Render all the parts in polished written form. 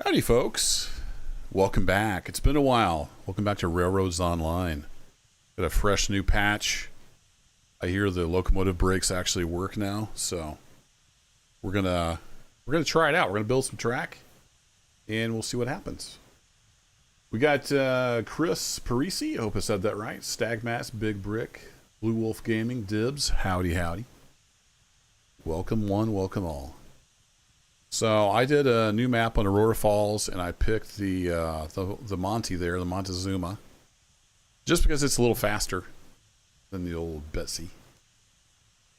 Howdy, folks. Welcome back. It's been a while. Welcome back to Railroads Online. Got a fresh new patch. I hear the locomotive brakes actually work now, so we're gonna try it out. We're gonna build some track, and we'll see what happens. We got Chris Parisi. I hope I said that right. Stagmats, Big Brick, Blue Wolf Gaming, Dibs. Howdy, howdy. Welcome one, welcome all. So I did a new map on Aurora Falls, and I picked the Monty there, the Montezuma, just because it's a little faster than the old Betsy.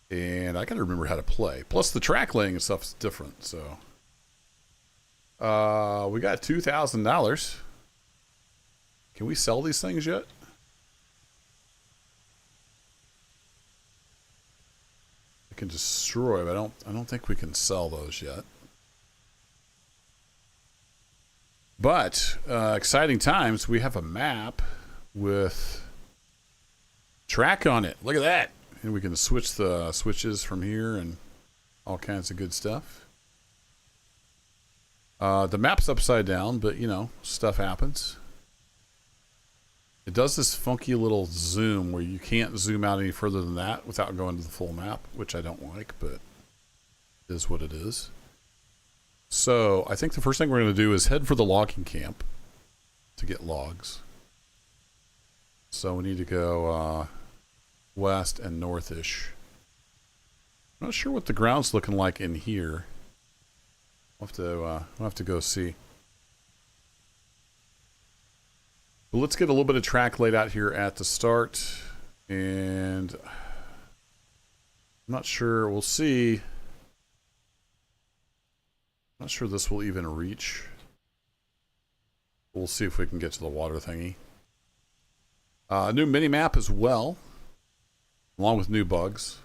And I gotta remember how to play. Plus the track laying and stuff is different. So we got $2,000. Can we sell these things yet? I can destroy, but I don't think we can sell those yet. But exciting times. We have a map with track on it. Look at that. And we can switch the switches from here and all kinds of good stuff. The map's upside down, but you know, stuff happens. It does this funky little zoom where you can't zoom out any further than that without going to the full map, which I don't like, but it is what it is. So I think the first thing we're going to do is head for the logging camp to get logs. So we need to go west and northish. I'm not sure what the ground's looking like in here. We'll have to go see. But let's get a little bit of track laid out here at the start. And I'm not sure. We'll see. Not sure this will even reach. We'll see if we can get to the water thingy. A new mini-map as well, along with new bugs.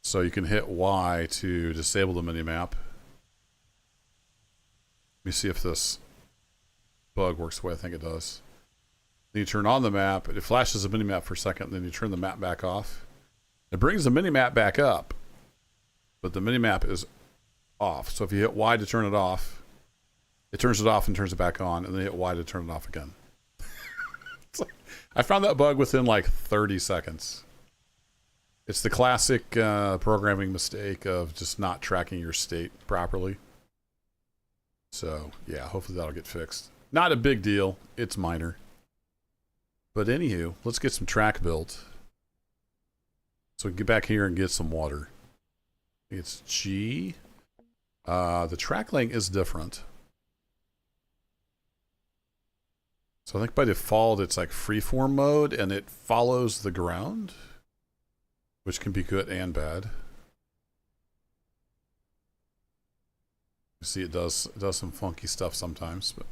So you can hit Y to disable the mini-map. Let me see if this bug works the way I think it does. Then you turn on the map, it flashes a mini-map for a second, then you turn the map back off. It brings the mini-map back up, but the mini-map is off. So if you hit Y to turn it off, it turns it off and turns it back on, and then hit Y to turn it off again. I found that bug within like 30 seconds. It's the classic programming mistake of just not tracking your state properly. So yeah, hopefully that'll get fixed. Not a big deal. It's minor. But anywho, let's get some track built so we can get back here and get some water. I think it's G. The track laying is different. So I think by default it's like freeform mode and it follows the ground, which can be good and bad. You see it does some funky stuff sometimes, but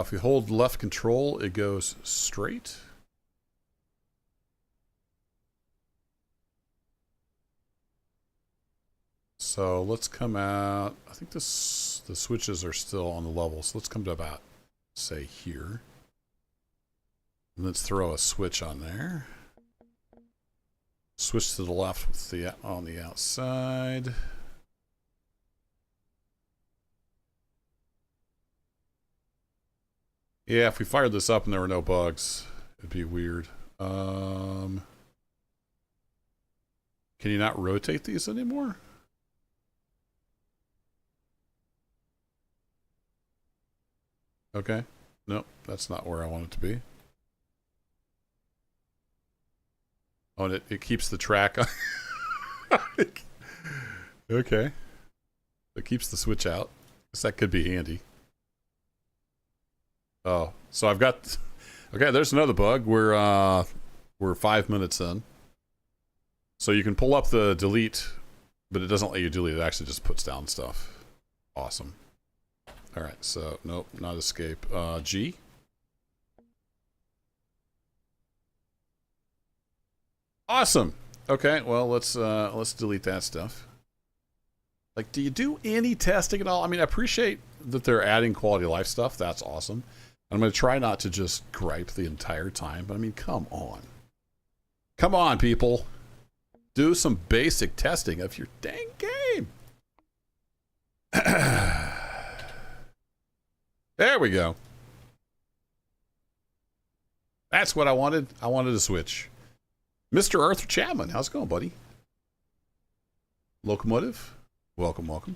if you hold left control, it goes straight. So let's come out. I think the switches are still on the level, so let's come to about, say, here. And let's throw a switch on there. Switch to the left with the on the outside. Yeah, if we fired this up and there were no bugs, it'd be weird. Can you not rotate these anymore? Okay. Nope, that's not where I want it to be. Oh, and it keeps the track on. Okay. It keeps the switch out. Guess that could be handy. Oh, so I've got... Okay, there's another bug. We're 5 minutes in. So you can pull up the delete, but it doesn't let you delete. It actually just puts down stuff. Awesome. All right, so nope, not escape. G. Awesome. Okay, well let's delete that stuff. Like, do you do any testing at all? I mean, I appreciate that they're adding quality of life stuff. That's awesome. I'm going to try not to just gripe the entire time, but I mean, come on. Come on, people. Do some basic testing of your dang game. There we go. That's what I wanted. I wanted to switch. Mr. Arthur Chapman, how's it going, buddy? Locomotive, welcome, welcome.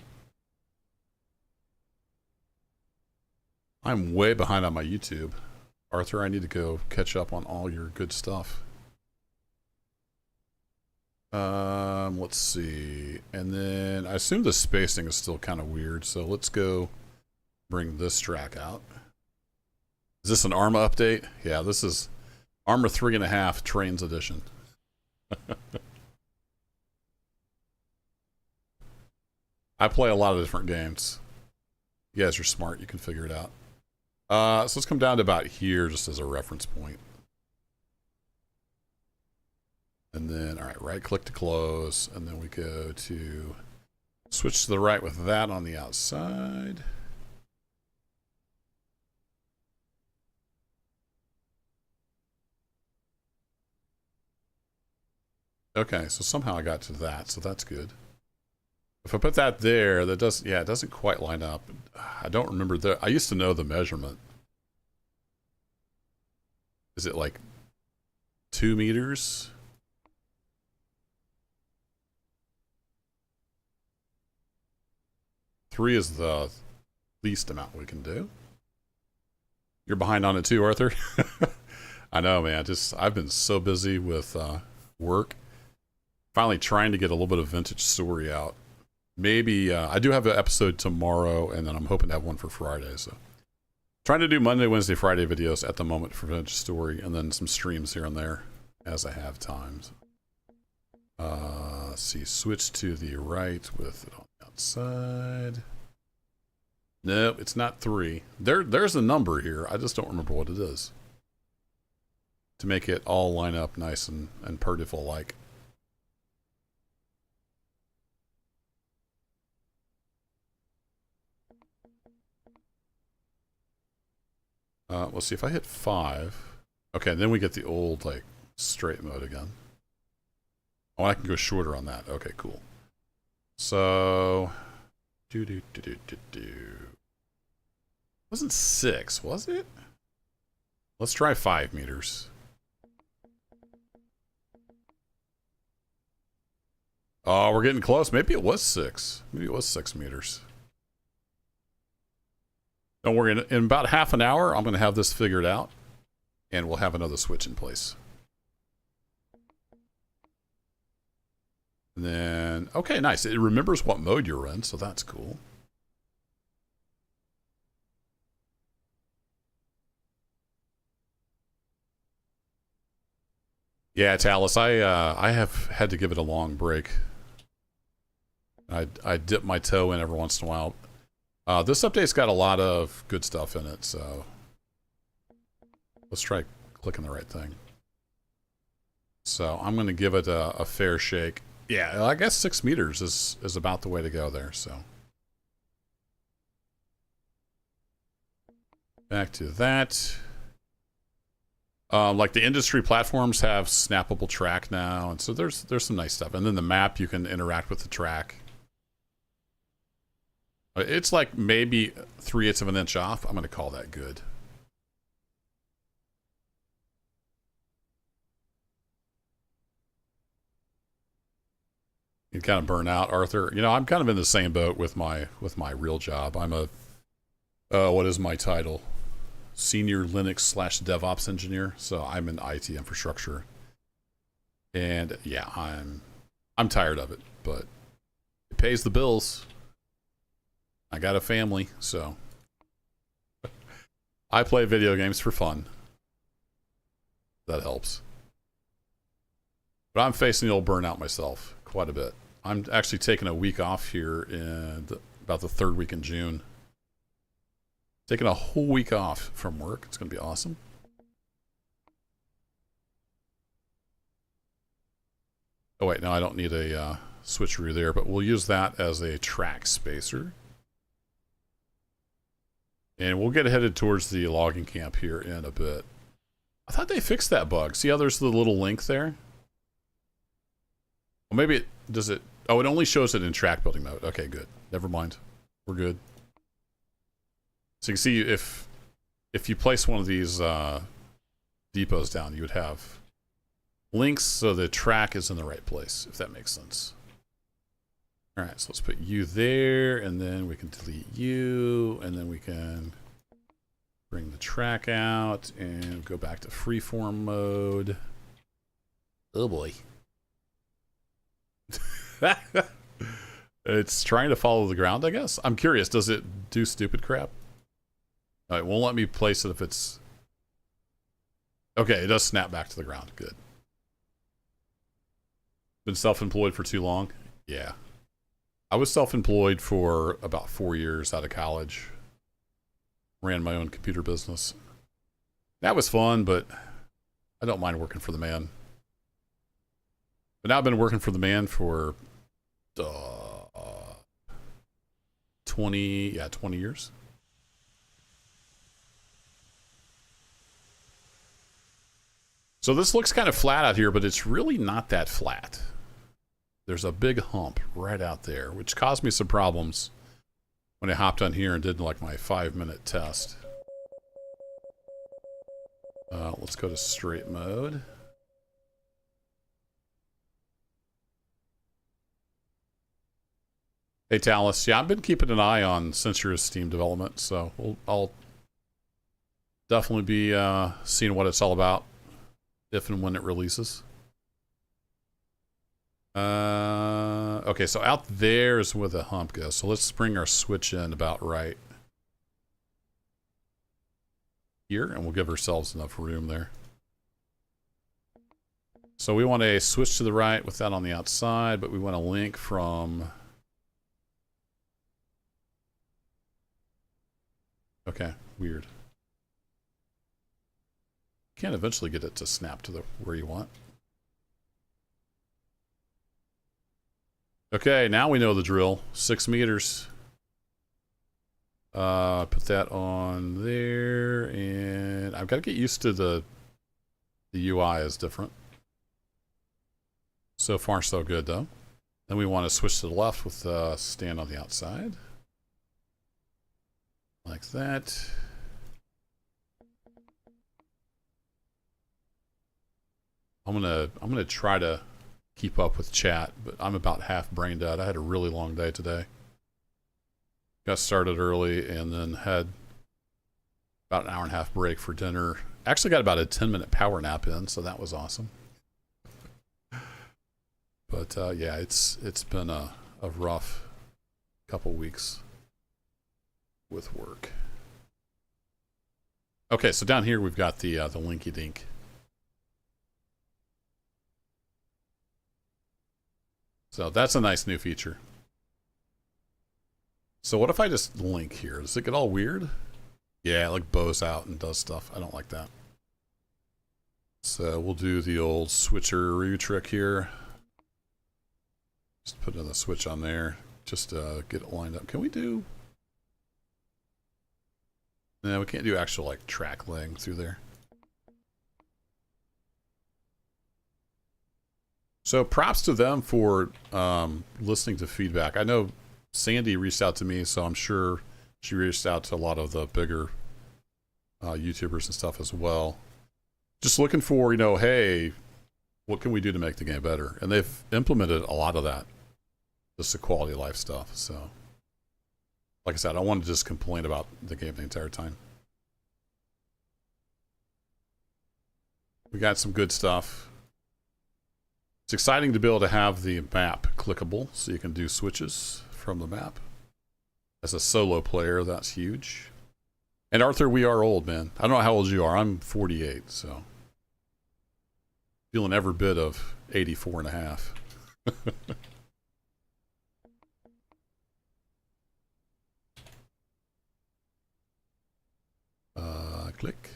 I'm way behind on my YouTube. Arthur, I need to go catch up on all your good stuff. Let's see. And then I assume the spacing is still kind of weird, so let's go bring this track out. Is this an ARMA update? Yeah, this is ARMA 3.5 Trains Edition. I play a lot of different games. You guys are smart, you can figure it out. So let's come down to about here just as a reference point. And then, all right, right click to close. And then we go to switch to the right with that on the outside. Okay, so somehow I got to that, so that's good. If I put that there, that does, yeah, it doesn't quite line up. I don't remember I used to know the measurement. Is it like 2 meters? Three is the least amount we can do. You're behind on it too, Arthur. I know, man. I've been so busy with work. Finally trying to get a little bit of vintage story out. Maybe I do have an episode tomorrow, and then I'm hoping to have one for Friday. So trying to do Monday, Wednesday, Friday videos at the moment for vintage story, and then some streams here and there as I have times. Let's see, switch to the right with it on the outside. Nope, it's not 3. There's a number here. I just don't remember what it is. To make it all line up nice and purtiful-like. Let's see if I hit 5. Okay, then we get the old, like, straight mode again. Oh, I can go shorter on that. Okay, cool. So, wasn't 6, was it? Let's try 5 meters. Oh, we're getting close. Maybe it was 6. Maybe it was 6 meters. Don't worry, in about half an hour, I'm going to have this figured out, and we'll have another switch in place. And then, okay, nice. It remembers what mode you're in, so that's cool. Yeah, Talus, I have had to give it a long break. I dip my toe in every once in a while. This update's got a lot of good stuff in it, so let's try clicking the right thing. So I'm going to give it a fair shake. Yeah, I guess 6 meters is about the way to go there, so. Back to that. Like the industry platforms have snappable track now, and so there's some nice stuff. And then the map, you can interact with the track. It's like maybe 3/8 of an inch off. I'm going to call that good. You kind of burn out, Arthur. You know, I'm kind of in the same boat with my real job. I'm a what is my title? Senior Linux/DevOps engineer. So I'm in IT infrastructure, and yeah, I'm tired of it, but it pays the bills. I got a family, so I play video games for fun. That helps. But I'm facing the old burnout myself quite a bit. I'm actually taking a week off here in about the 3rd week in June. Taking a whole week off from work. It's going to be awesome. Oh wait, no, I don't need a switcheroo there, but we'll use that as a track spacer. And we'll get headed towards the logging camp here in a bit. I thought they fixed that bug. See how there's the little link there? Well, maybe it does it. Oh, it only shows it in track building mode. Okay, good. Never mind. We're good. So you can see if you place one of these depots down, you would have links so the track is in the right place, if that makes sense. All right, so let's put you there, and then we can delete you, and then we can bring the track out and go back to freeform mode. Oh boy. It's trying to follow the ground, I guess. I'm curious, does it do stupid crap? All right, won't let me place it if it's... Okay, it does snap back to the ground. Good. Been self-employed for too long? Yeah. I was self-employed for about 4 years out of college. Ran my own computer business. That was fun, but I don't mind working for the man. But now I've been working for the man for 20 years. So this looks kind of flat out here, but it's really not that flat. There's a big hump right out there, which caused me some problems when I hopped on here and did like my 5-minute test. Let's go to straight mode. Hey Talus, yeah, I've been keeping an eye on Century's Steam development, so I'll definitely be seeing what it's all about if and when it releases. Okay, so out there is where the hump goes. So let's bring our switch in about right here, and we'll give ourselves enough room there. So we want a switch to the right with that on the outside, but we want a link from... Okay, weird. Can't eventually get it to snap to the where you want. Okay, now we know the drill. 6 meters. Put that on there, and I've got to get used to the UI is different. So far, so good, though. Then we want to switch to the left with the stand on the outside. Like that. I'm gonna try to keep up with chat, but I'm about half brain dead. I had a really long day today. Got started early and then had about an hour and a half break for dinner. Actually got about a 10-minute power nap in, so that was awesome. But yeah, it's been a rough couple weeks with work. Okay, so down here we've got the linky dink. So that's a nice new feature. So what if I just link here? Does it get all weird? Yeah, it like bows out and does stuff. I don't like that. So we'll do the old switcheroo trick here. Just put another switch on there. Just to get it lined up. Can we do... No, we can't do actual like track laying through there. So props to them for listening to feedback. I know Sandy reached out to me, so I'm sure she reached out to a lot of the bigger YouTubers and stuff as well. Just looking for, you know, hey, what can we do to make the game better? And they've implemented a lot of that. Just the quality of life stuff. So, like I said, I don't want to just complain about the game the entire time. We got some good stuff. It's exciting to be able to have the map clickable so you can do switches from the map. As a solo player, that's huge. And Arthur, we are old, man. I don't know how old you are. I'm 48, so. Feeling every bit of 84 and a half. Click.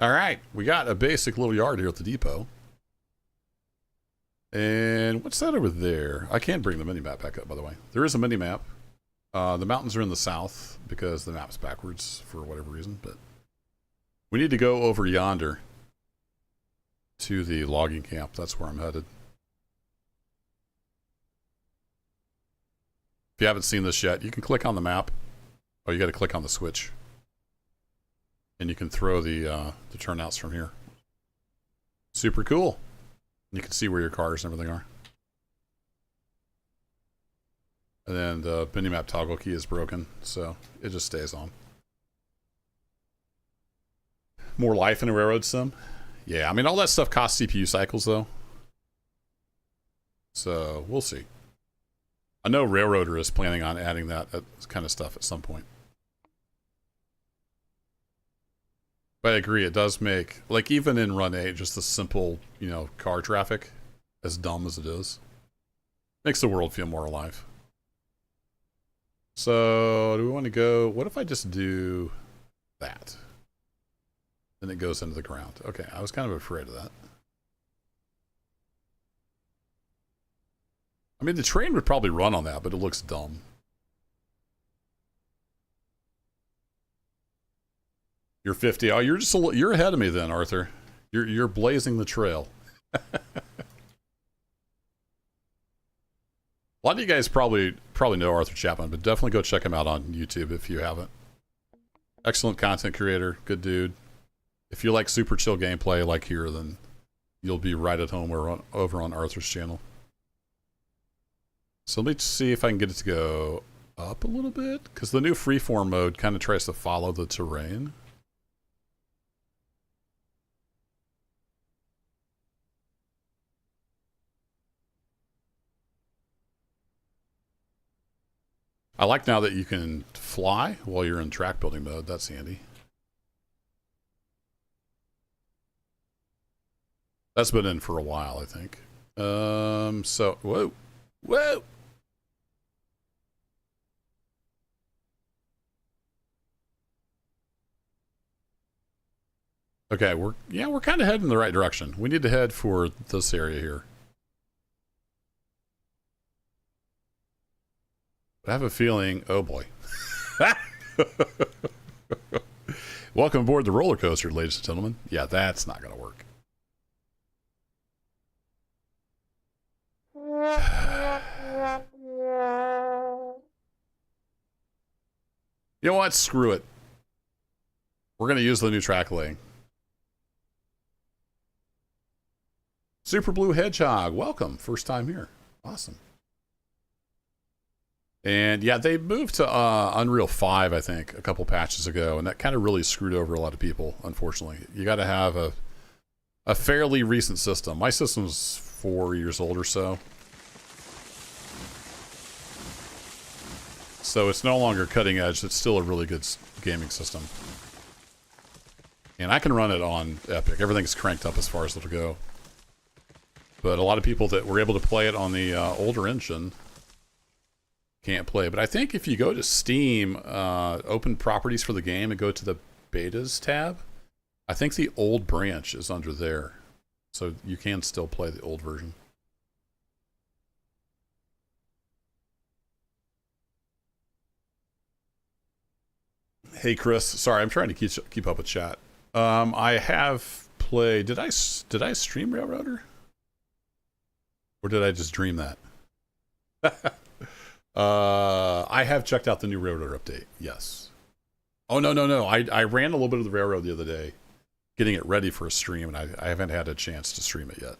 All right, we got a basic little yard here at the depot. And what's that over there? I can't bring the mini-map back up, by the way. There is a mini-map. The mountains are in the south because the map's backwards for whatever reason, but we need to go over yonder to the logging camp. That's where I'm headed. If you haven't seen this yet, you can click on the map Oh, you got to click on the switch. And you can throw the turnouts from here. Super cool. You can see where your cars and everything are. And then the minimap toggle key is broken, so it just stays on. More life in a railroad sim? Yeah, I mean, all that stuff costs CPU cycles, though. So, we'll see. I know Railroader is planning on adding that kind of stuff at some point. But I agree, it does make, like, even in Run 8, just the simple, you know, car traffic, as dumb as it is, makes the world feel more alive. So, do we want to go, what if I just do that? Then it goes into the ground. Okay, I was kind of afraid of that. I mean, the train would probably run on that, but it looks dumb. You're 50. Oh, you're just you're ahead of me then, Arthur. You're blazing the trail. A lot of you guys probably know Arthur Chapman, but definitely go check him out on YouTube if you haven't. Excellent content creator, good dude. If you like super chill gameplay like here, then you'll be right at home or over on Arthur's channel. So let me see if I can get it to go up a little bit, because the new freeform mode kind of tries to follow the terrain. I like now that you can fly while you're in track building mode. That's handy. That's been in for a while, I think. So, whoa. Okay, we're kind of heading in the right direction. We need to head for this area here. I have a feeling, oh boy. Welcome aboard the roller coaster, ladies and gentlemen. Yeah, that's not going to work. You know what? Screw it. We're going to use the new track laying. Super Blue Hedgehog, welcome. First time here. Awesome. And yeah, they moved to Unreal 5, I think, a couple patches ago, and that kind of really screwed over a lot of people, unfortunately. You got to have a fairly recent system. My system's 4 years old or so. So it's no longer cutting edge. It's still a really good gaming system. And I can run it on Epic. Everything's cranked up as far as it'll go. But a lot of people that were able to play it on the older engine can't play. But I think if you go to Steam, open properties for the game and go to the betas tab, I think the old branch is under there. So you can still play the old version. Hey Chris, sorry, I'm trying to keep up with chat. I have played. Did I stream Railroader? Or did I just dream that? I have checked out the new Railroader update. Yes. Oh no! I ran a little bit of the Railroad the other day, getting it ready for a stream, and I haven't had a chance to stream it yet.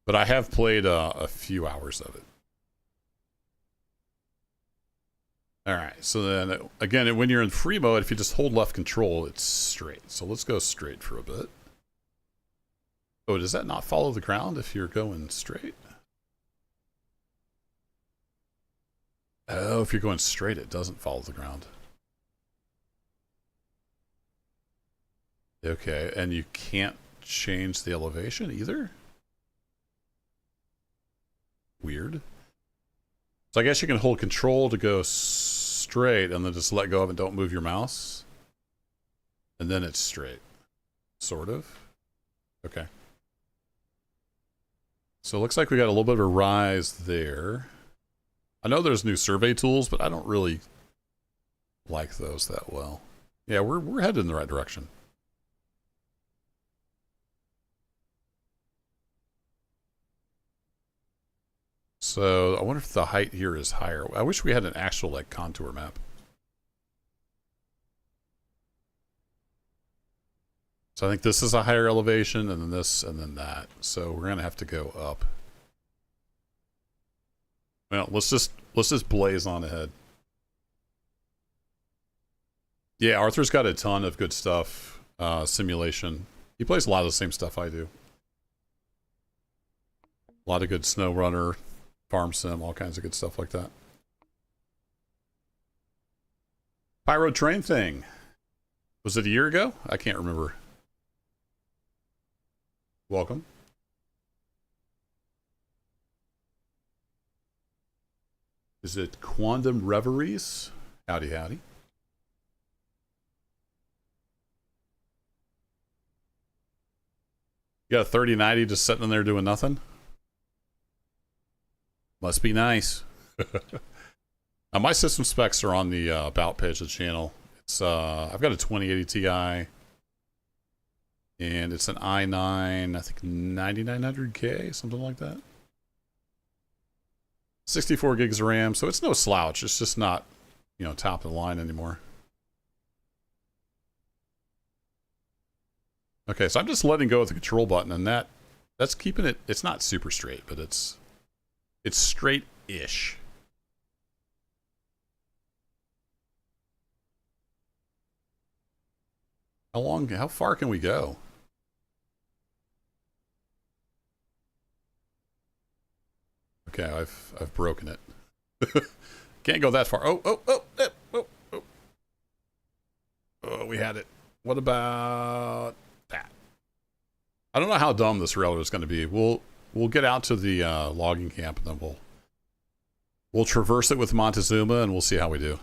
But I have played a few hours of it. All right, so then again, when you're in free mode, if you just hold left control, it's straight. So let's go straight for a bit. Oh, does that not follow the ground if you're going straight? Oh, if you're going straight, it doesn't follow the ground. Okay, and you can't change the elevation either? Weird. So I guess you can hold control to go straight and then just let go of it and don't move your mouse. And then it's straight. Sort of. Okay. So it looks like we got a little bit of a rise there. I know there's new survey tools, but I don't really like those that well. Yeah, we're headed in the right direction. So I wonder if the height here is higher. I wish we had an actual like contour map. So I think this is a higher elevation, and then this, and then that. So we're gonna have to go up. Well, let's just blaze on ahead. Yeah, Arthur's got a ton of good stuff. Simulation. He plays a lot of the same stuff I do. A lot of good Snow Runner, Farm Sim, all kinds of good stuff like that. Pyro Train thing. Was it a year ago? I can't remember. Welcome. Is it Quantum Reveries? Howdy, howdy. You got a 3090 just sitting in there doing nothing? Must be nice. My system specs are on the about page of the channel. It's I've got a 2080 Ti, and it's an i9, I think 9900K, something like that. 64 gigs of RAM, so it's no slouch. It's just not, you know, top of the line anymore. Okay, so I'm just letting go of the control button, and that's keeping it. It's not super straight, but it's straight-ish. How far can we go? Okay, I've broken it. Can't go that far. Oh, we had it. What about that? I don't know how dumb this railroad is going to be. We'll get out to the logging camp, and then we'll traverse it with Montezuma, and we'll see how we do.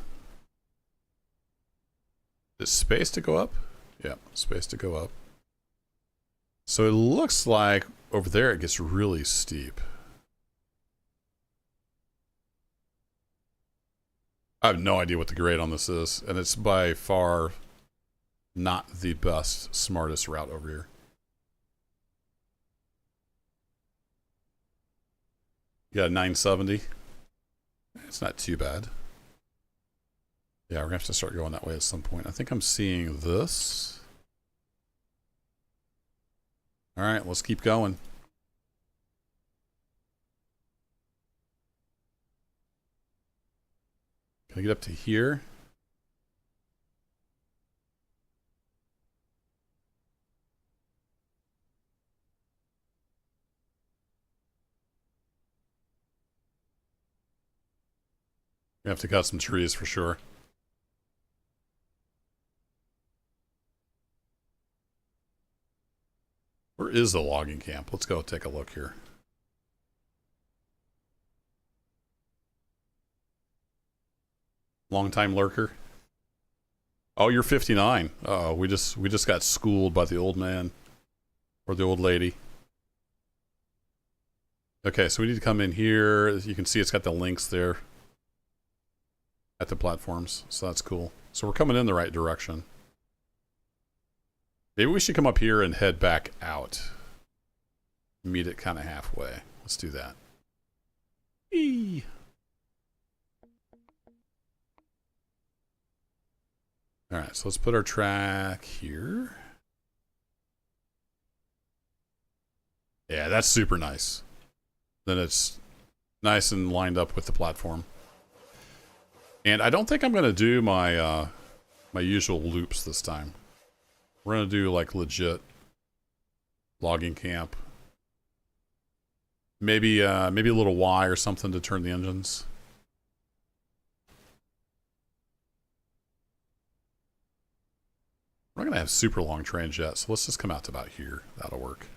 Is space to go up? Yeah, space to go up. So it looks like over there it gets really steep. I have no idea what the grade on this is, and it's by far not the best, smartest route over here. Yeah, 970. It's not too bad. Yeah, we're gonna have to start going that way at some point. I think I'm seeing this. All right, let's keep going. Can I get up to here? We have to cut some trees for sure. Where is the logging camp? Let's go take a look here. Long time lurker. Oh, you're 59. Oh, we just got schooled by the old man or the old lady. Okay, so we need to come in here. You can see it's got the links there at the platforms, so that's cool. So we're coming in the right direction. Maybe we should come up here and head back out. Meet it kind of halfway. Let's do that. Eee. All right, so let's put our track here. Yeah, that's super nice. Then it's nice and lined up with the platform. And I don't think I'm going to do my my usual loops this time. We're going to do like legit logging camp. Maybe a little Y or something to turn the engines. We're not going to have super long trains yet, so let's just come out to about here. That'll work.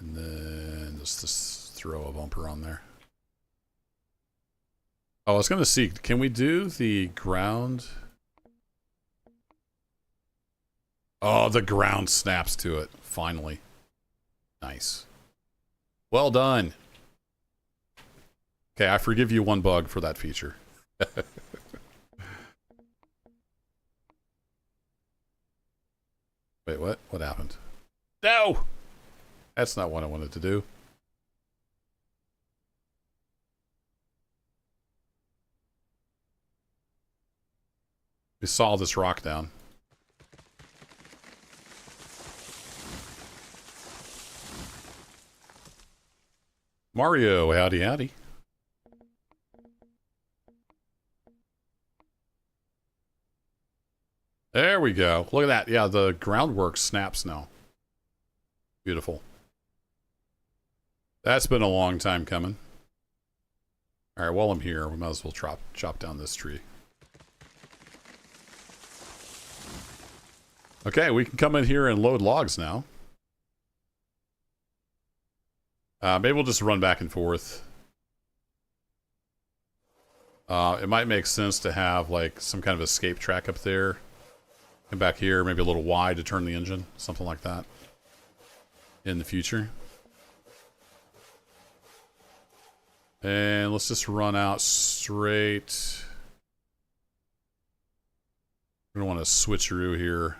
And then just throw a bumper on there. Oh, I was going to see, can we do the ground? Oh, the ground snaps to it, finally. Nice. Well done. Okay, I forgive you one bug for that feature. Wait, what? What happened? No! That's not what I wanted to do. We saw this rock down. Mario, howdy howdy. There we go. Look at that. Yeah, the groundwork snaps now. Beautiful. That's been a long time coming. All right, while I'm here, we might as well chop down this tree. Okay, we can come in here and load logs now. Maybe we'll just run back and forth. It might make sense to have like some kind of escape track up there. Come back here, maybe a little wide to turn the engine, something like that in the future. And let's just run out straight. We're gonna want to switcheroo here.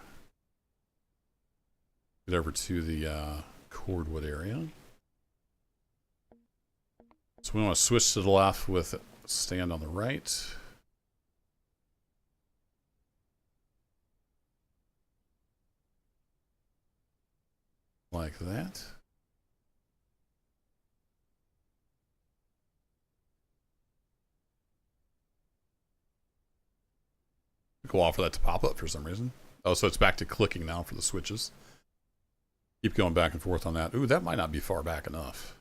Get over to the cordwood area. So we want to switch to the left with stand on the right. Like that. Took a while for that to pop up for some reason. Oh, so it's back to clicking now for the switches. Keep going back and forth on that. Ooh, that might not be far back enough.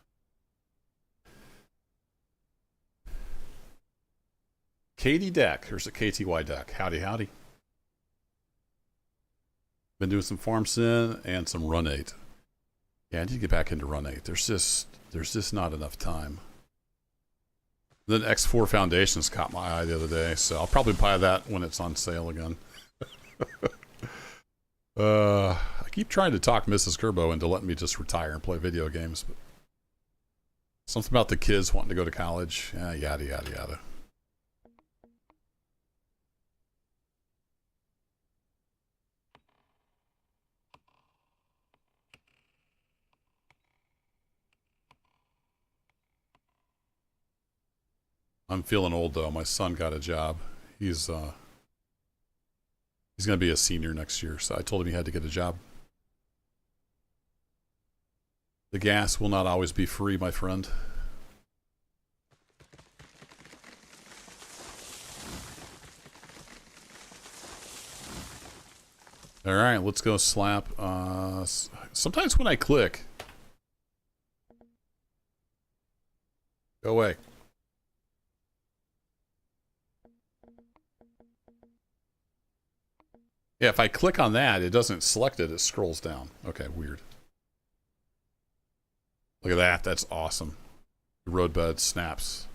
Katie Deck. Here's a KTY Deck. Howdy, howdy. Been doing some farm sim and some run 8. Yeah, I need to get back into run 8. There's just not enough time. Then X4 Foundations caught my eye the other day, so I'll probably buy that when it's on sale again. I keep trying to talk Mrs. Kerbo into letting me just retire and play video games, but something about the kids wanting to go to college, yada yada yada. I'm feeling old though. My son got a job. He's going to be a senior next year, so I told him he had to get a job. The gas will not always be free, my friend. All right, let's go slap. Sometimes when I click, go away. Yeah, if I click on that, it doesn't select it. It scrolls down. Okay, weird. Look at that. That's awesome. The roadbed snaps.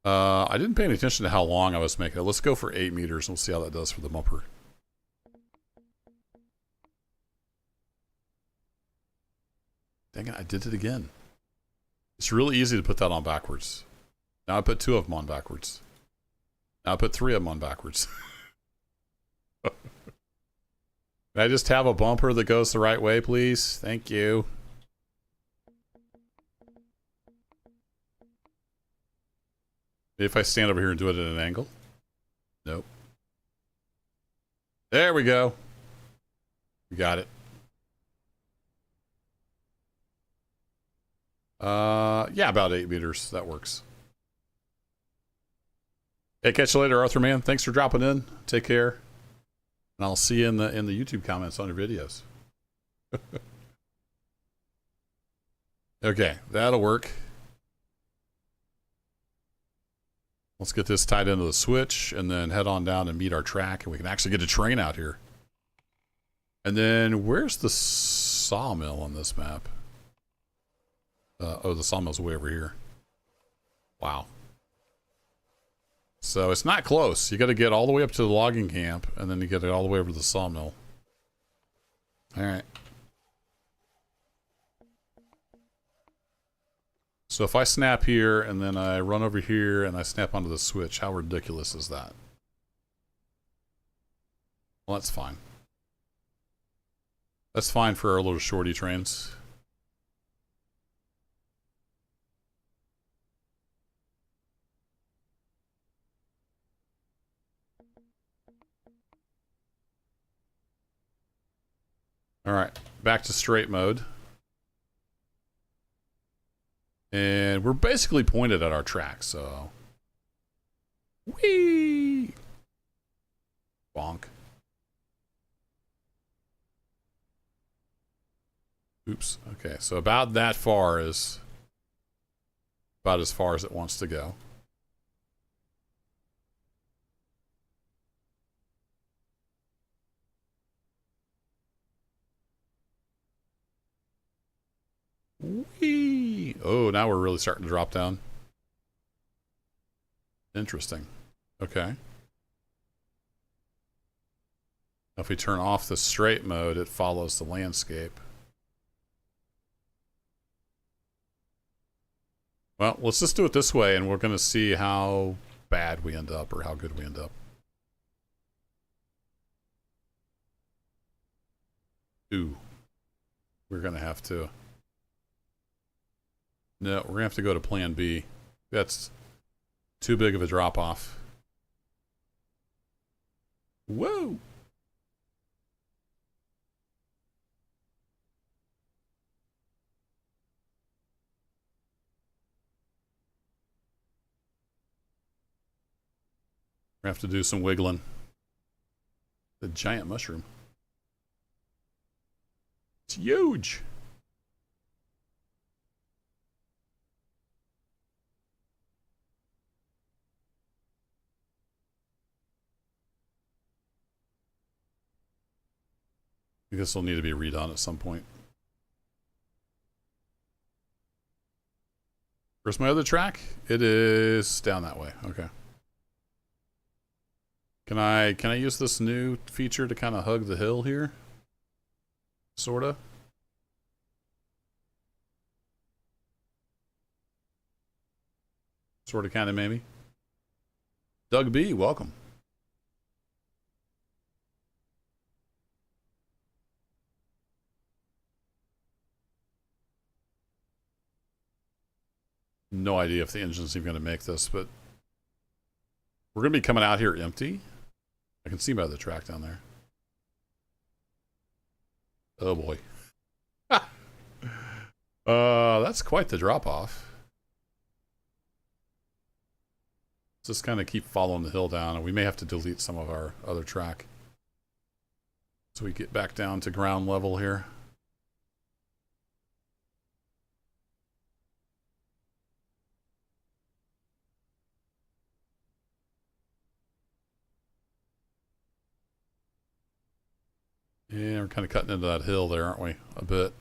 I didn't pay any attention to how long I was making it. Let's go for 8 meters and we'll see how that does for the bumper. Dang it, I did it again. It's really easy to put that on backwards. Now I put 2 of them on backwards. Now I put 3 of them on backwards. Can I just have a bumper that goes the right way, please? Thank you. If I stand over here and do it at an angle? Nope. There we go. We got it. Yeah, about 8 meters. That works. Hey, catch you later, Arthur, man. Thanks for dropping in. Take care. And I'll see you in the YouTube comments on your videos. Okay, that'll work. Let's get this tied into the switch and then head on down and meet our track, and we can actually get a train out here. And then where's the sawmill on this map? Oh, the sawmill's way over here. Wow. So it's not close. You got to get all the way up to the logging camp, and then you get it all the way over to the sawmill. All right. So if I snap here, and then I run over here, and I snap onto the switch, how ridiculous is that? Well, that's fine. That's fine for our little shorty trains. All right, back to straight mode. And we're basically pointed at our track, so... Whee! Bonk. Oops. Okay, so about that far is... about as far as it wants to go. Whee! Oh, now we're really starting to drop down. Interesting. Okay. If we turn off the straight mode, it follows the landscape. Well, let's just do it this way, and we're going to see how bad we end up or how good we end up. Ooh. We're going to have to... No, we're going to have to go to plan B. That's too big of a drop-off. Whoa! We have to do some wiggling. The giant mushroom. It's huge. I guess it'll need to be redone at some point. Where's my other track? It is down that way. Okay. Can I use this new feature to kind of hug the hill here? Sorta. Sorta, kinda, maybe. Doug B, welcome. No idea if the engine's even going to make this, but we're going to be coming out here empty. I can see by the track down there. Oh boy. That's quite the drop off. Just kind of keep following the hill down, and we may have to delete some of our other track. So we get back down to ground level here. Yeah, we're kind of cutting into that hill there, aren't we? A bit.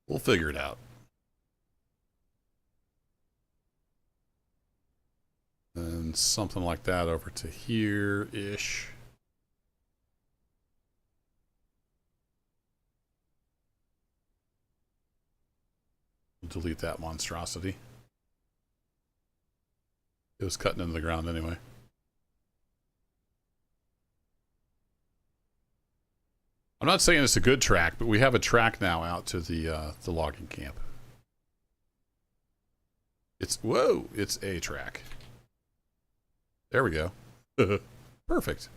We'll figure it out. And something like that over to here-ish. We'll delete that monstrosity. It was cutting into the ground anyway. I'm not saying it's a good track, but we have a track now out to the logging camp. It's, whoa, it's a track. There we go. Perfect.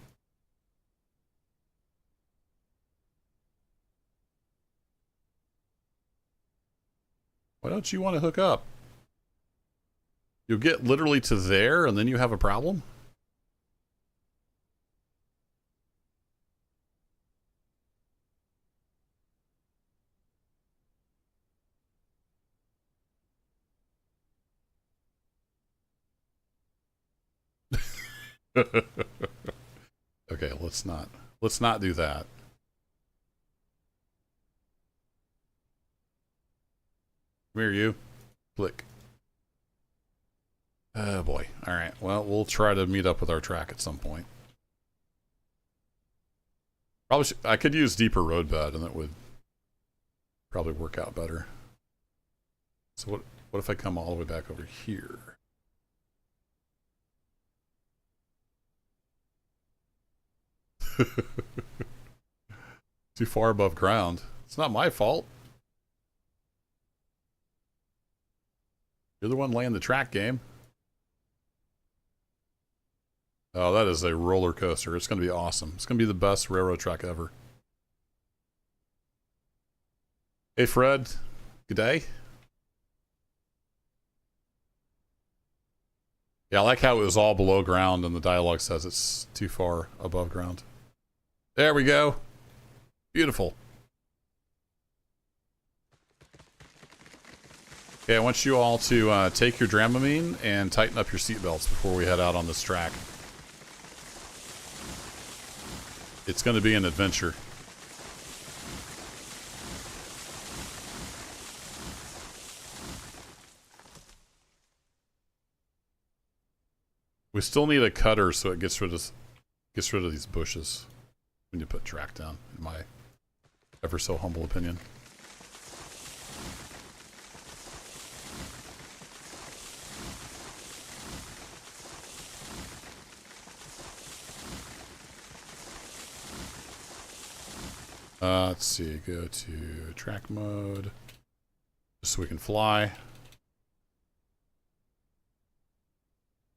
Why don't you want to hook up? You'll get literally to there and then you have a problem? Okay, let's not do that. Come here, you. Click. Oh boy. All right. Well, we'll try to meet up with our track at some point. Probably I could use deeper roadbed, and that would probably work out better. So what if I come all the way back over here? Too far above ground. It's not my fault. You're the one laying the track, game. Oh, that is a roller coaster. It's going to be awesome. It's going to be the best railroad track ever. Hey, Fred. Good day. Yeah, I like how it was all below ground and the dialogue says it's too far above ground. There we go. Beautiful. Okay, I want you all to take your Dramamine and tighten up your seatbelts before we head out on this track. It's going to be an adventure. We still need a cutter so it gets rid of these bushes. We need to put track down, in my ever so humble opinion. Let's see, go to track mode, just so we can fly.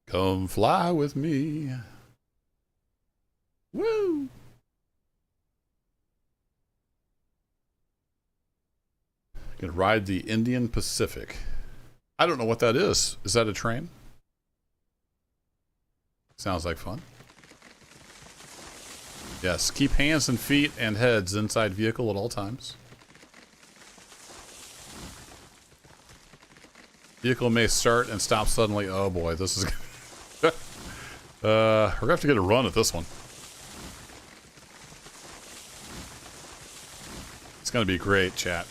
Come fly with me. Woo! Gonna ride the Indian Pacific. I don't know what that is. Is that a train? Sounds like fun. Yes, keep hands and feet and heads inside vehicle at all times. Vehicle may start and stop suddenly. Oh boy, this is... we're gonna have to get a run at this one. It's gonna be great, chat.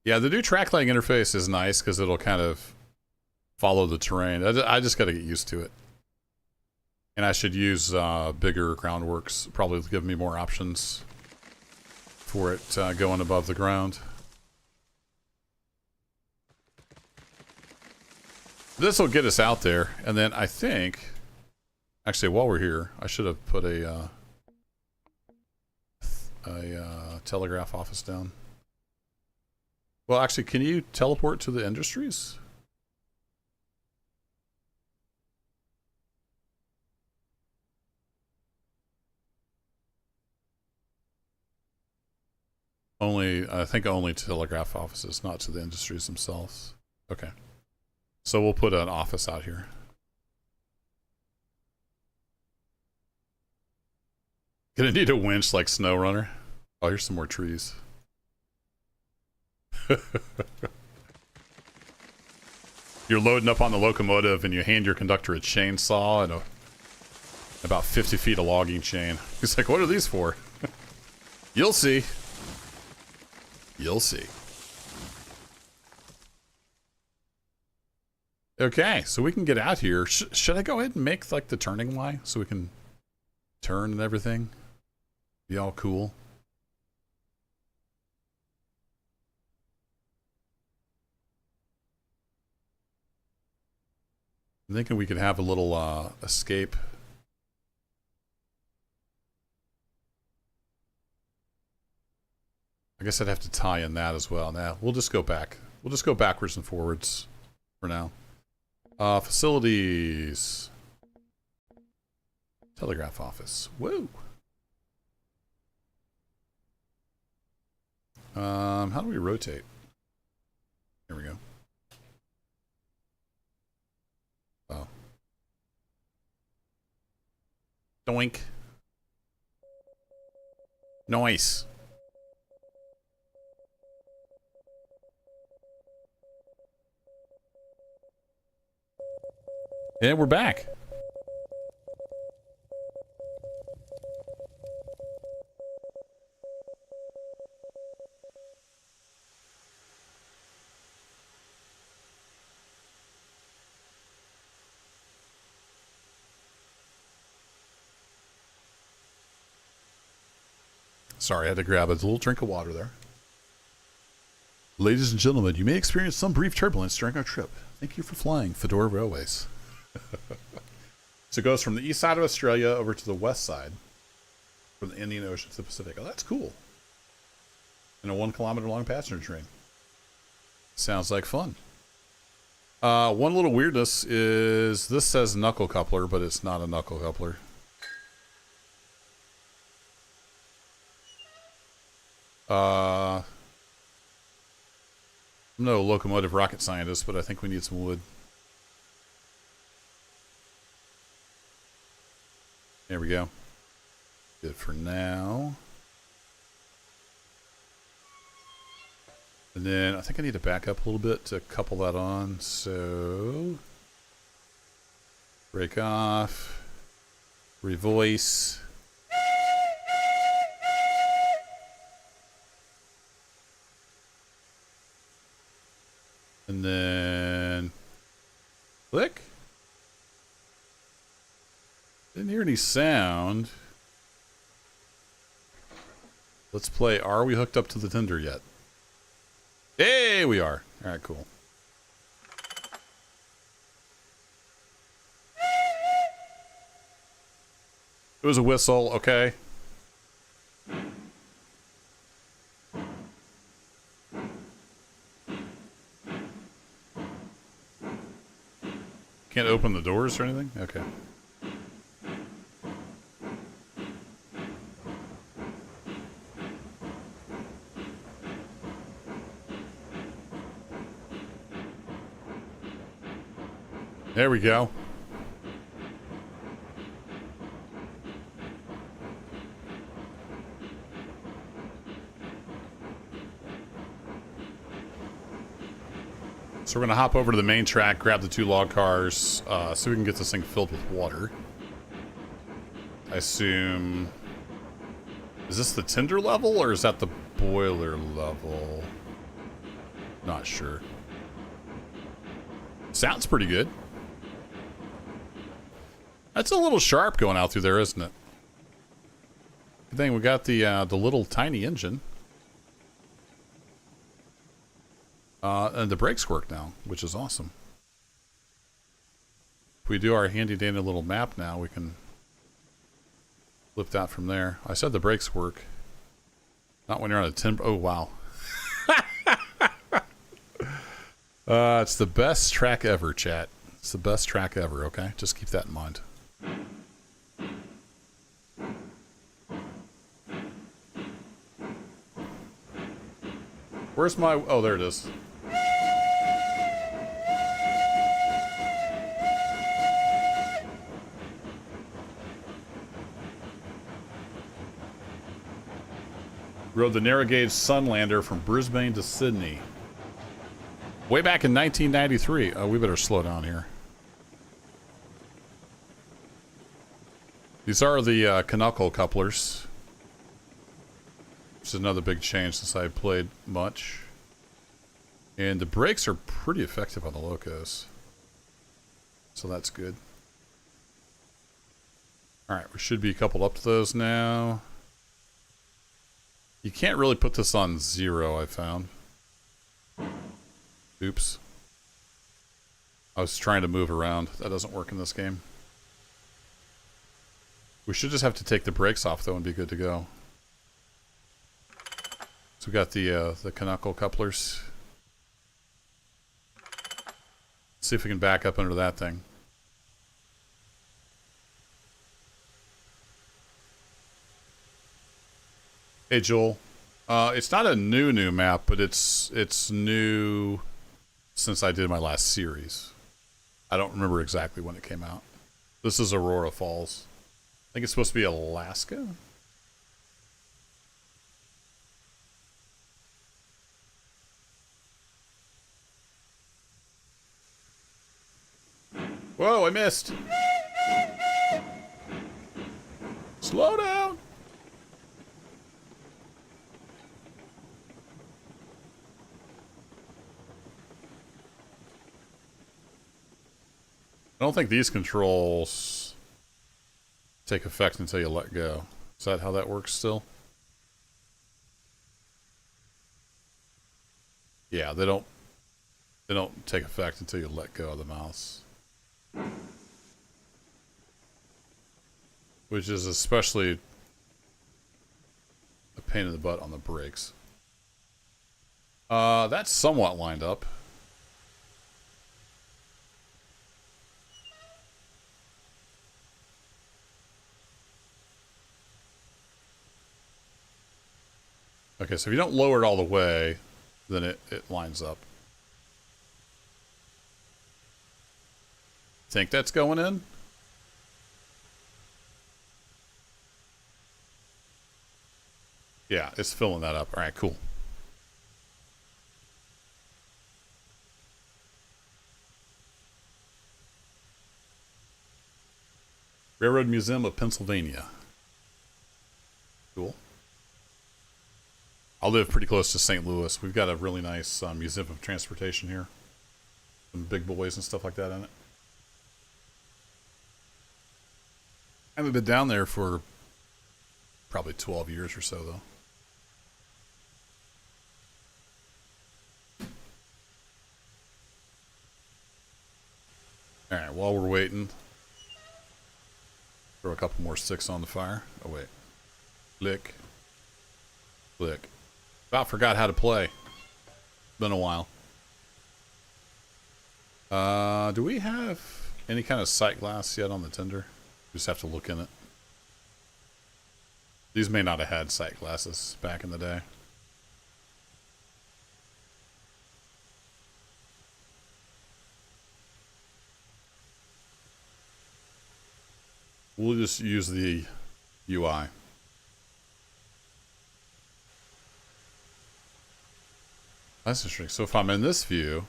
Yeah, the new track laying interface is nice because it'll kind of follow the terrain. I just got to get used to it. And I should use bigger groundworks, probably to give me more options for it going above the ground. This will get us out there, and then I think, actually, while we're here, I should have put a telegraph office down. Well, actually, can you teleport to the industries? Only, I think only telegraph offices, not to the industries themselves. Okay. So we'll put an office out here. Gonna need a winch like SnowRunner. Oh, here's some more trees. You're loading up on the locomotive and you hand your conductor a chainsaw and about 50 feet of logging chain. He's like, what are these for? You'll see. You'll see. Okay, so we can get out here. Should I go ahead and make like the turning line so we can turn and everything? Be all cool. I'm thinking we could have a little escape. I guess I'd have to tie in that as well. Nah, we'll just go back. We'll just go backwards and forwards for now. Facilities. Telegraph office. Woo! How do we rotate? Here we go. Oh. Doink. Nice. And we're back. Sorry, I had to grab a little drink of water there. Ladies and gentlemen, you may experience some brief turbulence during our trip. Thank you for flying Fedora Railways. So it goes from the east side of Australia over to the west side, from the Indian Ocean to the Pacific. Oh, that's cool. In a 1 kilometer long passenger train. Sounds like fun. One little weirdness is this says knuckle coupler, but it's not a knuckle coupler. I'm no locomotive rocket scientist, but I think we need some wood. There we go. Good for now. And then I think I need to back up a little bit to couple that on. So break off, revoice. And then click. Didn't hear any sound. Let's play Are We Hooked Up to the Tinder Yet? Hey, we are. All right, cool. It was a whistle, okay. Can't open the doors or anything? Okay. There we go. So we're going to hop over to the main track, grab the 2 log cars, so we can get this thing filled with water. I assume... Is this the tinder level, or is that the boiler level? Not sure. Sounds pretty good. That's a little sharp going out through there, isn't it? Good thing we got the little tiny engine. And the brakes work now, which is awesome. If we do our handy dandy little map now, we can lift out from there. I said the brakes work. Not when you're on a 10... Oh, wow. It's the best track ever, chat. It's the best track ever, okay? Just keep that in mind. Where's my... Oh, there it is. Rode the narrow gauge Sunlander from Brisbane to Sydney. Way back in 1993. Oh, we better slow down here. These are the Canuckle couplers. Which is another big change since I played much. And the brakes are pretty effective on the locos. So that's good. Alright, we should be coupled up to those now. You can't really put this on 0, I found. Oops. I was trying to move around. That doesn't work in this game. We should just have to take the brakes off, though, and be good to go. So we got the Canuckle couplers. Let's see if we can back up under that thing. Hey, Joel. It's not a new map, but it's new since I did my last series. I don't remember exactly when it came out. This is Aurora Falls. I think it's supposed to be Alaska? Whoa, I missed. Slow down. I don't think these controls take effect until you let go. Is that how that works still? Yeah, they don't take effect until you let go of the mouse. Which is especially a pain in the butt on the brakes. That's somewhat lined up. Okay, so if you don't lower it all the way, then it lines up. Think that's going in? Yeah, it's filling that up. All right, cool. Railroad Museum of Pennsylvania. Cool. I live pretty close to St. Louis. We've got a really nice museum of transportation here. Some big boys and stuff like that in it. I haven't been down there for probably 12 years or so, though. All right, while we're waiting, throw a couple more sticks on the fire. Oh, wait. Click. Click. About forgot how to play. Been a while. Do we have any kind of sight glass yet on the tender? Just have to look in it. These may not have had sight glasses back in the day. We'll just use the UI. That's interesting. So if I'm in this view,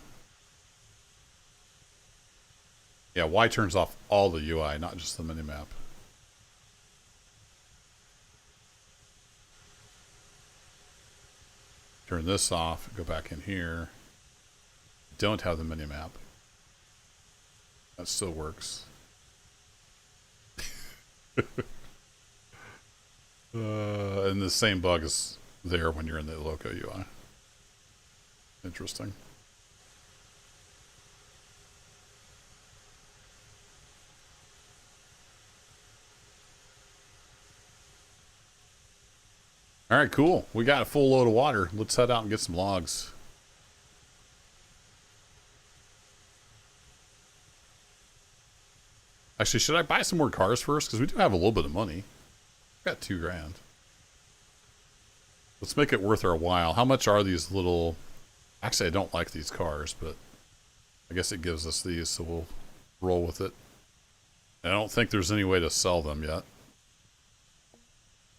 yeah, Y turns off all the UI, not just the minimap. Turn this off, go back in here. Don't have the minimap. That still works. And the same bug is there when you're in the Loco UI. Interesting. All right, cool. We got a full load of water. Let's head out and get some logs. Actually, should I buy some more cars first? Because we do have a little bit of money. We've got $2 grand. Let's make it worth our while. How much are these little... Actually, I don't like these cars, but I guess it gives us these, so we'll roll with it. I don't think there's any way to sell them yet.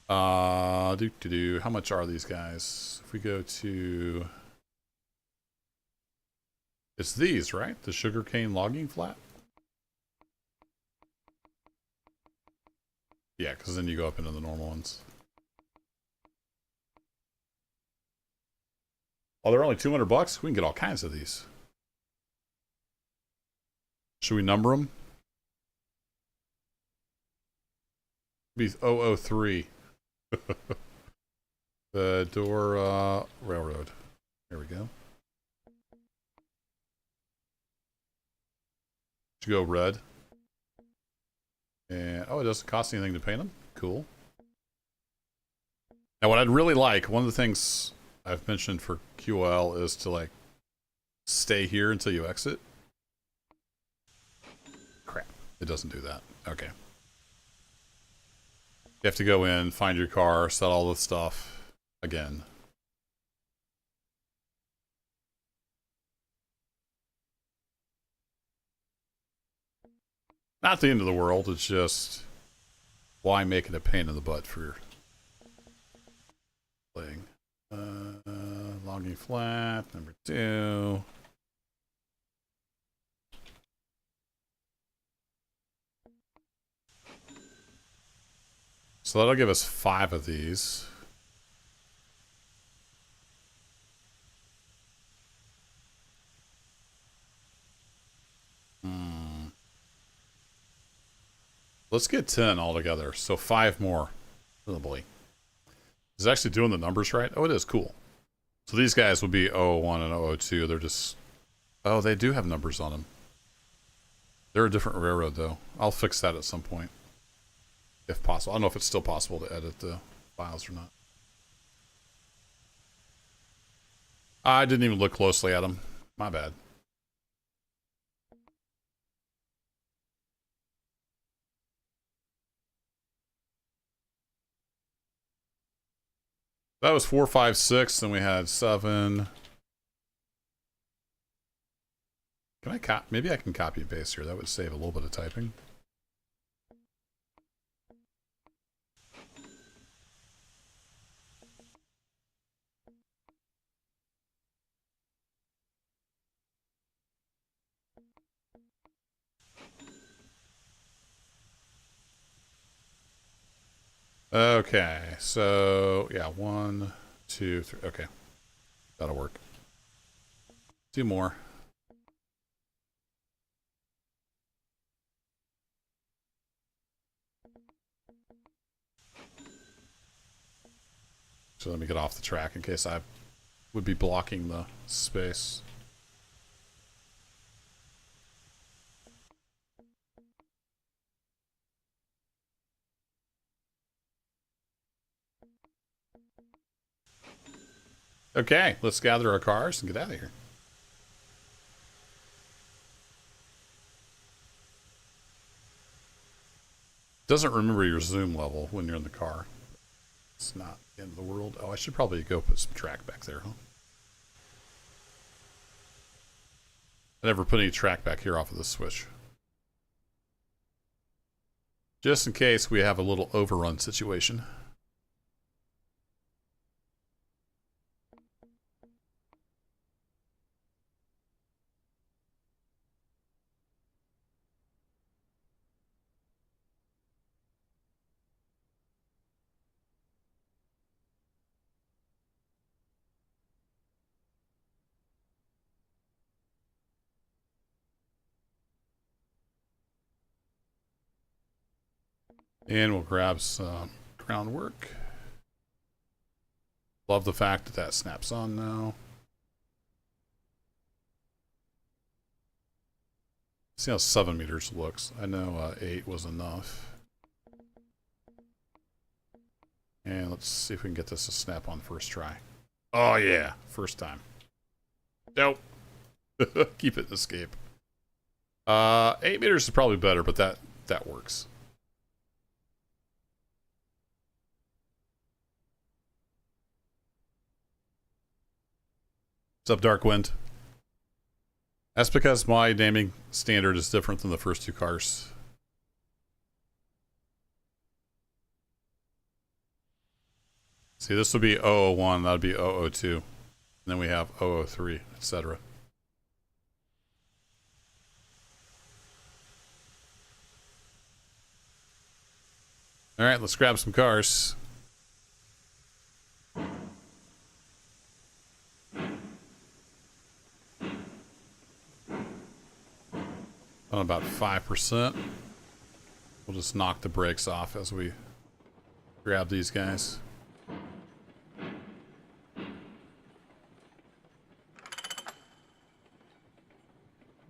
How much are these guys? If we go to... It's these, right? The sugarcane logging flat? Yeah, because then you go up into the normal ones. Oh, they're only 200 bucks? We can get all kinds of these. Should we number them? Be 003. The Dora Railroad. There we go. Should go red. And oh, it doesn't cost anything to paint them. Cool. Now, what I'd really like, one of the things I've mentioned for QL is to like stay here until you exit. Crap, it doesn't do that. Okay. You have to go in, find your car, set all the stuff again. Not the end of the world, it's just why make it a pain in the butt for playing. Logging flat, number 2. So that'll give us 5 of these. Let's get 10 altogether. So 5 more. Oh boy. Is it actually doing the numbers right? Oh, it is. Cool. So these guys would be 001 and 002. They're just... Oh, they do have numbers on them. They're a different railroad, though. I'll fix that at some point. If possible. I don't know if it's still possible to edit the files or not. I didn't even look closely at them. My bad. That was 4, 5, 6. Then we had 7. Can I maybe I can copy and paste here. That would save a little bit of typing. Okay, so yeah, 1, 2, 3. Okay, that'll work. 2 more. So let me get off the track in case I would be blocking the space. Okay, let's gather our cars and get out of here. Doesn't remember your zoom level when you're in the car. It's not the end of the world. Oh, I should probably go put some track back there, huh? I never put any track back here off of the switch. Just in case we have a little overrun situation. And we'll grab some groundwork. Love the fact that that snaps on now. See how 7 meters looks. I know 8 was enough. And let's see if we can get this to snap on first try. Oh yeah, first time. Nope. Keep it in escape. 8 meters is probably better, but that works. What's up, Darkwind? That's because my naming standard is different than the first 2 cars. See, this would be 001, that would be 002. And then we have 003, etc. All right, let's grab some cars. On about 5%. We'll just knock the brakes off as we grab these guys.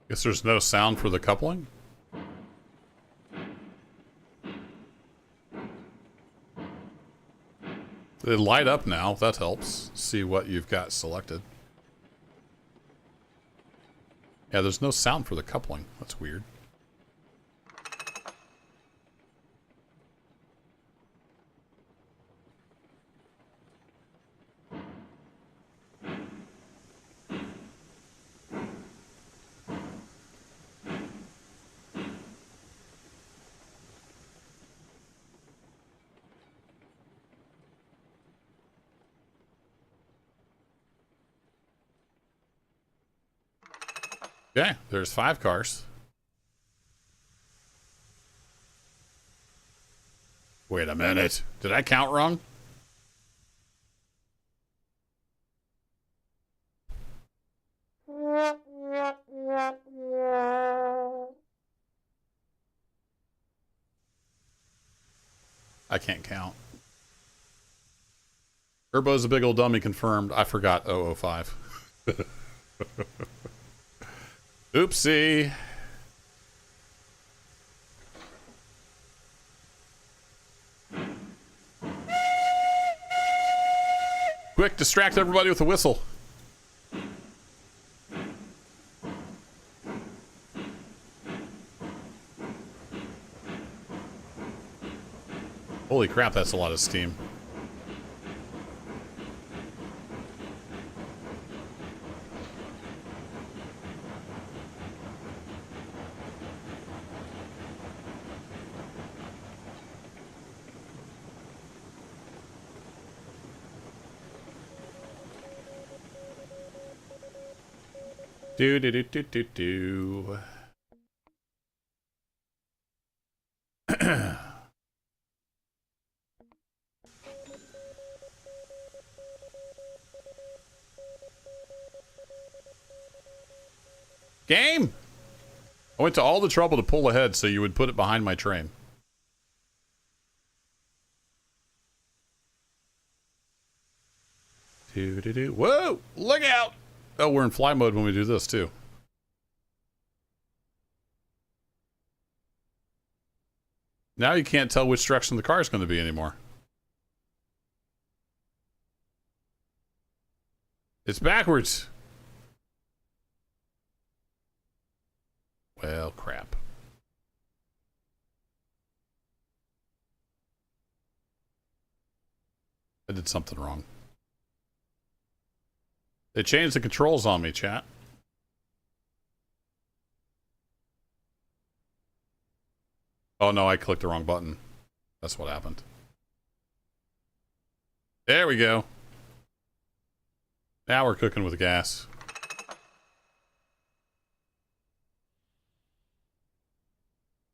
Guess there's no sound for the coupling. They light up now. That helps. See what you've got selected. Yeah, there's no sound for the coupling. That's weird. Okay, there's 5 cars. Wait a minute. Did I count wrong? I can't count. Turbo's a big old dummy confirmed. I forgot 005. Oopsie. Quick, distract everybody with a whistle. Holy crap, that's a lot of steam. Do do do do do do. Game! I went to all the trouble to pull ahead so you would put it behind my train. Do do do. Whoa! Look out! Oh, we're in fly mode when we do this, too. Now you can't tell which direction the car is going to be anymore. It's backwards. Well, crap. I did something wrong. They changed the controls on me, chat. Oh no, I clicked the wrong button. That's what happened. There we go. Now we're cooking with gas.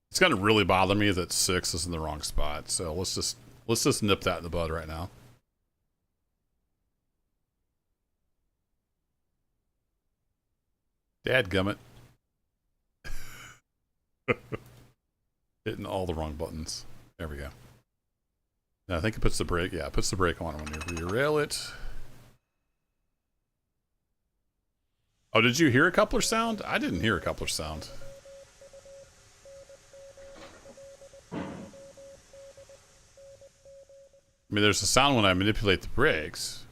It's gonna really bother me that 6 is in the wrong spot, so let's just nip that in the bud right now. Dadgummit. Hitting all the wrong buttons. There we go. Now, I think it puts the brake. Yeah, it puts the brake on when you derail it. Oh, did you hear a coupler sound? I didn't hear a coupler sound. I mean, there's a sound when I manipulate the brakes.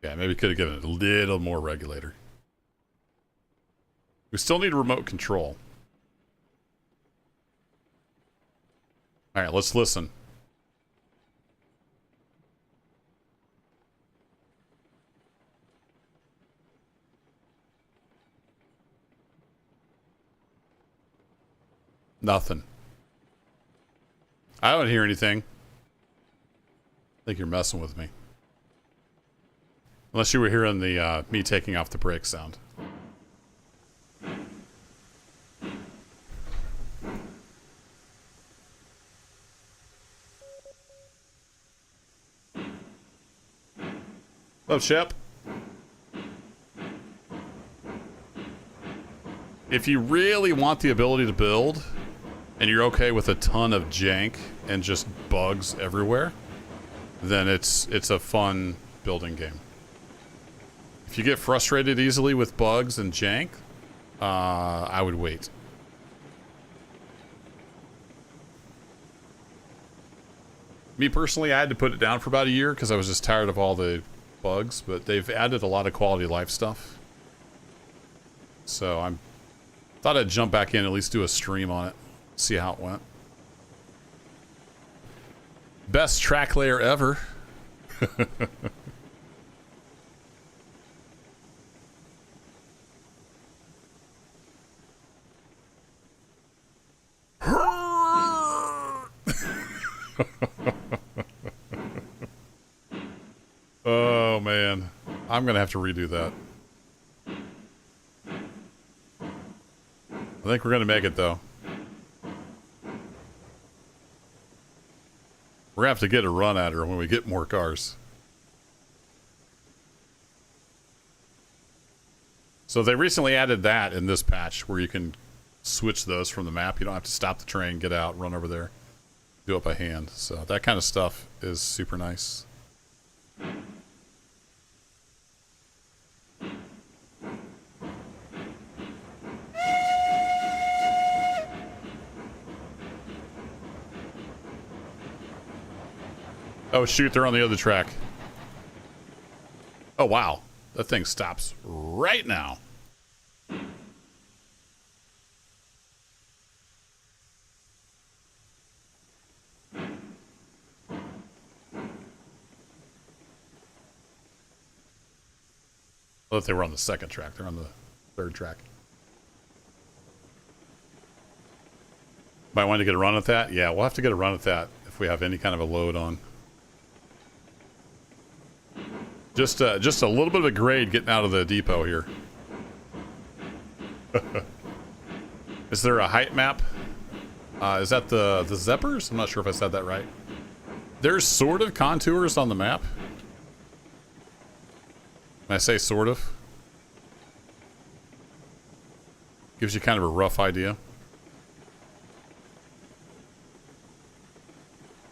Yeah, maybe could have given it a little more regulator. We still need remote control. All right, let's listen. Nothing. I don't hear anything. I think you're messing with me. Unless you were hearing the me taking off the brake sound. Hello, Shep. If you really want the ability to build, and you're okay with a ton of jank and just bugs everywhere, then it's a fun building game. If you get frustrated easily with bugs and jank, I would wait. Me personally, I had to put it down for about a year because I was just tired of all the bugs, but they've added a lot of quality of life stuff. So thought I'd jump back in, at least do a stream on it, see how it went. Best track layer ever. Oh man, I'm gonna have to redo that. I think we're gonna make it though. We're gonna have to get a run at her when we get more cars. So they recently added that in this patch where you can switch those from the map. You don't have to stop the train, get out, run over there. do it by hand. So that kind of stuff is super nice. Oh shoot, they're on the other track. Oh wow, that thing stops right now. I thought they were on the second track. They're on the third track. Might want to get a run at that. Yeah, we'll have to get a run at that if we have any kind of a load on. Just a little bit of a grade getting out of the depot here. Is there a height map? Is that the Zeppers? I'm not sure if I said that right. There's sort of contours on the map. When I say sort of, gives you kind of a rough idea.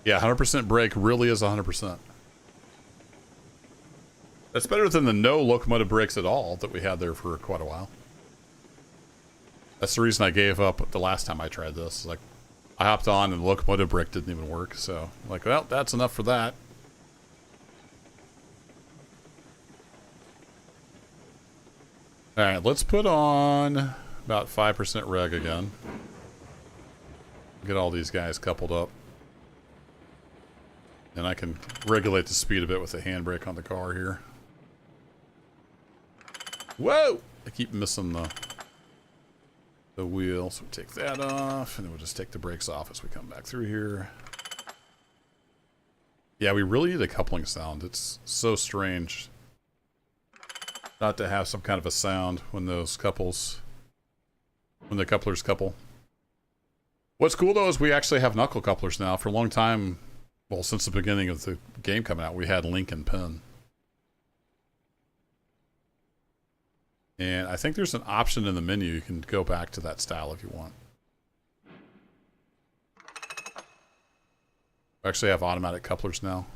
Yeah, 100% brake really is 100%. That's better than the no locomotive brakes at all that we had there for quite a while. That's the reason I gave up the last time I tried this. Like, I hopped on and the locomotive brake didn't even work. So, like, well, that's enough for that. All right, let's put on about 5% reg again. Get all these guys coupled up. And I can regulate the speed a bit with the handbrake on the car here. Whoa! I keep missing the wheel, so we take that off, and then we'll just take the brakes off as we come back through here. Yeah, we really need a coupling sound. It's so strange not to have some kind of a sound when those couples, when the couplers couple. What's cool though is we actually have knuckle couplers now. For a long time, well, since the beginning of the game coming out, we had link and pin. And I think there's an option in the menu. You can go back to that style if you want. We actually have automatic couplers now.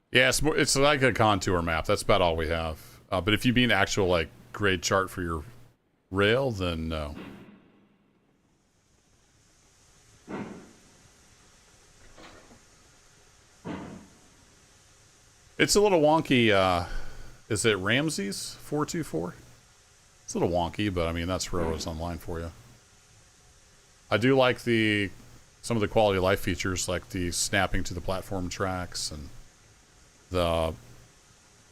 Yeah, it's like a contour map. That's about all we have. But if you mean actual like grade chart for your rail, then no. It's a little wonky. Is it Ramsey's 424? It's a little wonky, but I mean that's Railroads Online for you. I do like some of the quality of life features, like the snapping to the platform tracks and the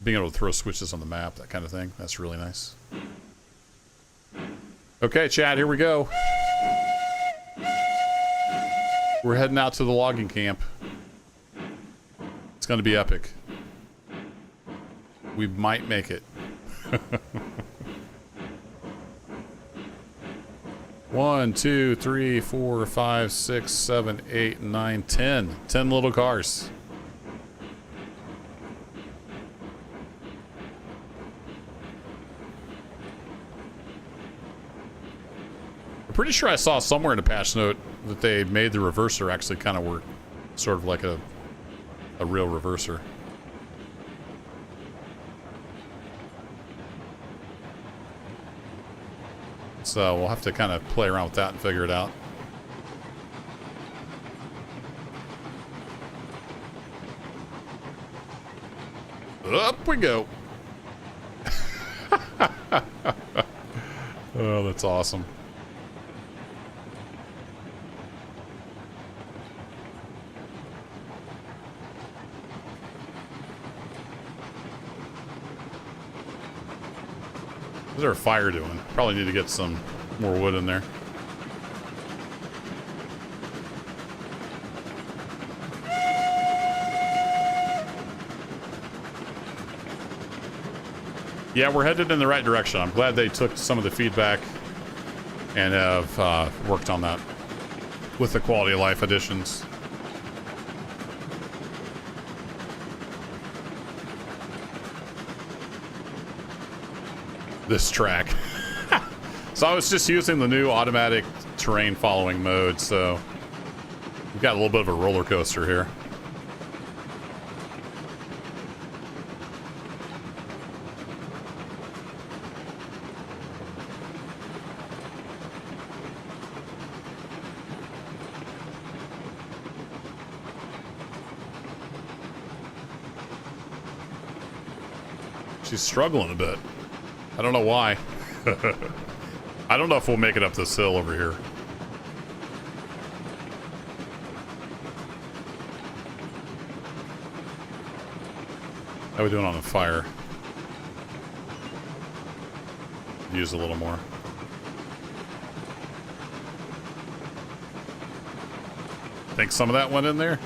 being able to throw switches on the map, that kind of thing. That's really nice. Okay, Chad, here we go. We're heading out to the logging camp. It's going to be epic. We might make it. 1, 2, 3, 4, 5, 6, 7, 8, 9, 10. 10 little cars. I'm pretty sure I saw somewhere in a patch note that they made the reverser actually kind of work sort of like a real reverser. So we'll have to kind of play around with that and figure it out. Up we go. Oh, that's awesome. What's our fire doing? Probably need to get some more wood in there. Yeah, we're headed in the right direction. I'm glad they took some of the feedback and have worked on that with the quality of life additions. this track. So I was just using the new automatic terrain following mode, so we've got a little bit of a roller coaster here. She's struggling a bit. I don't know why. I don't know if we'll make it up this hill over here. How are we doing on the fire? Use a little more. Think some of that went in there?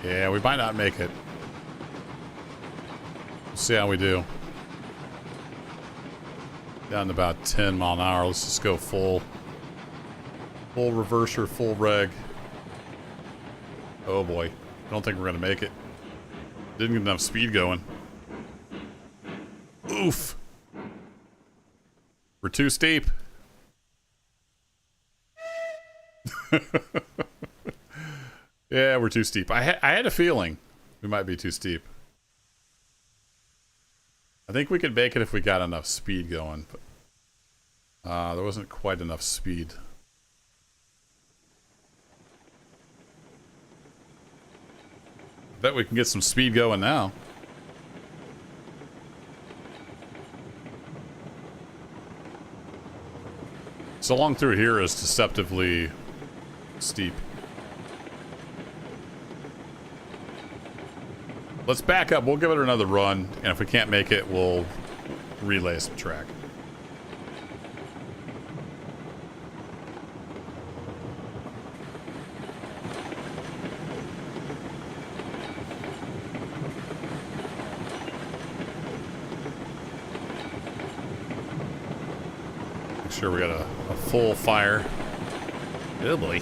Yeah, we might not make it. We'll see how we do. Down to about 10 mile an hour. Let's just go full reverser, full reg. Oh boy. I don't think we're going to make it. Didn't get enough speed going. Oof. We're too steep. Yeah, we're too steep. I had a feeling we might be too steep. I think we could make it if we got enough speed going, but there wasn't quite enough speed. Bet we can get some speed going now. So along through here is deceptively steep. Let's back up. We'll give it another run, and if we can't make it, we'll relay some track. Make sure we got a full fire. Oh boy.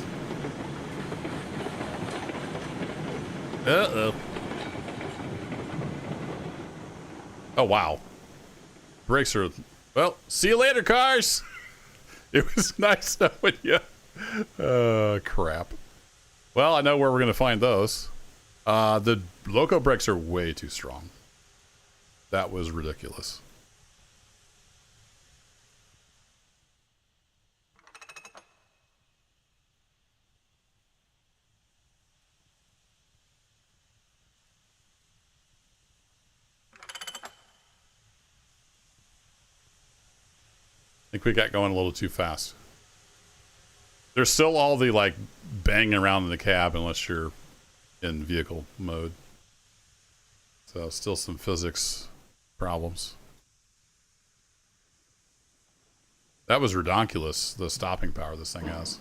Uh-oh. Oh, wow. Brakes are... Well, see you later, cars! It was nice knowing you. Crap. Well, I know where we're going to find those. The Loco brakes are way too strong. That was ridiculous. I think we got going a little too fast. There's still all the, like, banging around in the cab unless you're in vehicle mode. So, still some physics problems. That was redonkulous, the stopping power this thing has.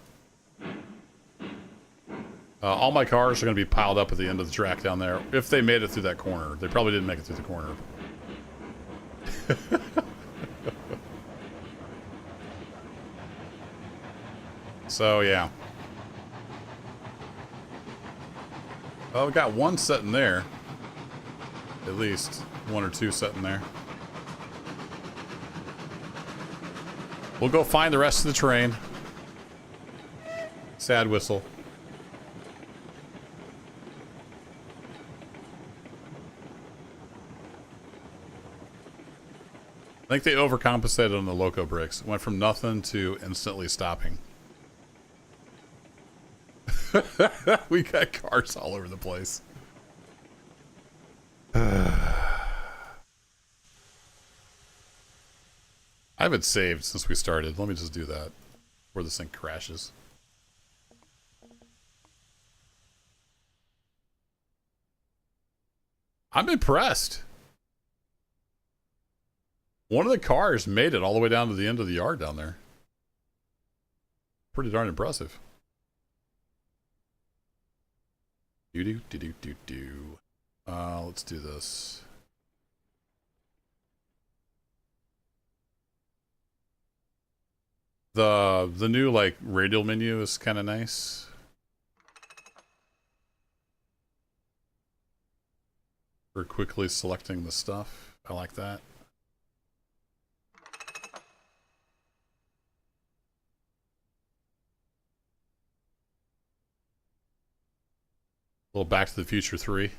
All my cars are going to be piled up at the end of the track down there. If they made it through that corner. They probably didn't make it through the corner. So, yeah. Well, we got one sitting there. At least one or two sitting there. We'll go find the rest of the terrain. Sad whistle. I think they overcompensated on the Loco brakes. Went from nothing to instantly stopping. We got cars all over the place. I haven't saved since we started. Let me just do that before this thing crashes. I'm impressed. One of the cars made it all the way down to the end of the yard down there. Pretty darn impressive. Let's do this. The new like radial menu is kind of nice. For quickly selecting the stuff. I like that. A little Back to the Future 3.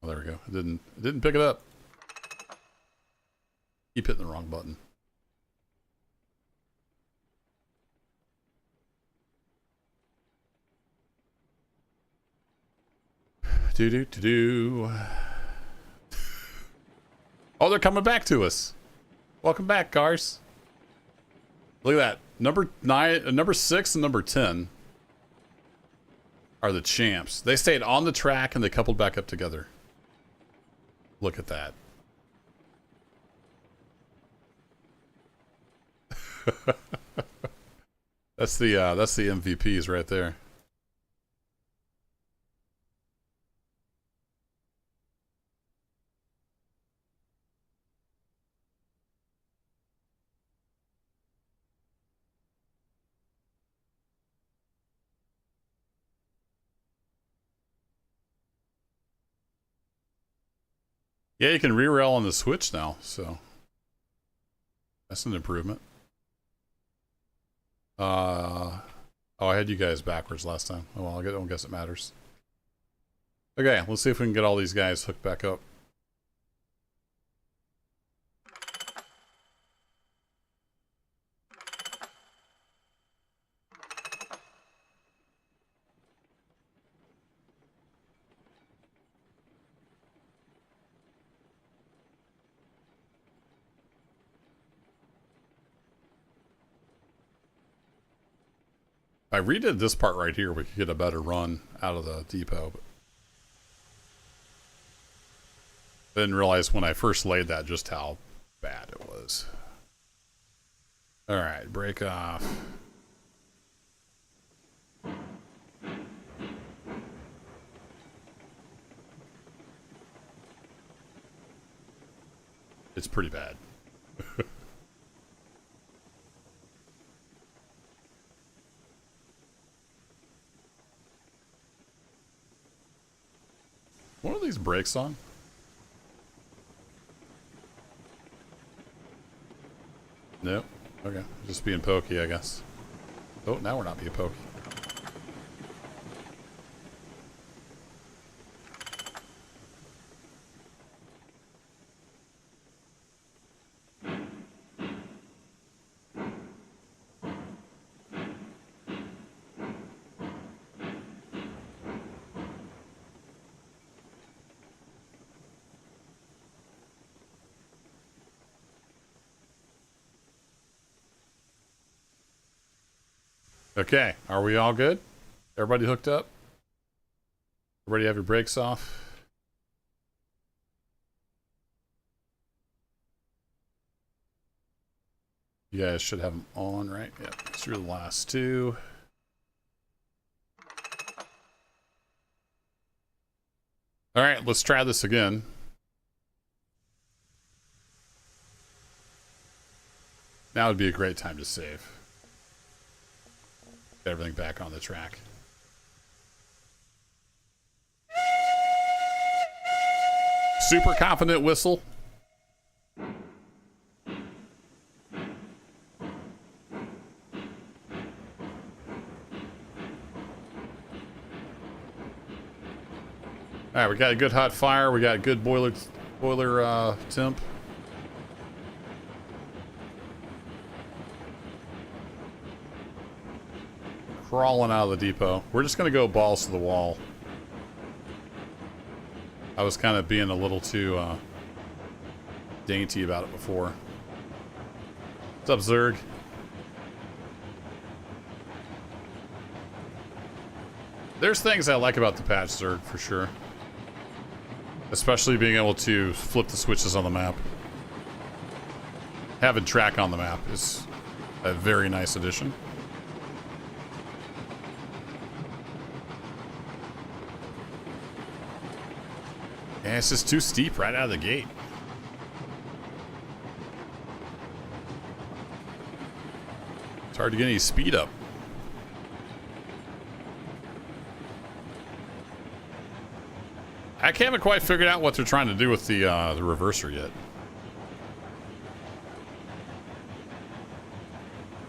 Oh, there we go. It didn't pick it up. Keep hitting the wrong button. Do. Oh, they're coming back to us. Welcome back, cars. Look at that. Number 6 and number 10 are the champs. They stayed on the track and they coupled back up together. Look at that. That's the MVPs right there. Yeah, you can re-rail on the Switch now, so that's an improvement. Oh, I had you guys backwards last time. Oh well, I don't guess it matters. Okay, let's see if we can get all these guys hooked back up. I redid this part right here. We could get a better run out of the depot. But I didn't realize when I first laid that just how bad it was. All right, break off. It's pretty bad. What are these brakes on? Nope. Okay. Just being pokey, I guess. Oh, now we're not being pokey. Okay, are we all good? Everybody hooked up? Everybody have your brakes off? You guys should have them on, right? Yep, through the last two. All right, let's try this again. Now would be a great time to save. Get everything back on the track. Super confident whistle. All right, we got a good hot fire. We got good boiler temp. Crawling out of the depot. We're just going to go balls to the wall. I was kind of being a little too dainty about it before. What's up, Zerg? There's things I like about the patch, Zerg, for sure. Especially being able to flip the switches on the map. Having track on the map is a very nice addition. Yeah, it's just too steep right out of the gate. It's hard to get any speed up. I haven't quite figured out what they're trying to do with the reverser yet.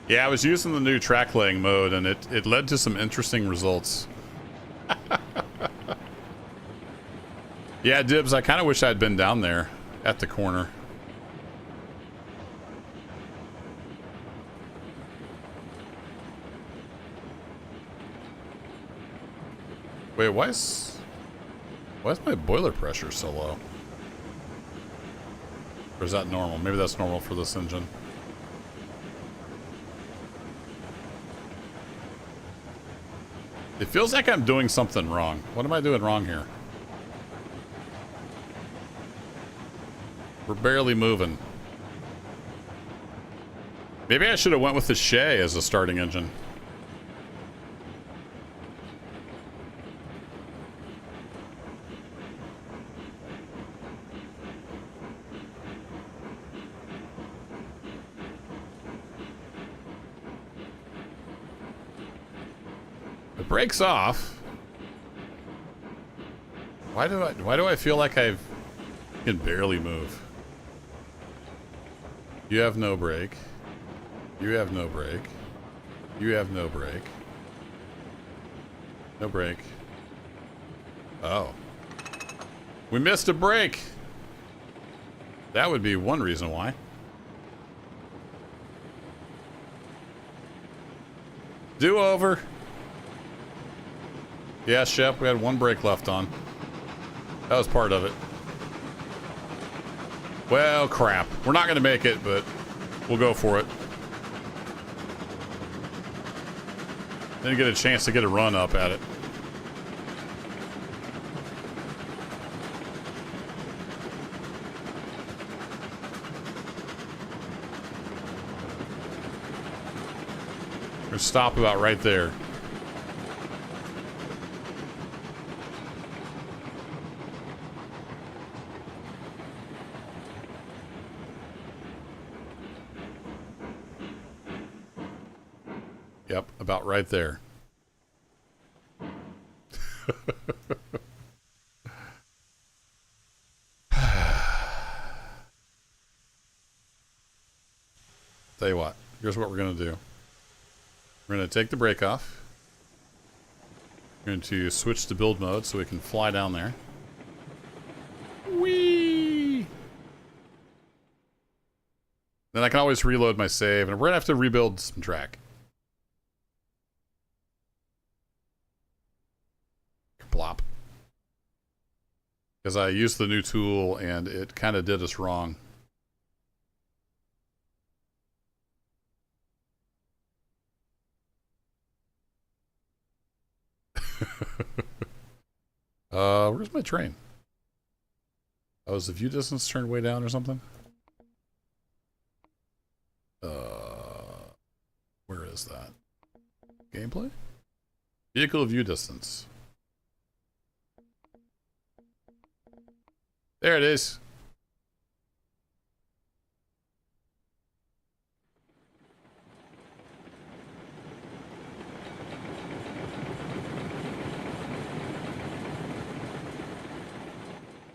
Yeah, I was using the new track laying mode, and it led to some interesting results. Yeah, Dibs, I kind of wish I'd been down there at the corner. Wait, why is my boiler pressure so low? Or is that normal? Maybe that's normal for this engine. It feels like I'm doing something wrong. What am I doing wrong here? We're barely moving. Maybe I should have went with the Shay as a starting engine. It breaks off. Why do I feel like I can barely move? You have no brake. You have no brake. You have no brake. No brake. Oh. We missed a brake. That would be one reason why. Do over. Yeah, Shep, we had one brake left on. That was part of it. Well, crap. We're not going to make it, but we'll go for it. Didn't get a chance to get a run up at it. We're going to stop about right there. Yep, about right there. Tell you what, here's what we're going to do. We're going to take the brake off. We're going to switch to build mode so we can fly down there. Whee! Then I can always reload my save, and we're going to have to rebuild some track. Plop. Because I used the new tool and it kind of did us wrong. Where's my train? Oh, is the view distance turned way down or something? Where is that? Gameplay? Vehicle view distance. There it is.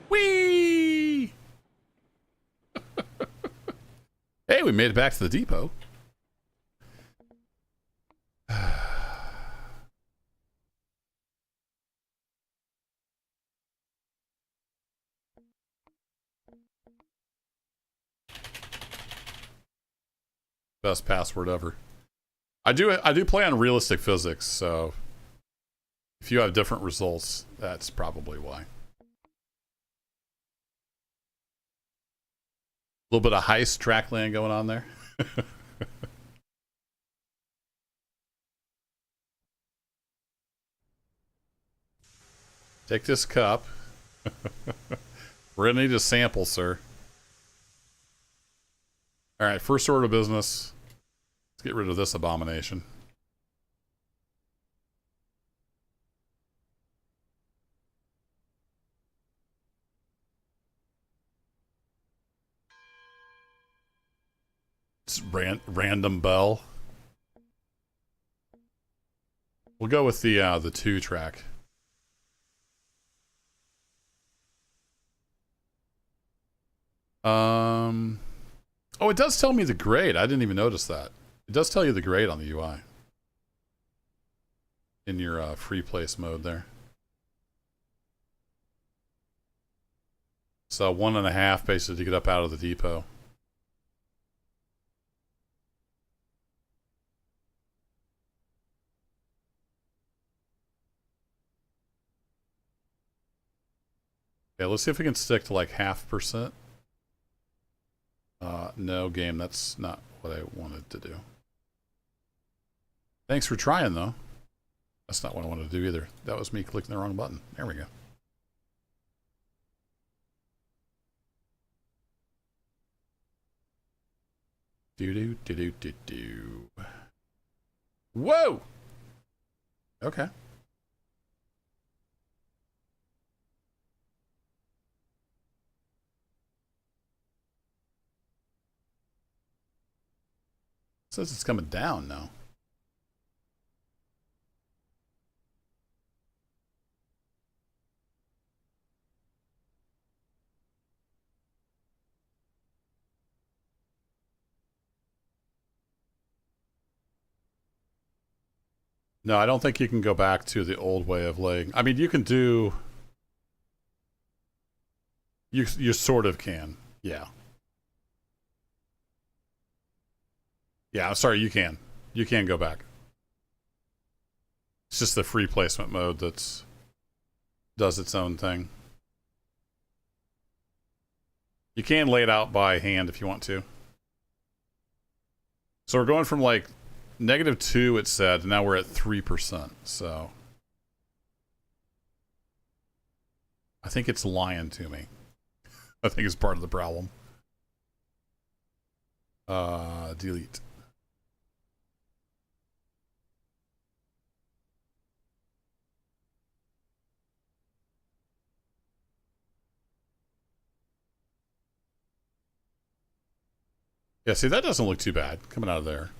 Whee! Hey, we made it back to the depot. Best password ever. I do play on realistic physics, so if you have different results, that's probably why. A little bit of heist track land going on there. Take this cup. We're gonna need a sample, sir. All right, first order of business. Let's get rid of this abomination. It's random bell. We'll go with the 2 track. Oh, it does tell me the grade. I didn't even notice that. It does tell you the grade on the UI. In your free place mode there. So 1.5 basically to get up out of the depot. Okay, let's see if we can stick to like 0.5%. No, game, that's not what I wanted to do. Thanks for trying, though. That's not what I wanted to do either. That was me clicking the wrong button. There we go. Do. Whoa! Okay. It says it's coming down now. No, I don't think you can go back to the old way of laying. I mean, you can do... You sort of can. Yeah. Yeah, I'm sorry, you can. You can go back. It's just the free placement mode that's does its own thing. You can lay it out by hand if you want to. So we're going from like -2, it said, and now we're at 3%. So I think it's lying to me. I think it's part of the problem. Delete. Yeah, see, that doesn't look too bad coming out of there.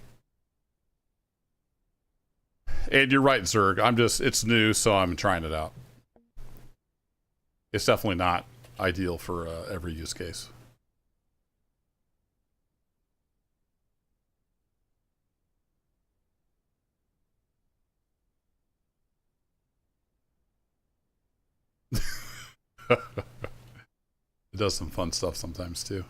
And you're right, Zerg. It's new, so I'm trying it out. It's definitely not ideal for every use case. It does some fun stuff sometimes, too.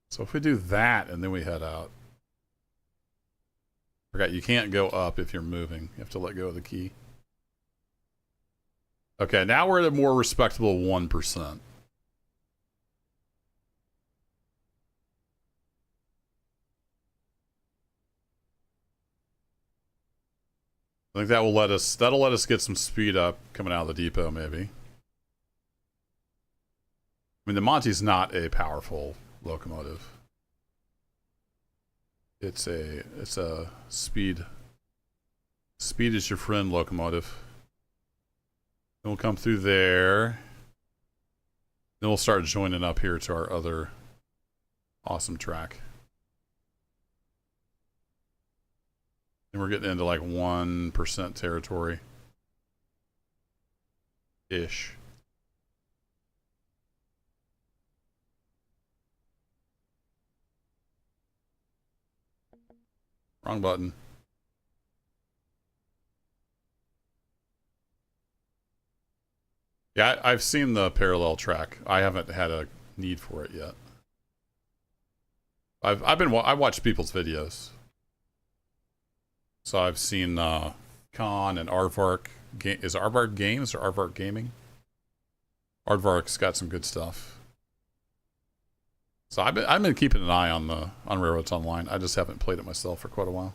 So if we do that and then we head out. Forgot, you can't go up if you're moving. You have to let go of the key. Okay, now we're at a more respectable 1%. I think that'll let us get some speed up coming out of the depot, maybe. I mean, the Monty's not a powerful locomotive. It's a speed is your friend locomotive. Then we'll come through there. Then we'll start joining up here to our other awesome track. And we're getting into like 1% territory. Ish. Wrong button. Yeah, I've seen the parallel track. I haven't had a need for it yet. I watch people's videos. So I've seen Khan and Aardvark. Is it Aardvark Games or Aardvark Gaming? Aardvark's got some good stuff. So I've been keeping an eye on Railroads Online. I just haven't played it myself for quite a while.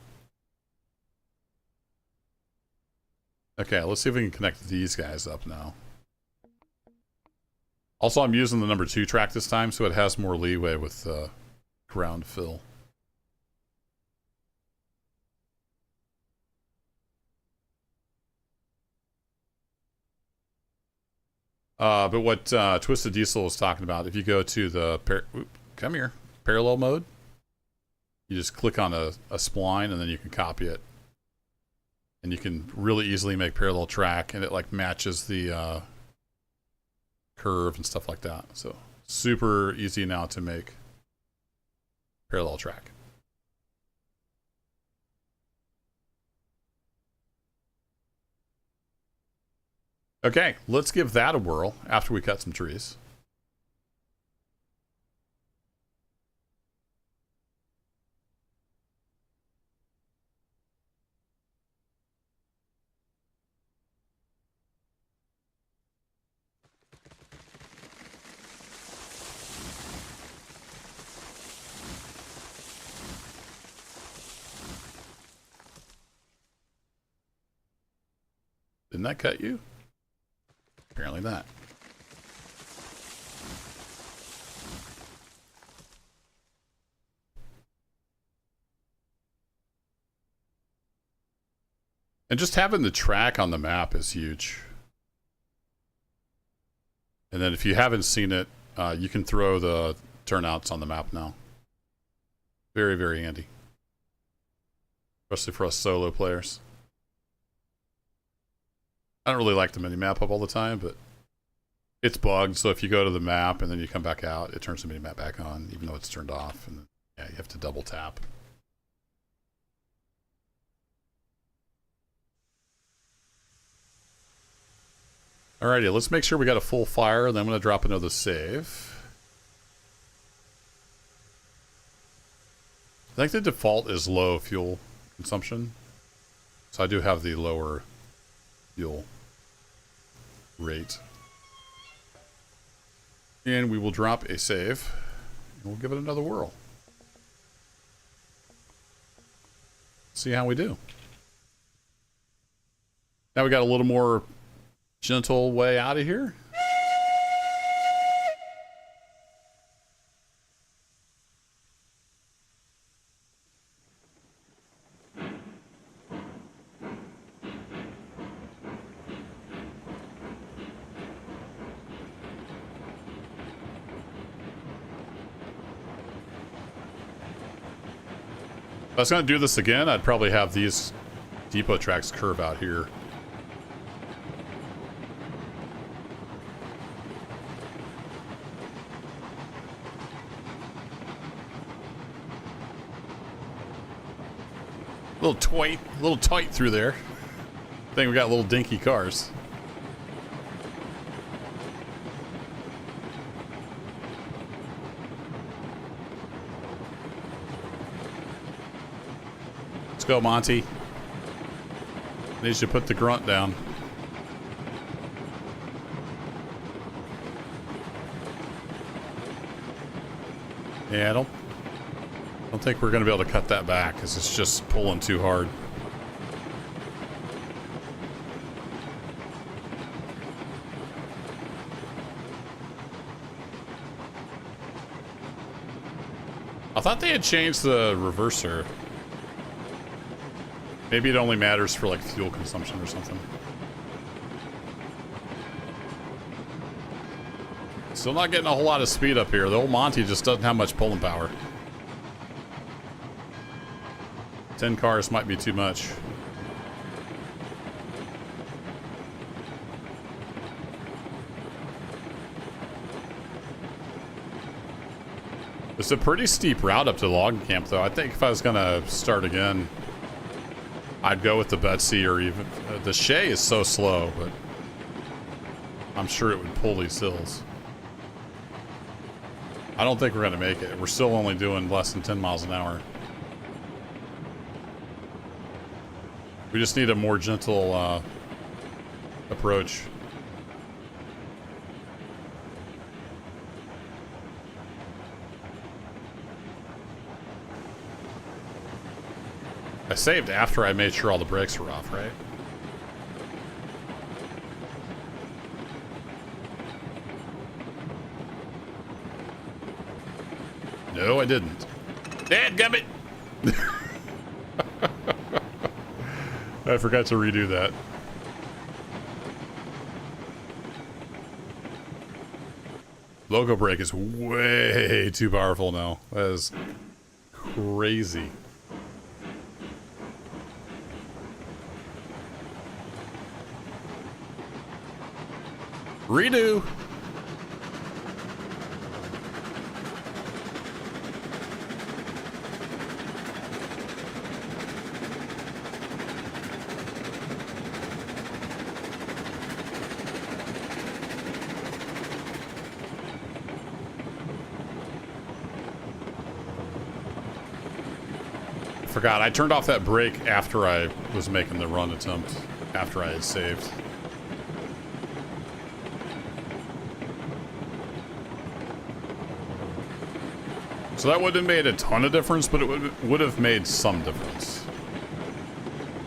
Okay, let's see if we can connect these guys up now. Also, I'm using the number 2 track this time, so it has more leeway with ground fill. But what Twisted Diesel was talking about, if you go to the parallel mode, you just click on a spline and then you can copy it. And you can really easily make parallel track, and it like matches the curve and stuff like that. So super easy now to make parallel track. Okay, let's give that a whirl after we cut some trees. Didn't that cut you? Apparently not. And just having the track on the map is huge. And then if you haven't seen it, you can throw the turnouts on the map now. Very, very handy. Especially for us solo players. I don't really like the mini-map up all the time, but it's bugged, so if you go to the map and then you come back out, it turns the mini-map back on, even though it's turned off. And then, yeah, you have to double tap. Alrighty, let's make sure we got a full fire, and then I'm going to drop another save. I think the default is low fuel consumption, so I do have the lower fuel rate. And we will drop a save, and we'll give it another whirl. See how we do. Now we got a little more gentle way out of here. If I was going to do this again, I'd probably have these depot tracks curve out here. A little tight through there. I think we got little dinky cars. Let's go, Monty. Needs to put the grunt down. Yeah, I don't think we're going to be able to cut that back because it's just pulling too hard. I thought they had changed the reverser. Maybe it only matters for like fuel consumption or something. Still not getting a whole lot of speed up here. The old Monty just doesn't have much pulling power. 10 cars might be too much. It's a pretty steep route up to the logging camp, though. I think if I was going to start again, I'd go with the Betsy, or even the Shay is so slow, but I'm sure it would pull these hills. I don't think we're going to make it. We're still only doing less than 10 miles an hour. We just need a more gentle approach. I saved after I made sure all the brakes were off, right? No, I didn't. Dadgummit! I forgot to redo that. Loco brake is way too powerful now. That is crazy. Redo. Forgot, I turned off that brake after I was making the run attempt, after I had saved. So that wouldn't have made a ton of difference, but it would have made some difference.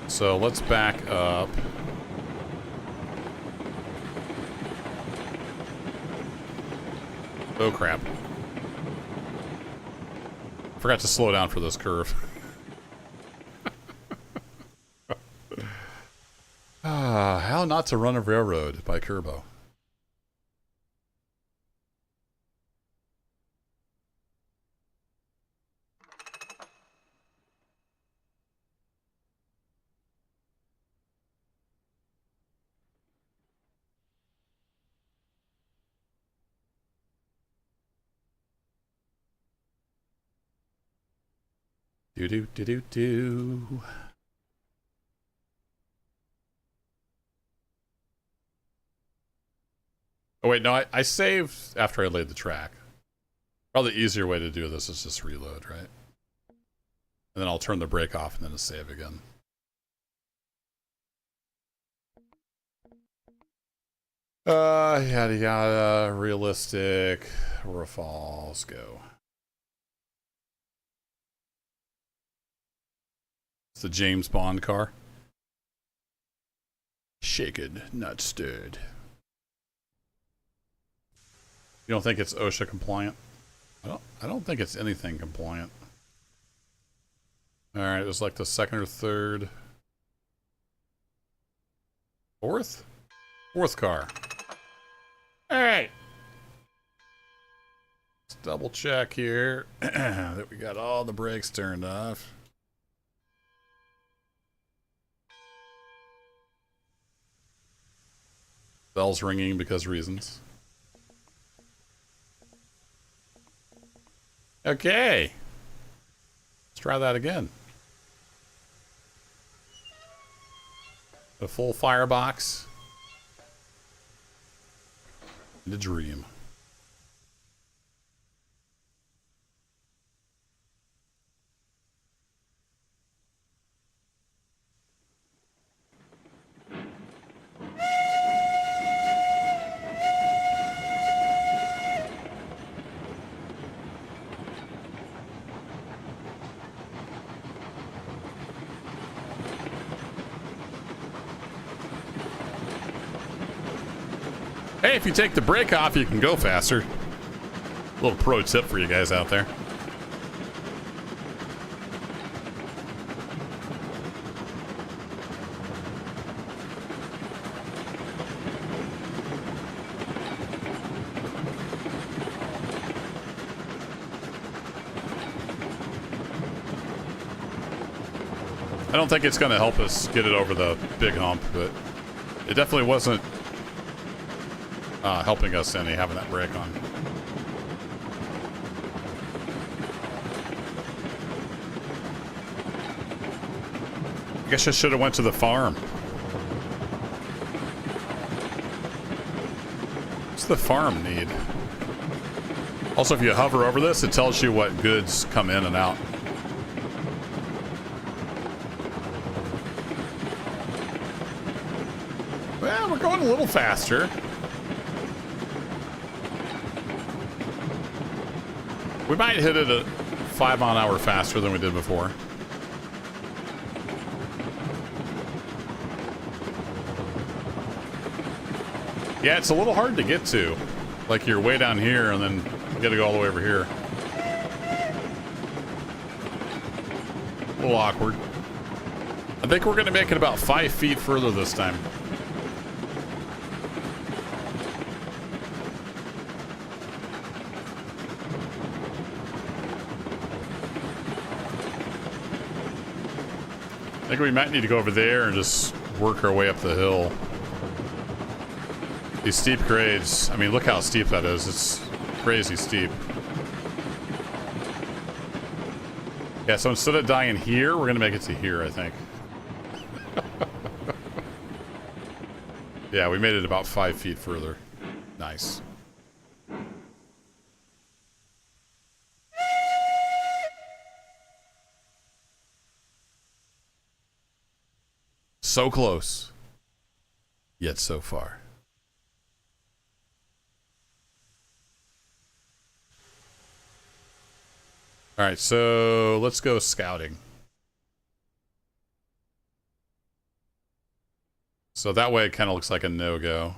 So let's back up. Oh crap. Forgot to slow down for this curve. How Not to Run a Railroad by Kerbo. Do do do do do. Oh wait, no, I saved after I laid the track. Probably the easier way to do this is just reload, right? And then I'll turn the brake off and then save again. Yada yada, realistic, Aurora Falls, go. It's the James Bond car. Shaken, not stirred. You don't think it's OSHA compliant? I don't think it's anything compliant. Alright, it was like the second or third. Fourth car. Alright. Let's double check here that we got all the brakes turned off. Bells ringing because reasons. Okay. Let's try that again. A full firebox. And a dream. Hey, if you take the brake off, you can go faster. A little pro tip for you guys out there. I don't think it's going to help us get it over the big hump, but it definitely wasn't helping us any, having that brake on. I guess I should have went to the farm. What's the farm need? Also, if you hover over this, it tells you what goods come in and out. Well, we're going a little faster. We might hit it at 5 mile an hour faster than we did before. Yeah, it's a little hard to get to. Like you're way down here and then you gotta go all the way over here. A little awkward. I think we're gonna make it about 5 feet further this time. I think we might need to go over there and just work our way up the hill. These steep grades, I mean, look how steep that is. It's crazy steep. Yeah, so instead of dying here, we're gonna make it to here, I think. Yeah, we made it about 5 feet further. Nice. So close, yet so far. All right, so let's go scouting. So that way it kind of looks like a no-go.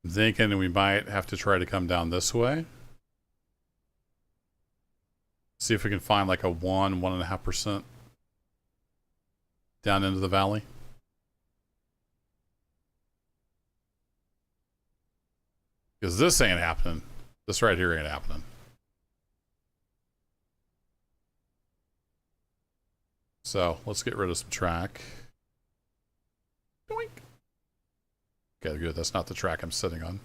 I'm thinking we might have to try to come down this way. See if we can find like a 1.5% down into the valley. Because this ain't happening. This right here ain't happening. So let's get rid of some track. Doink. Okay, good. That's not the track I'm sitting on.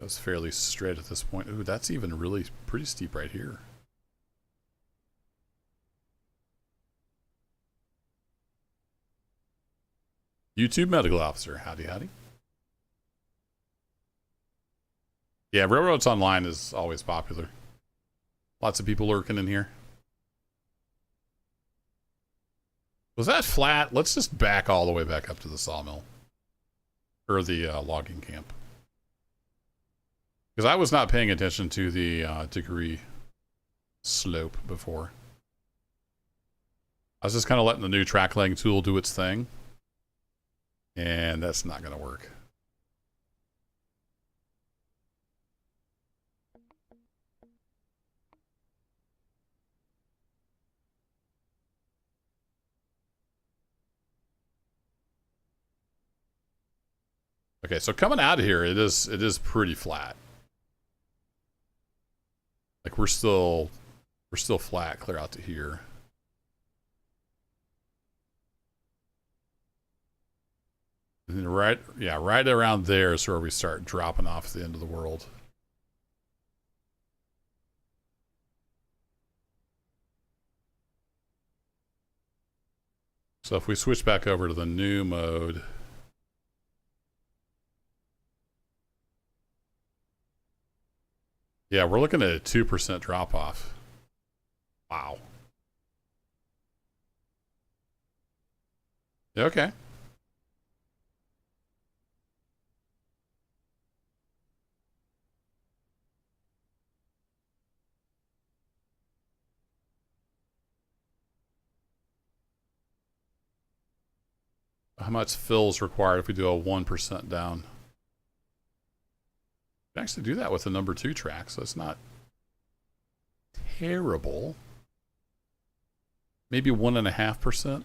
That's fairly straight at this point. Ooh, that's even really pretty steep right here. YouTube medical officer, howdy howdy. Yeah, Railroads Online is always popular. Lots of people lurking in here. Was that flat? Let's just back all the way back up to the sawmill. Or the logging camp. Because I was not paying attention to the degree slope before. I was just kind of letting the new track laying tool do its thing. And that's not going to work. Okay, so coming out of here, it is pretty flat. Like we're still flat clear out to here. And then right around there is where we start dropping off the end of the world. So if we switch back over to the new mode, yeah, we're looking at a 2% drop off. Wow. Okay. How much fill is required if we do a 1% down? We can actually do that with the number 2 track, so it's not terrible. Maybe 1.5%.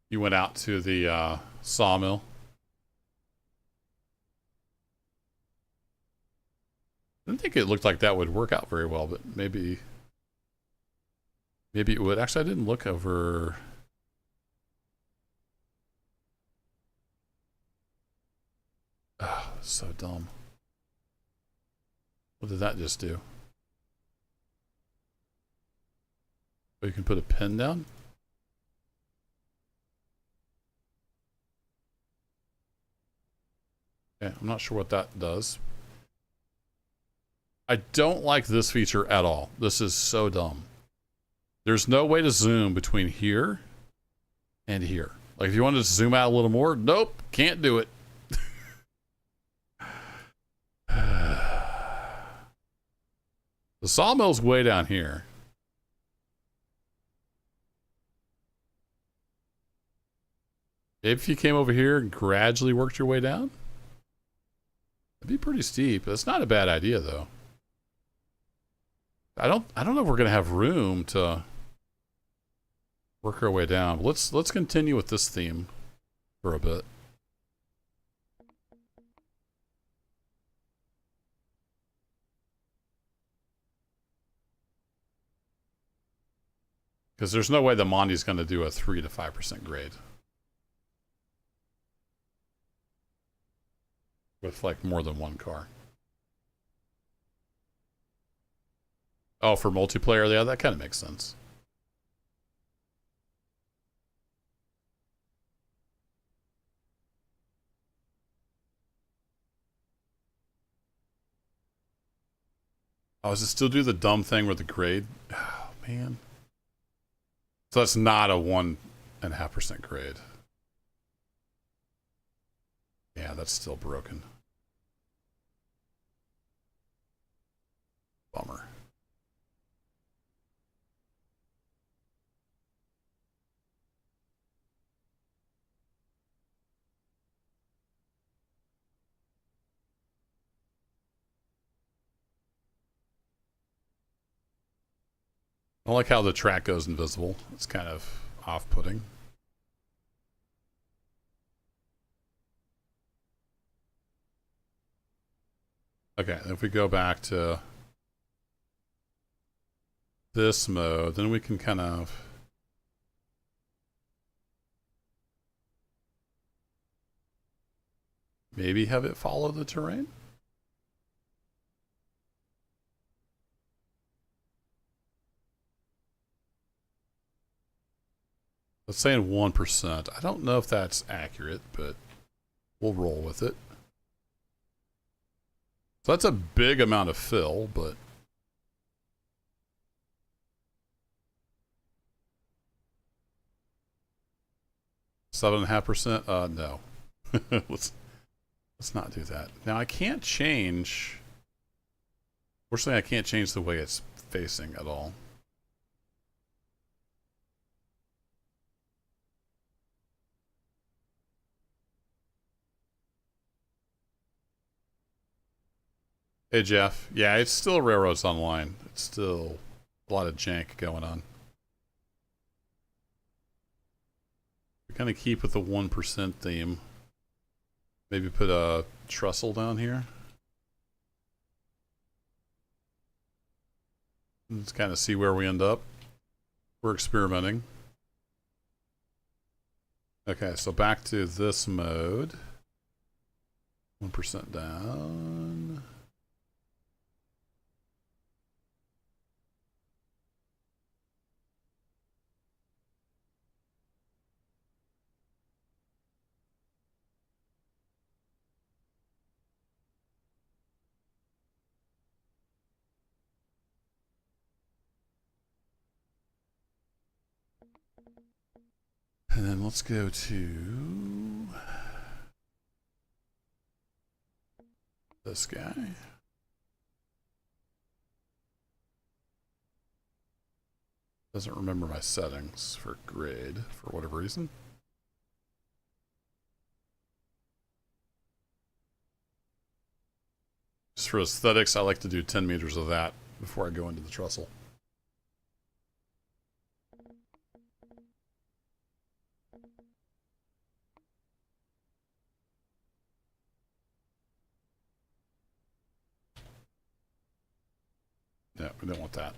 You went out to the sawmill. I didn't think it looked like that would work out very well, but maybe it would. Actually, I didn't look over. Oh, so dumb. What did that just do? Oh, you can put a pin down? Okay, I'm not sure what that does. I don't like this feature at all. This is so dumb. There's no way to zoom between here and here. Like if you wanted to zoom out a little more, nope, can't do it. The sawmill's way down here. If you came over here and gradually worked your way down, it'd be pretty steep. That's not a bad idea, though. I don't know if we're gonna have room to work our way down. But let's continue with this theme for a bit. Because there's no way the Monty's going to do a 3 to 5% grade. With like more than one car. Oh, for multiplayer, yeah, that kind of makes sense. Oh, does it still do the dumb thing with the grade? Oh, man. So that's not a 1.5% grade. Yeah, that's still broken. Bummer. I don't like how the track goes invisible. It's kind of off-putting. Okay, if we go back to this mode, then we can kind of maybe have it follow the terrain. It's saying 1%. I don't know if that's accurate, but we'll roll with it. So that's a big amount of fill, but 7.5%? No. let's not do that. Now I can't change. Fortunately, I can't change the way it's facing at all. Hey Jeff, yeah, it's still Railroads Online. It's still a lot of jank going on. We kind of keep with the 1% theme. Maybe put a trestle down here. Let's kind of see where we end up. We're experimenting. Okay, so back to this mode. 1% down. And then let's go to this guy. Doesn't remember my settings for grade for whatever reason. Just for aesthetics, I like to do 10 meters of that before I go into the trestle. Yeah, we don't want that.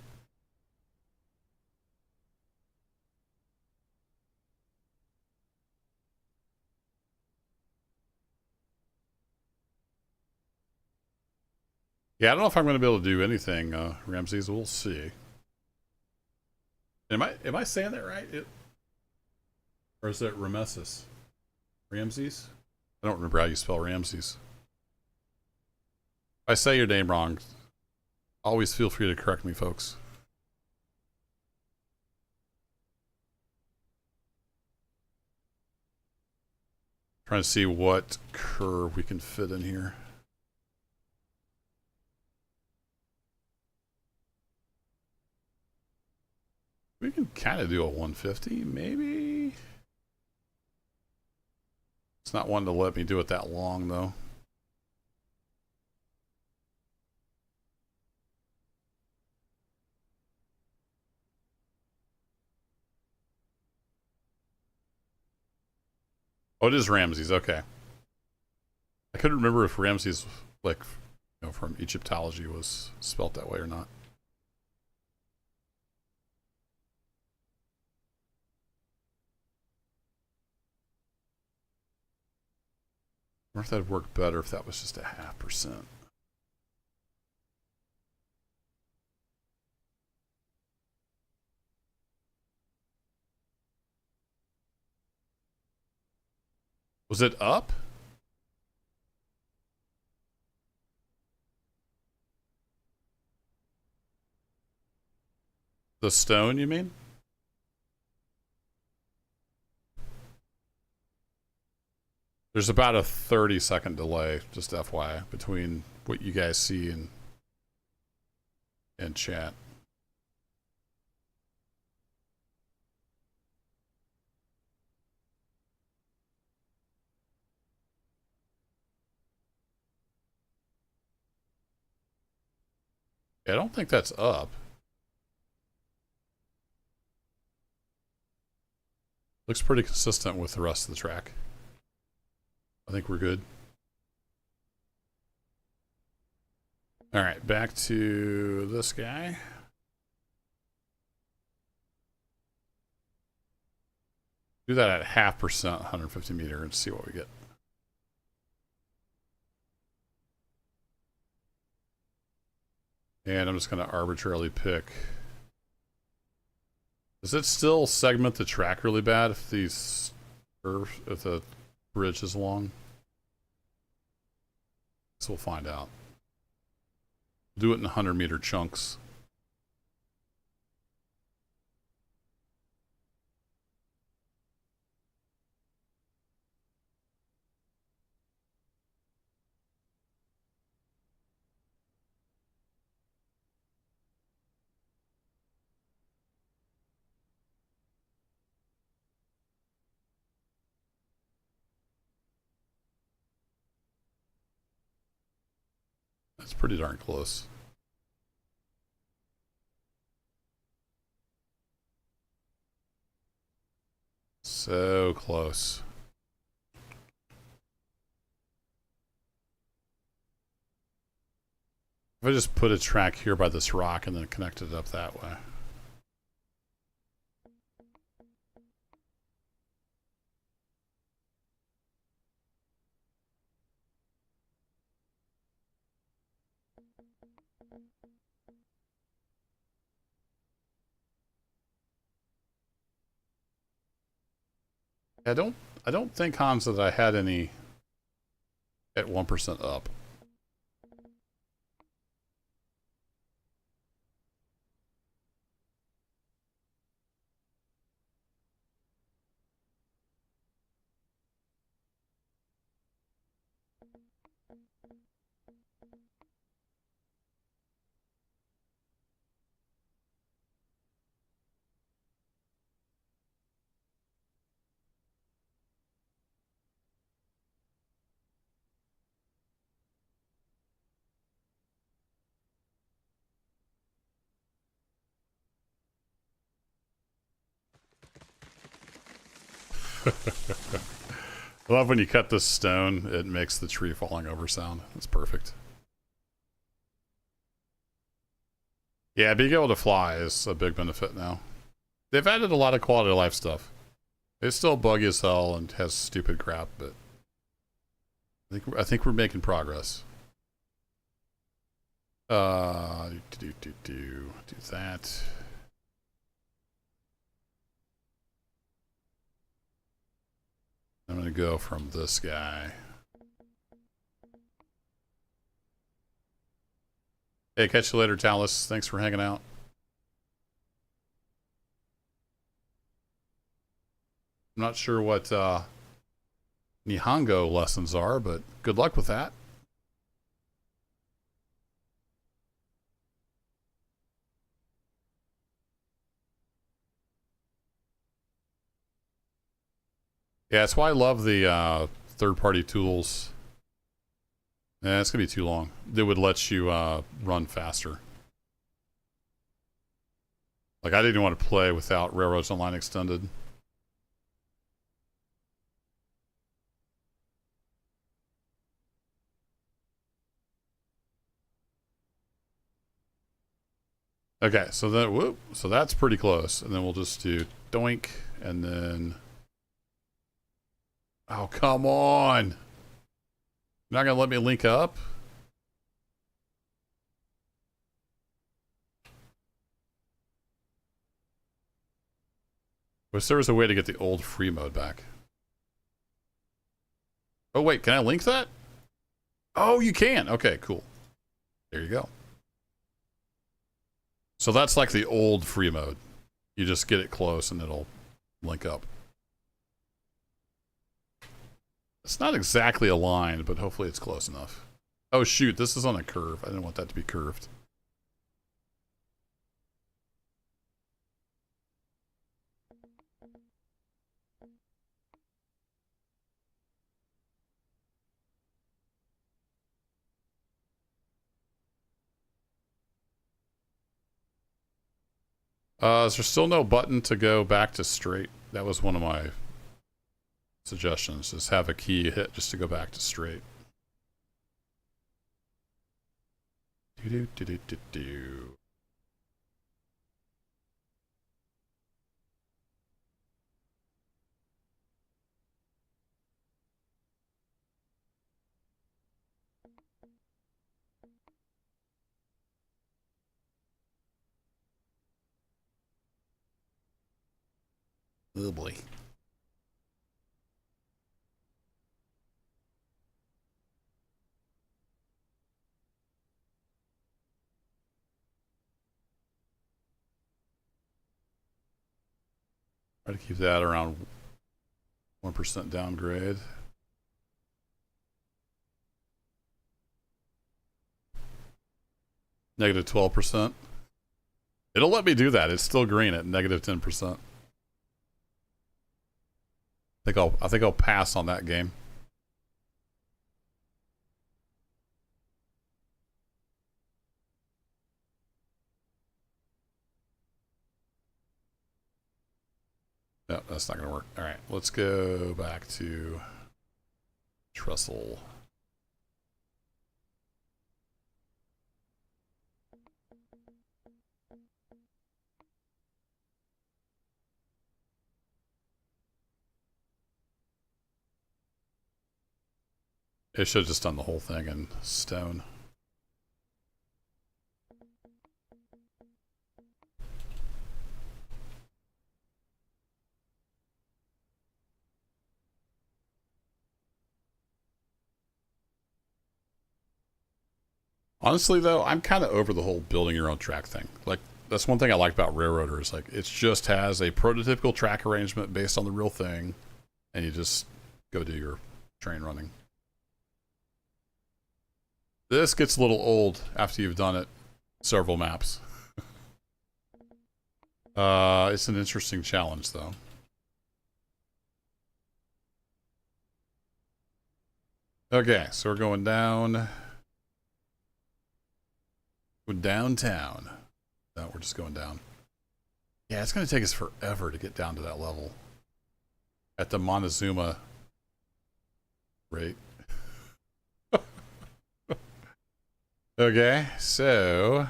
Yeah, I don't know if I'm going to be able to do anything, Ramses. We'll see. Am I saying that right? Or is it Rameses? Ramses? I don't remember how you spell Ramses. If I say your name wrong, always feel free to correct me, folks. Trying to see what curve we can fit in here. We can kind of do a 150, maybe. not wanting to let me do it that long, though. Oh, it is Ramses. Okay. I couldn't remember if Ramses, like, you know, from Egyptology was spelt that way or not. I wonder if that'd work better if that was just a 0.5%. Was it up? The stone, you mean? There's about a 30-second delay, just FYI, between what you guys see and chat. I don't think that's up. Looks pretty consistent with the rest of the track. I think we're good. All right, back to this guy. Do that at 0.5%, 150 meter, and see what we get. And I'm just going to arbitrarily pick. Does it still segment the track really bad if these if the bridge is long? So we'll find out. Do it in 100-meter chunks. That's pretty darn close. So close. If I just put a track here by this rock and then connect it up that way. I don't think, Hans, that I had any at 1% up. I love when you cut this stone, it makes the tree falling over sound. It's perfect. Yeah, being able to fly is a big benefit now. They've added a lot of quality of life stuff. It's still buggy as hell and has stupid crap, but I think we're making progress. Do that. I'm gonna go from this guy. Hey, catch you later, Talus. Thanks for hanging out. I'm not sure what Nihongo lessons are, but good luck with that. Yeah, that's why I love the third-party tools. Yeah, it's gonna be too long. They would let you run faster. Like, I didn't want to play without Railroads Online Extended. Okay, so then, whoop, so that's pretty close. And then we'll just do doink, and then... Oh, come on! You're not gonna let me link up? Wish there was a way to get the old free mode back. Oh wait, can I link that? Oh, you can. Okay, cool. There you go. So that's like the old free mode. You just get it close and it'll link up. It's not exactly aligned, but hopefully it's close enough. Oh shoot, this is on a curve. I didn't want that to be curved. Is there still no button to go back to straight? That was one of my suggestions, is have a key hit just to go back to straight. Do-do-do-do-do-do. Oh boy. Try to keep that around 1% downgrade. Negative 12%. It'll let me do that. It's still green at negative 10%. I think I'll pass on that game. No, that's not going to work. All right, let's go back to trestle. It should have just done the whole thing in stone. Honestly, though, I'm kind of over the whole building your own track thing. Like, that's one thing I like about Railroaders. Like, it just has a prototypical track arrangement based on the real thing, and you just go do your train running. This gets a little old after you've done it several maps. It's an interesting challenge, though. Okay, so we're going down. We're downtown. No, we're just going down. Yeah, it's going to take us forever to get down to that level. At the Montezuma rate. Okay, so...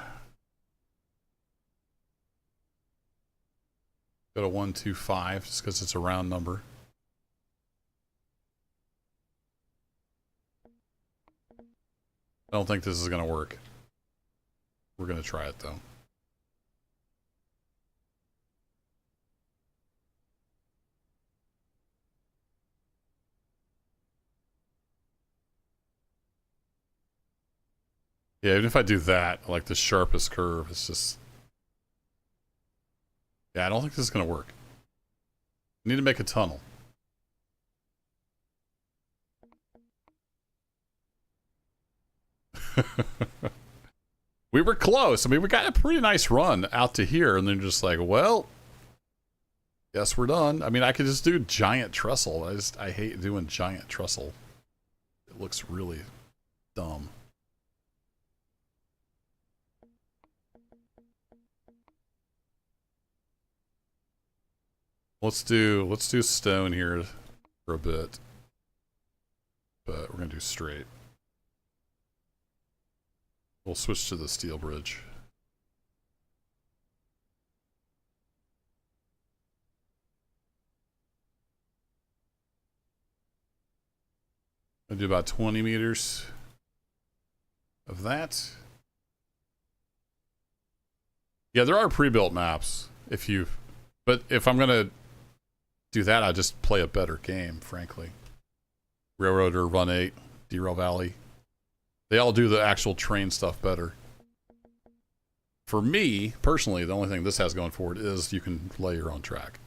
Go to 125, just because it's a round number. I don't think this is going to work. We're going to try it, though. Yeah, even if I do that, like the sharpest curve, it's just... Yeah, I don't think this is going to work. I need to make a tunnel. We were close. I mean, we got a pretty nice run out to here, and then just like, well, Yes, we're done. I mean, I could just do giant trestle. I hate doing giant trestle. It looks really dumb. Let's do stone here for a bit. But we're gonna do straight. We'll switch to the steel bridge. I'll do about 20 meters of that. Yeah, there are pre-built maps but if I'm gonna do that, I just play a better game, frankly. Railroader, Run 8, Derail Valley. They all do the actual train stuff better. For me, personally, the only thing this has going for it is you can lay your own track.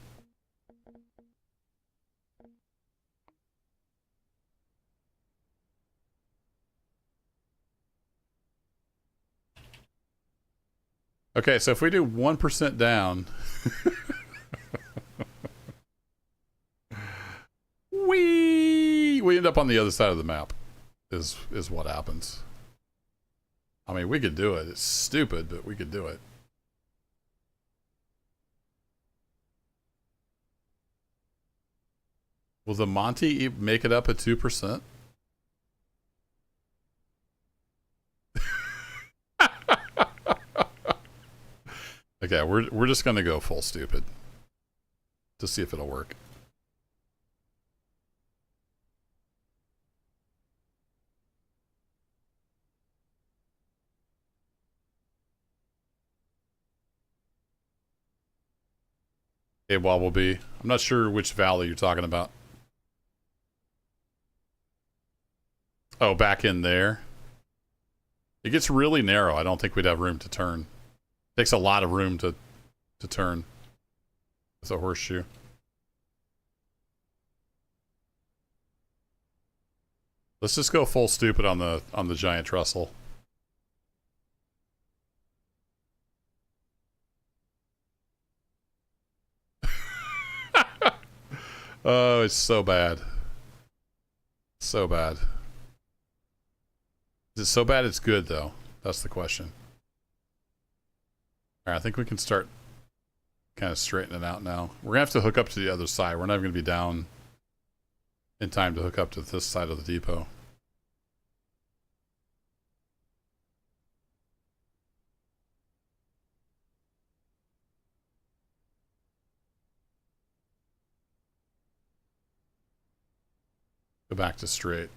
Okay, so if we do 1% down... we end up on the other side of the map, is what happens. I mean, we could do it. It's stupid, but we could do it. Will the Monty make it up at 2%? Okay, we're just gonna go full stupid to see if it'll work. Hey, Wobblebee. I'm not sure which valley you're talking about. Oh, back in there. It gets really narrow. I don't think we'd have room to turn. It takes a lot of room to turn with a horseshoe. Let's just go full stupid on the giant trestle. Oh, it's so bad. So bad. Is it so bad it's good, though? That's the question. Alright, I think we can start kind of straightening it out now. We're going to have to hook up to the other side. We're not even going to be down in time to hook up to this side of the depot. Go back to straight.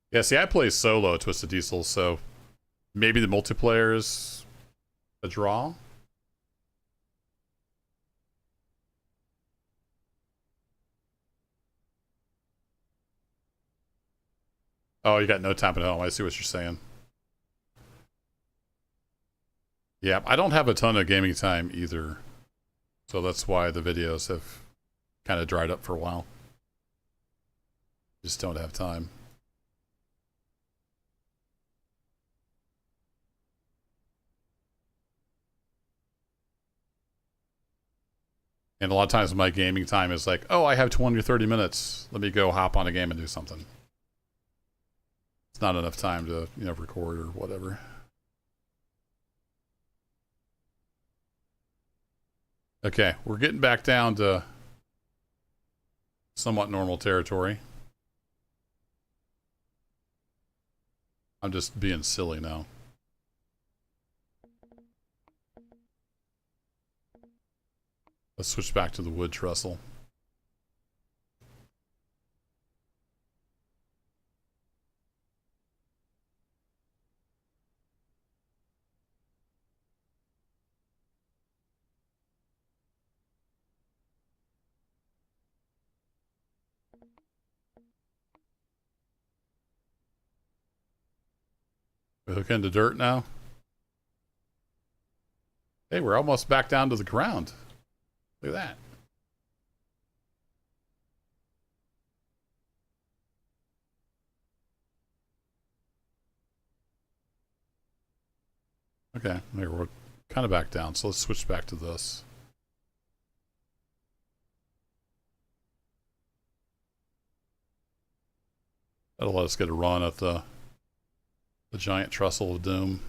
Yeah, see, I play solo Twisted Diesel, so maybe the multiplayer is a draw. Oh, you got no time at home. I see what you're saying. Yeah, I don't have a ton of gaming time either. So that's why the videos have kind of dried up for a while. Just don't have time. And a lot of times my gaming time is like, oh, I have 20 or 30 minutes. Let me go hop on a game and do something. It's not enough time to, you know, record or whatever. Okay, we're getting back down to somewhat normal territory. I'm just being silly now. Let's switch back to the wood trestle. We hook into dirt now. Hey, we're almost back down to the ground. Look at that. Okay, here we're kind of back down, so let's switch back to this. That'll let us get a run at the giant trestle of doom.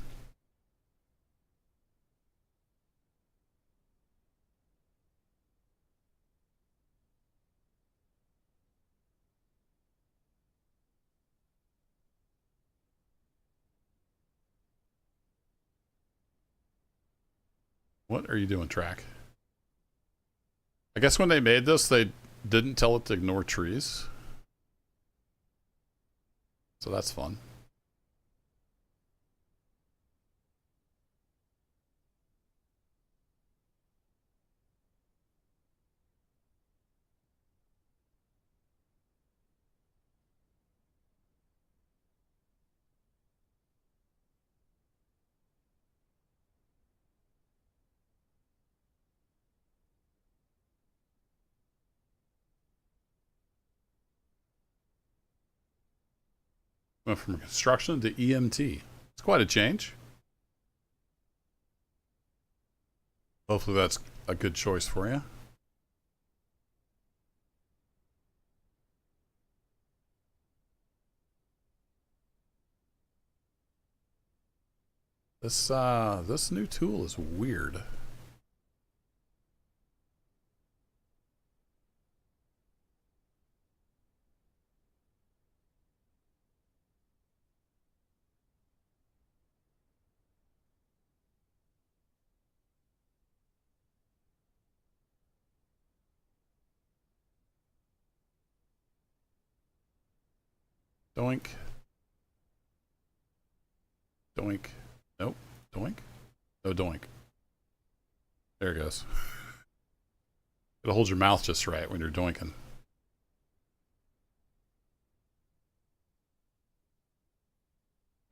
What are you doing, track? I guess when they made this, they didn't tell it to ignore trees. So that's fun. Went from construction to EMT. It's quite a change. Hopefully that's a good choice for you. This new tool is weird. Doink. Doink. Nope. Doink. No doink. There it goes. Gotta hold your mouth just right when you're doinking.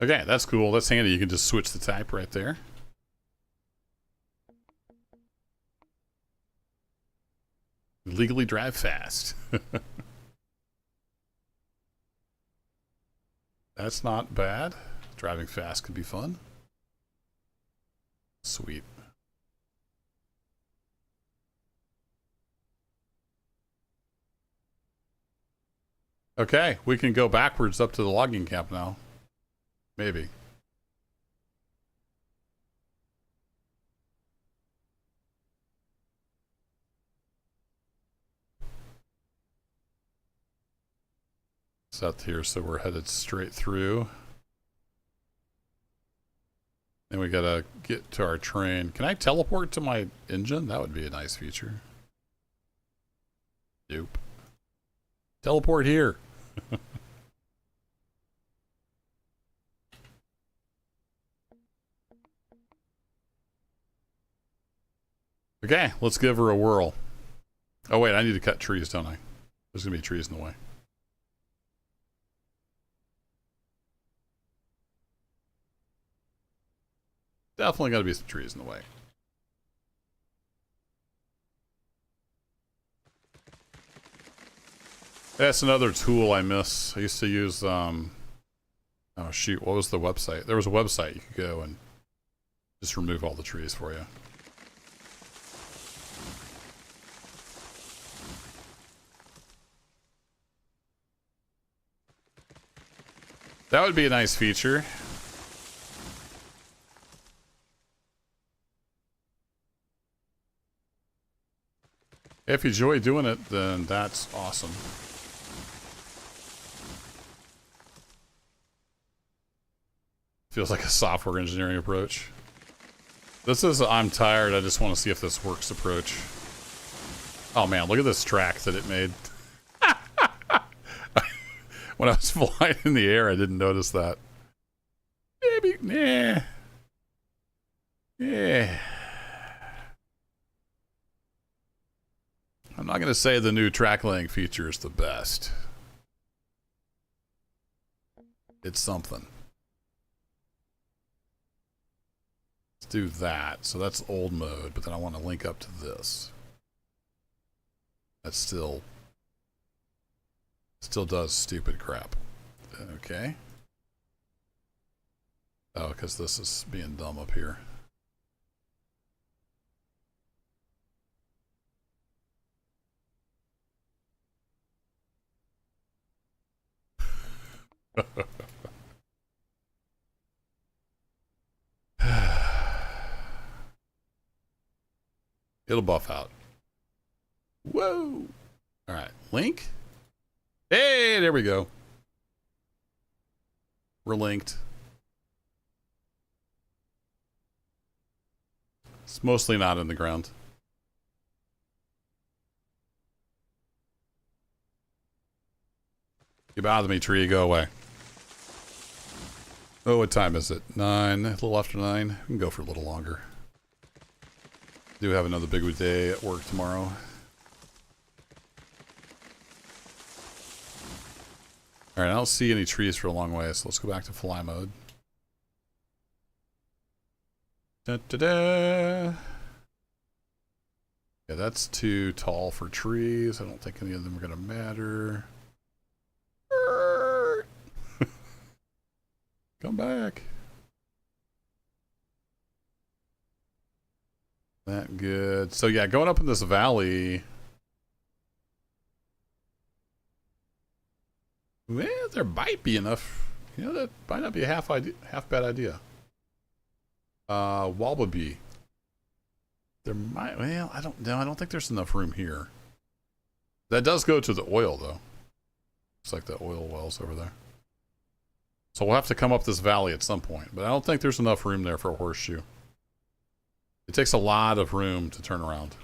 Okay, that's cool. That's handy. You can just switch the type right there. Legally drive fast. That's not bad. Driving fast could be fun. Sweet. Okay, we can go backwards up to the logging camp now. Maybe. Set here so we're headed straight through. Then we gotta get to our train. Can I teleport to my engine? That would be a nice feature. Nope. Teleport here. Okay, let's give her a whirl. Oh wait, I need to cut trees, don't I? There's gonna be trees in the way. Definitely gotta be some trees in the way. That's another tool I miss. I used to use, oh shoot, what was the website? There was a website you could go and just remove all the trees for you. That would be a nice feature. If you enjoy doing it, then that's awesome. Feels like a software engineering approach. This is I'm tired, I just want to see if this works approach. Oh man, look at this track that it made. When I was flying in the air, I didn't notice that. Maybe, nah. Yeah. I'm not going to say the new track laying feature is the best. It's something. Let's do that. So that's old mode, but then I want to link up to this. That still does stupid crap. Okay. Oh, because this is being dumb up here. It'll buff out. Whoa. All right. Link. Hey, there we go. We're linked. It's mostly not in the ground. You bother me, tree. Go away. Oh, what time is it? 9. A little after 9. We can go for a little longer. Do have another big day at work tomorrow. Alright, I don't see any trees for a long way, so let's go back to fly mode. Da-da-da! Yeah, that's too tall for trees. I don't think any of them are going to matter. Come back. That good. So yeah, going up in this valley. Well, there might be enough. You know, that might not be a half bad idea. Wallaby. There might. Well, I don't know. I don't think there's enough room here. That does go to the oil though. Looks like the oil wells over there. So we'll have to come up this valley at some point, but I don't think there's enough room there for a horseshoe. It takes a lot of room to turn around.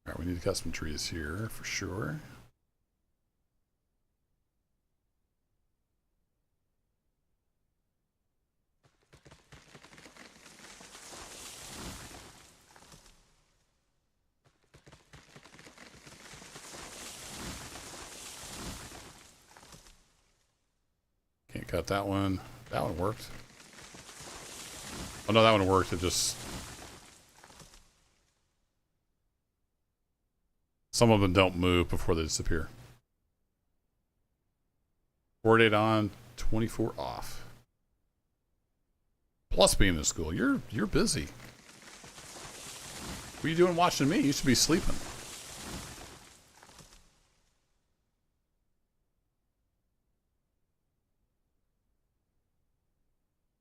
All right, we need to cut some trees here for sure. Can't cut that one. That one worked. Oh no, that one worked. It just... Some of them don't move before they disappear. 48 on, 24 off. Plus being in school. You're busy. What are you doing watching me? You should be sleeping.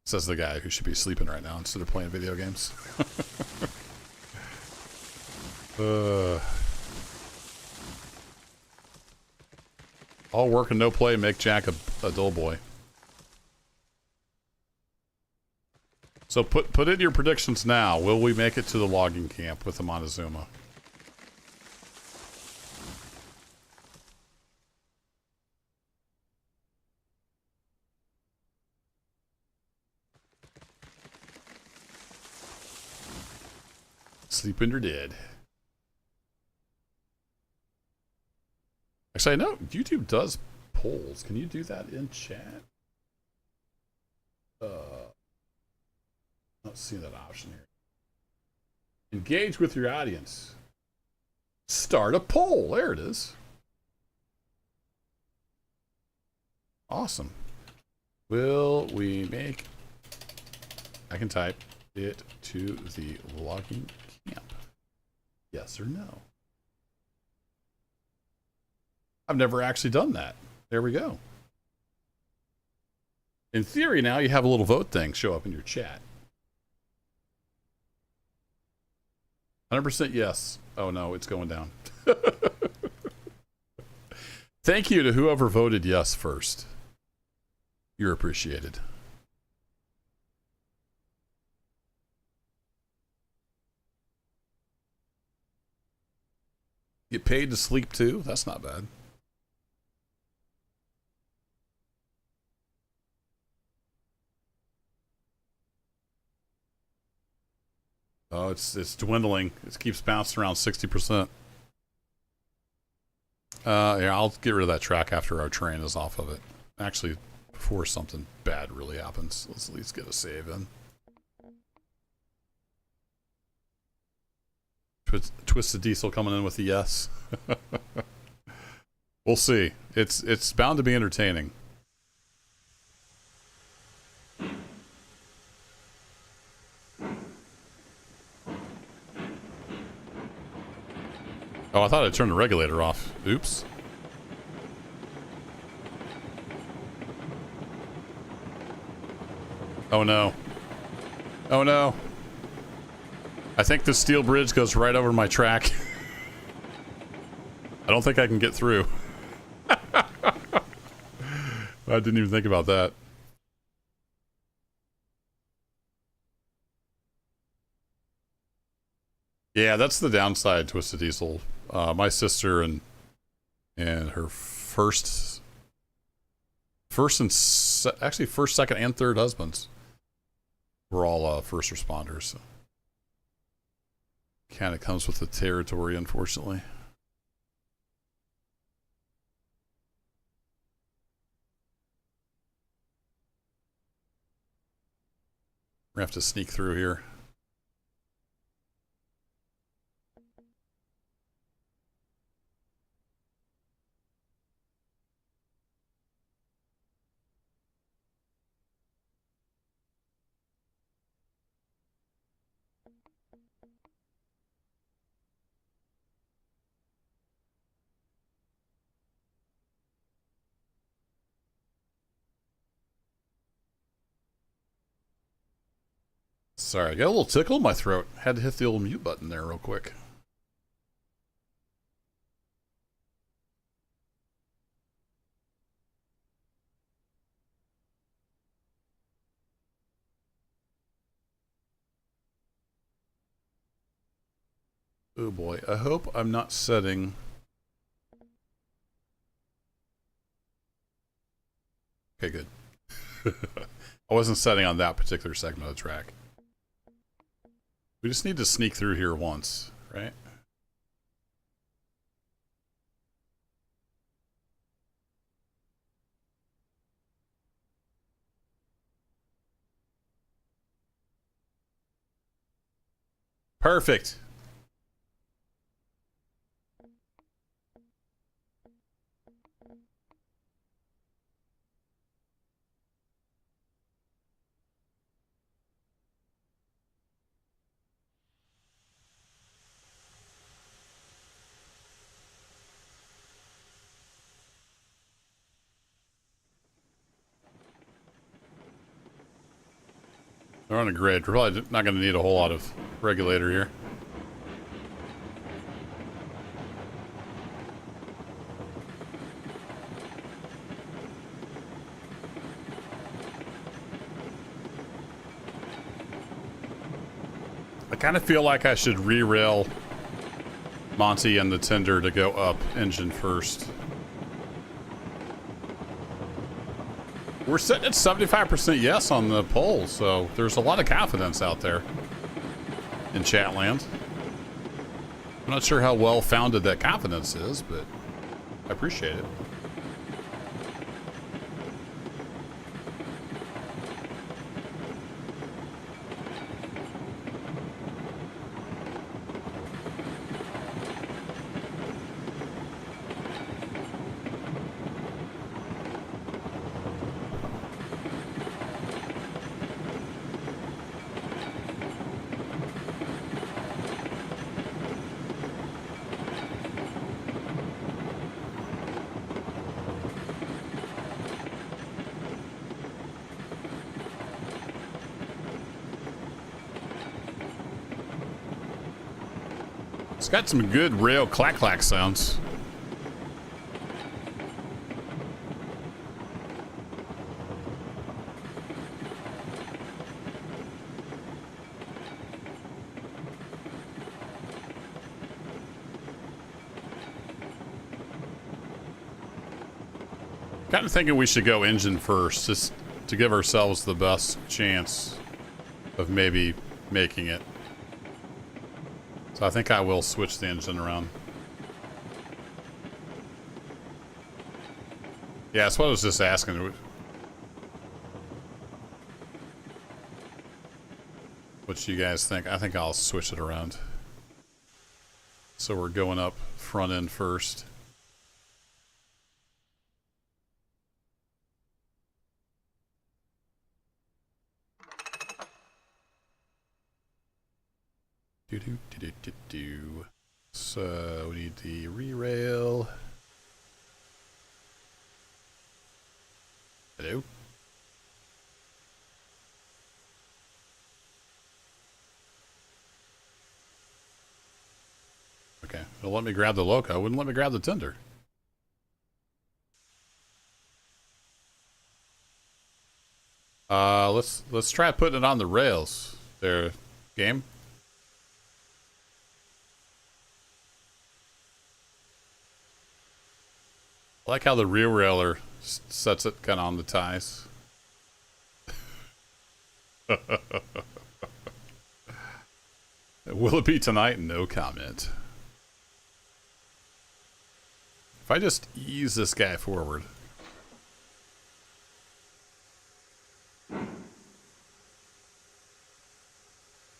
Says the guy who should be sleeping right now instead of playing video games. All work and no play make Jack a dull boy. So put in your predictions now. Will we make it to the logging camp with the Montezuma? Sleeping or dead? Actually, I know YouTube does polls. Can you do that in chat? Not seeing that option here. Engage with your audience. Start a poll. There it is. Awesome. Will we make... I can type it to the logging camp. Yes or no? I've never actually done that. There we go. In theory, now you have a little vote thing show up in your chat. 100% yes. Oh no, it's going down. Thank you to whoever voted yes first. You're appreciated. Get paid to sleep too? That's not bad. Oh, it's dwindling. It keeps bouncing around 60%. Yeah, I'll get rid of that track after our train is off of it. Actually, before something bad really happens. Let's at least get a save in. Twisted Diesel coming in with a yes. We'll see. It's bound to be entertaining. Oh, I thought I turned the regulator off. Oops. Oh no. Oh no. I think the steel bridge goes right over my track. I don't think I can get through. I didn't even think about that. Yeah, that's the downside, Twisted Diesel. My sister and her first, second, and third husbands were all first responders. So. Kind of comes with the territory, unfortunately. We're gonna have to sneak through here. Sorry, I got a little tickle in my throat. Had to hit the old mute button there real quick. Oh boy, I hope I'm not setting... Okay, good. I wasn't setting on that particular segment of the track. We just need to sneak through here once, right? Perfect. They're on a grid. We're probably not going to need a whole lot of regulator here. I kind of feel like I should re-rail Monty and the tender to go up engine first. We're sitting at 75% yes on the poll, so there's a lot of confidence out there in Chatland. I'm not sure how well founded that confidence is, but I appreciate it. It's got some good rail clack-clack sounds. Kind of thinking we should go engine first, just to give ourselves the best chance of maybe making it. So I think I will switch the engine around. Yeah, that's what I was just asking. What you guys think? I think I'll switch it around. So we're going up front end first. Do. So we need the re-rail. Hello? Okay, it'll let me grab the loco. It wouldn't let me grab the tender. Let's try putting it on the rails. There, game. I like how the rear railer sets it kind of on the ties. Will it be tonight? No comment. If I just ease this guy forward.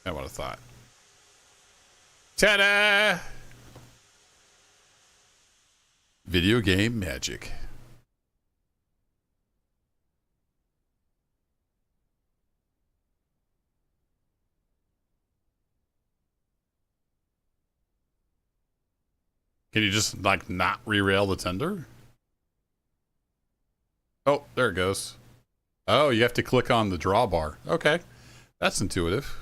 I would have thought. Ta-da! Video game magic. Can you just, like, not re-rail the tender? Oh, there it goes. Oh, you have to click on the drawbar. Okay. That's intuitive.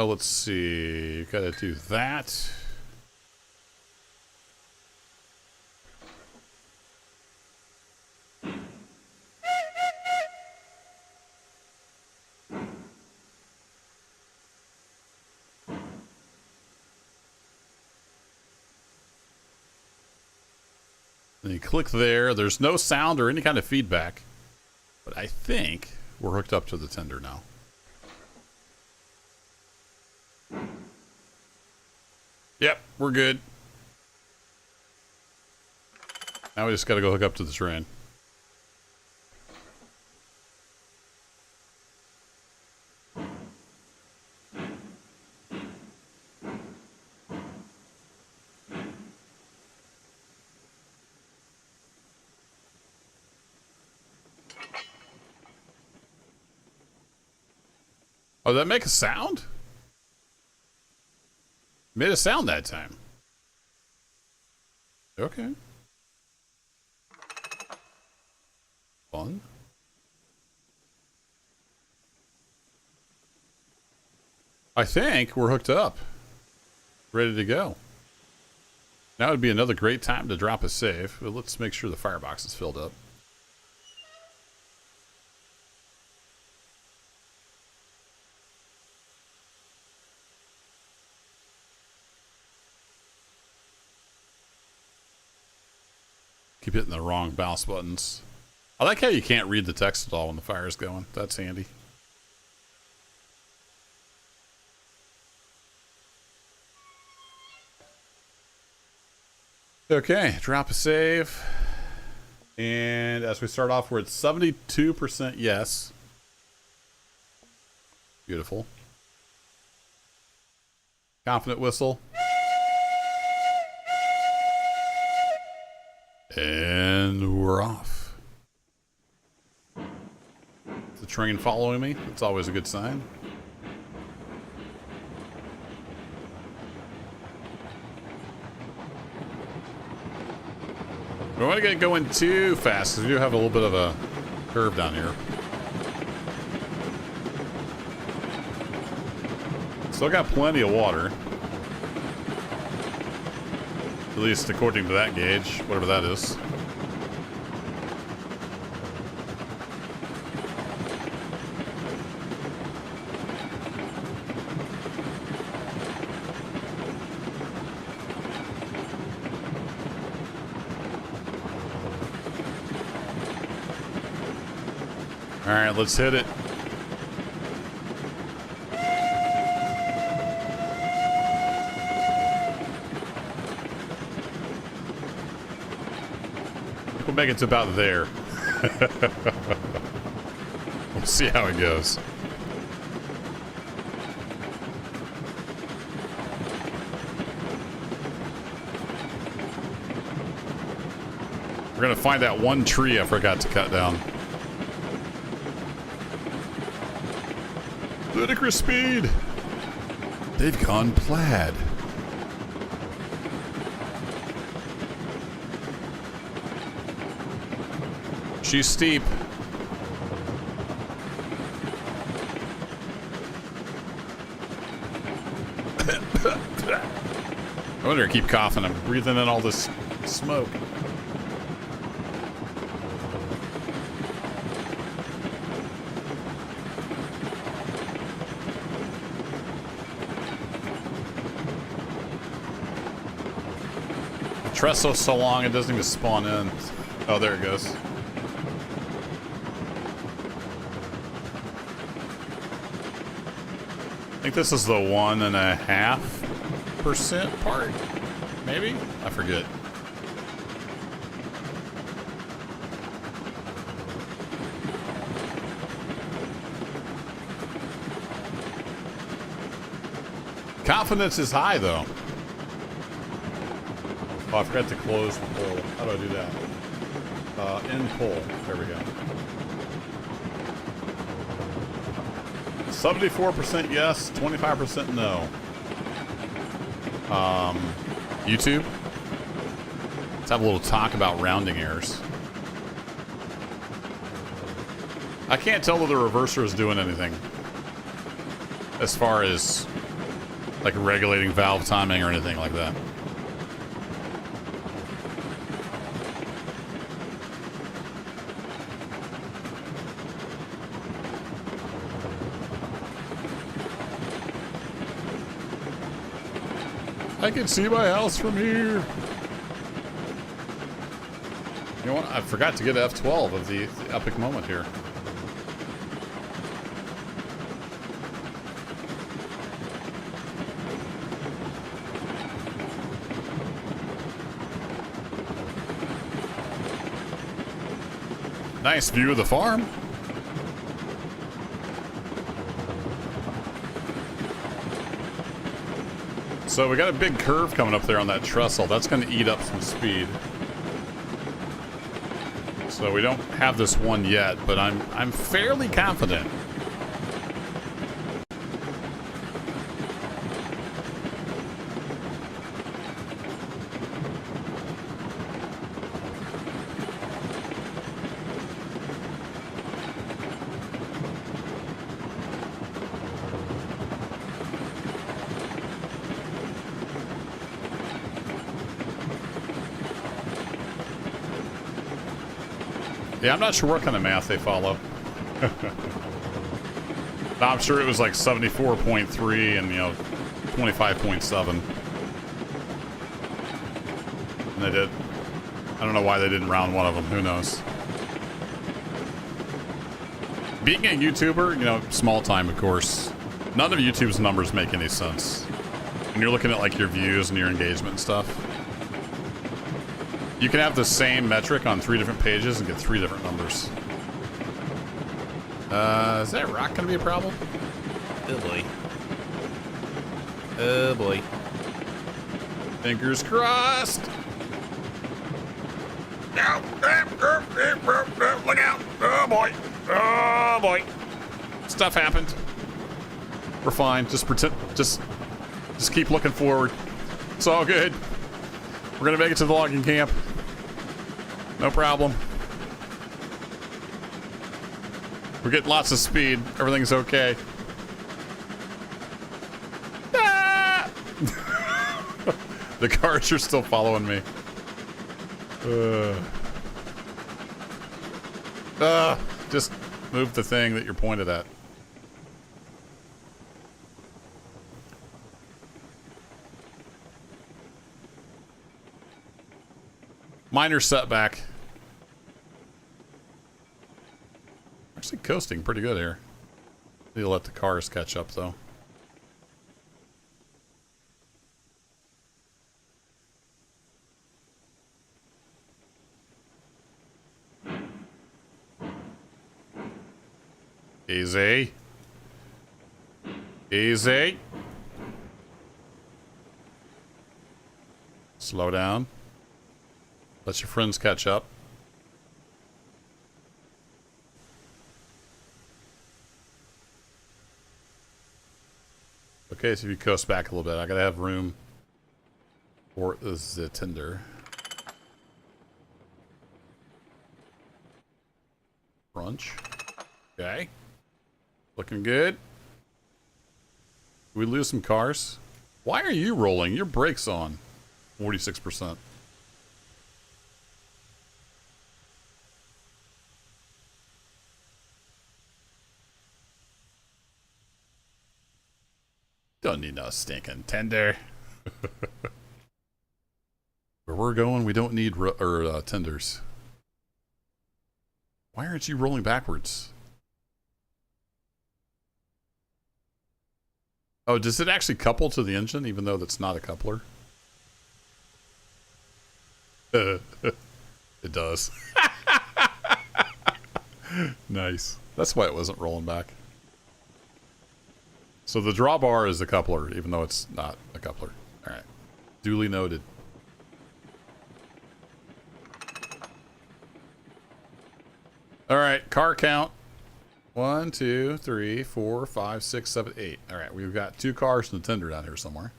Let's see. You gotta do that. And you click there. There's no sound or any kind of feedback. But I think we're hooked up to the tender now. Yep, we're good. Now we just got to go hook up to the train. Oh, did that make a sound? Made a sound that time. Okay. Fun. I think we're hooked up. Ready to go. Now would be another great time to drop a save, but let's make sure the firebox is filled up. Keep hitting the wrong mouse buttons. I like how you can't read the text at all when the fire's going. That's handy. Okay, drop a save. And as we start off, we're at 72% yes. Beautiful. Confident whistle. And we're off. The train following me. That's always a good sign. We don't want to get going too fast because we do have a little bit of a curve down here. Still got plenty of water. At least according to that gauge, whatever that is. All right, let's hit it. We'll make it to about there. We'll see how it goes. gonna find that one tree I forgot to cut down. Ludicrous speed. They've gone plaid. She's steep. I wonder, I keep coughing. I'm breathing in all this smoke. The trestle's so long it doesn't even spawn in. Oh, there it goes. I think this is the 1.5% part, maybe? I forget. Confidence is high, though. Oh, I forgot to close the poll. How do I do that? End poll. There we go. 74% yes, 25% no. YouTube. Let's have a little talk about rounding errors. I can't tell that the reverser is doing anything as far as like regulating valve timing or anything like that. I can see my house from here. You know what? I forgot to get F12 of the epic moment here. Nice view of the farm. So we got a big curve coming up there on that trestle. That's going to eat up some speed. So we don't have this one yet, but I'm fairly confident. Yeah, I'm not sure what kind of math they follow. No, I'm sure it was like 74.3 and, 25.7. And they did. I don't know why they didn't round one of them. Who knows? Being a YouTuber, small time, of course, none of YouTube's numbers make any sense. When you're looking at, like, your views and your engagement and stuff. You can have the same metric on 3 different pages and get 3 different numbers. Is that rock going to be a problem? Oh boy. Oh boy. Fingers crossed. No. Look out. Oh boy. Oh boy. Stuff happened. We're fine. Just pretend. Just keep looking forward. It's all good. We're going to make it to the logging camp. No problem. We're getting lots of speed. Everything's okay. Ah! The cars are still following me. Just move the thing that you're pointed at. Minor setback. Actually coasting pretty good here. Need to let the cars catch up though. Easy. Easy. Slow down. Let your friends catch up. Okay, so if you coast back a little bit, I gotta have room for the tender. Crunch. Okay. Looking good. Did we lose some cars? Why are you rolling? Your brake's on. 46%. Don't need no stinking tender. Where we're going, we don't need tenders. Why aren't you rolling backwards? Oh, does it actually couple to the engine, even though that's not a coupler? It does. Nice. That's why it wasn't rolling back. So the drawbar is a coupler, even though it's not a coupler. All right. Duly noted. All right, car count. 1, 2, 3, 4, 5, 6, 7, 8. All right, we've got 2 cars and a tender down here somewhere.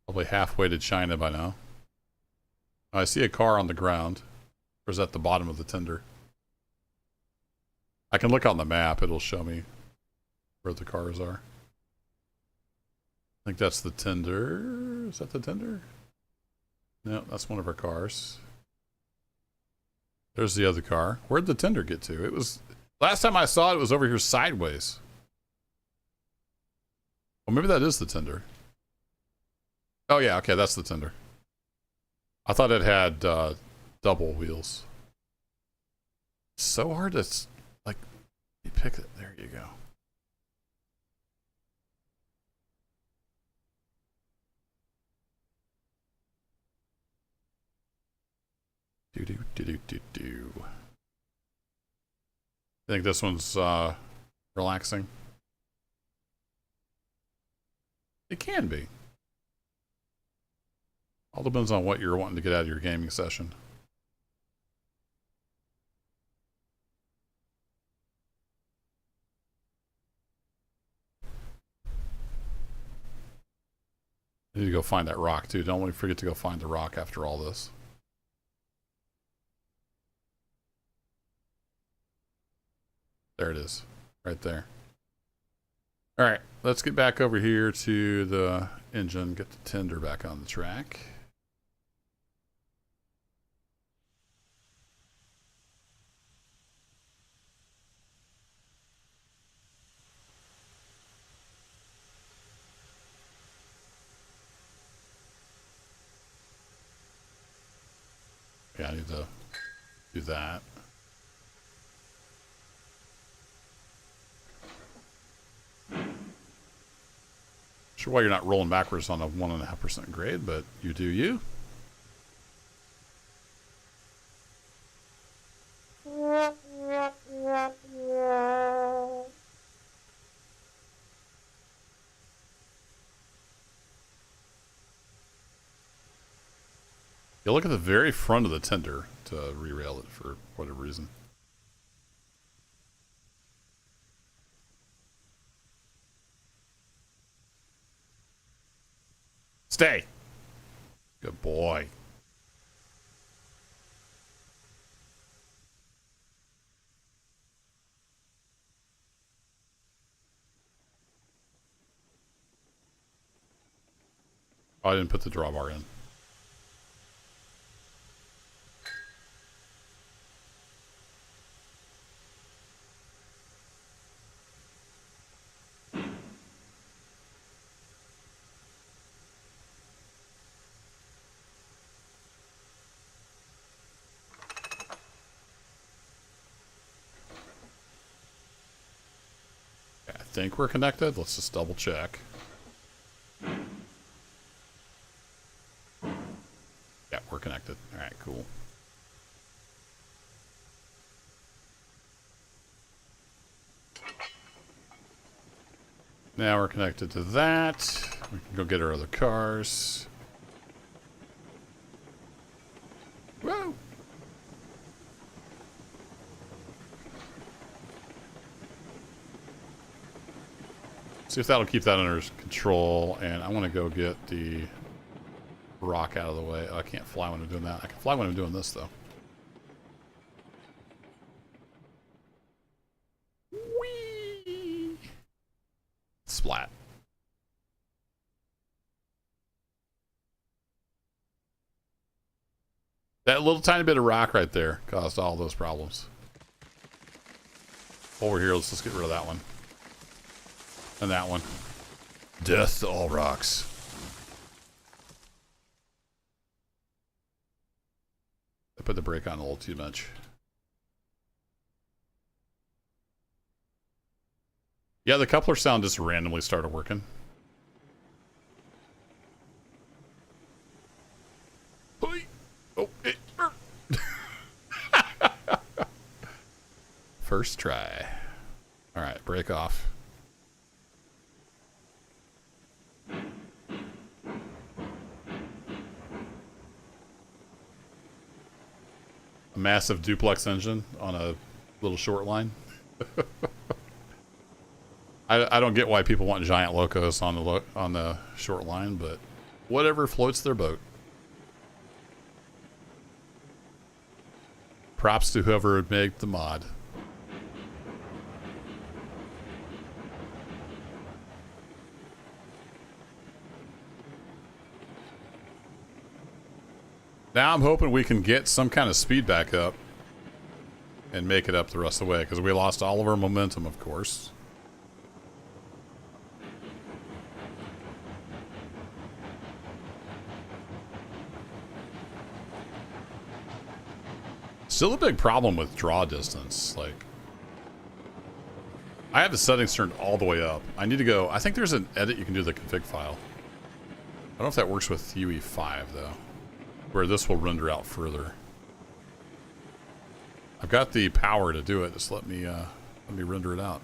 Probably halfway to China by now. I see a car on the ground. Or is that the bottom of the tender? I can look on the map. It'll show me where the cars are. I think that's the tender. Is that the tender? No, that's one of our cars. There's the other car. Where'd the tender get to? It was... Last time I saw it, it was over here sideways. Well, maybe that is the tender. Oh, yeah. Okay, that's the tender. I thought it had double wheels. It's so hard to... Like, you pick it. There you go. Do. I think this one's relaxing. It can be. All depends on what you're wanting to get out of your gaming session. I need to go find that rock too. Don't forget to go find the rock after all this. There it is. Right there. All right. Let's get back over here to the engine. Get the tender back on the track. Yeah, I need to do that. Sure why you're not rolling backwards on a 1.5% grade, but you do you. You look at the very front of the tender to re-rail it for whatever reason. Stay. Good boy. Oh, I didn't put the drawbar in. I think we're connected. Let's just double check. Yeah, we're connected. All right, cool. Now we're connected to that. We can go get our other cars. Whoa! See if that'll keep that under control. And I want to go get the rock out of the way. Oh, I can't fly when I'm doing that. I can fly when I'm doing this, though. Whee! Splat. That little tiny bit of rock right there caused all those problems. Over here, let's just get rid of that one. And that one. Death to all rocks. I put the brake on a little too much. Yeah, the coupler sound just randomly started working. Oh, first try. All right, brake off. A massive duplex engine on a little short line. I don't get why people want giant locos on the short line, but whatever floats their boat. Props to whoever would make the mod. Now I'm hoping we can get some kind of speed back up and make it up the rest of the way, because we lost all of our momentum, of course. Still a big problem with draw distance. Like, I have the settings turned all the way up. I need to go. I think there's an edit you can do the config file. I don't know if that works with UE5 though, where this will render out further. I've got the power to do it. Just let me render it out.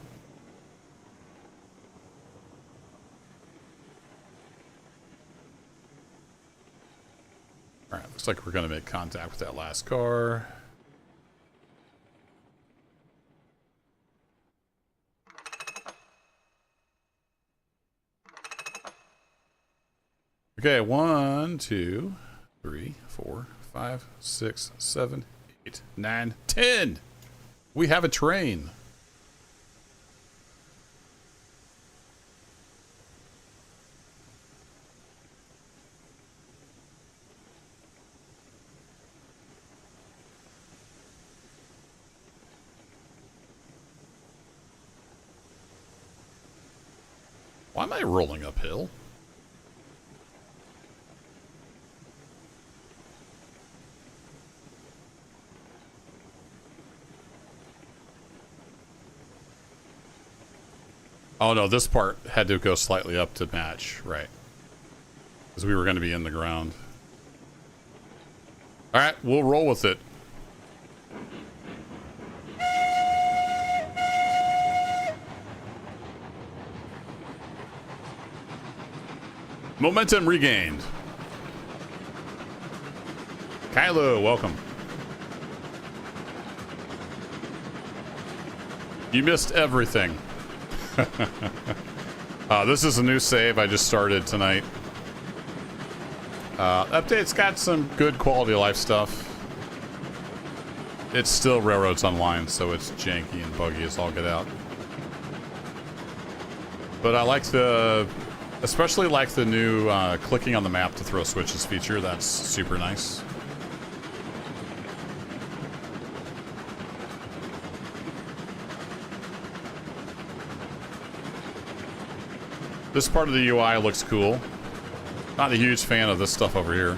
All right, looks like we're going to make contact with that last car. Okay, 1, 2, 3, 4, 5, 6, 7, 8, 9, 10. We have a train. Why am I rolling uphill? Oh no, this part had to go slightly up to match, right? Because we were going to be in the ground. All right, we'll roll with it. Momentum regained. Kylo, welcome. You missed everything. This is a new save I just started tonight. Update's got some good quality of life stuff. It's still Railroads Online, so it's janky and buggy as all get out. But I like especially like the new clicking on the map to throw switches feature. That's super nice. This part of the UI looks cool. Not a huge fan of this stuff over here.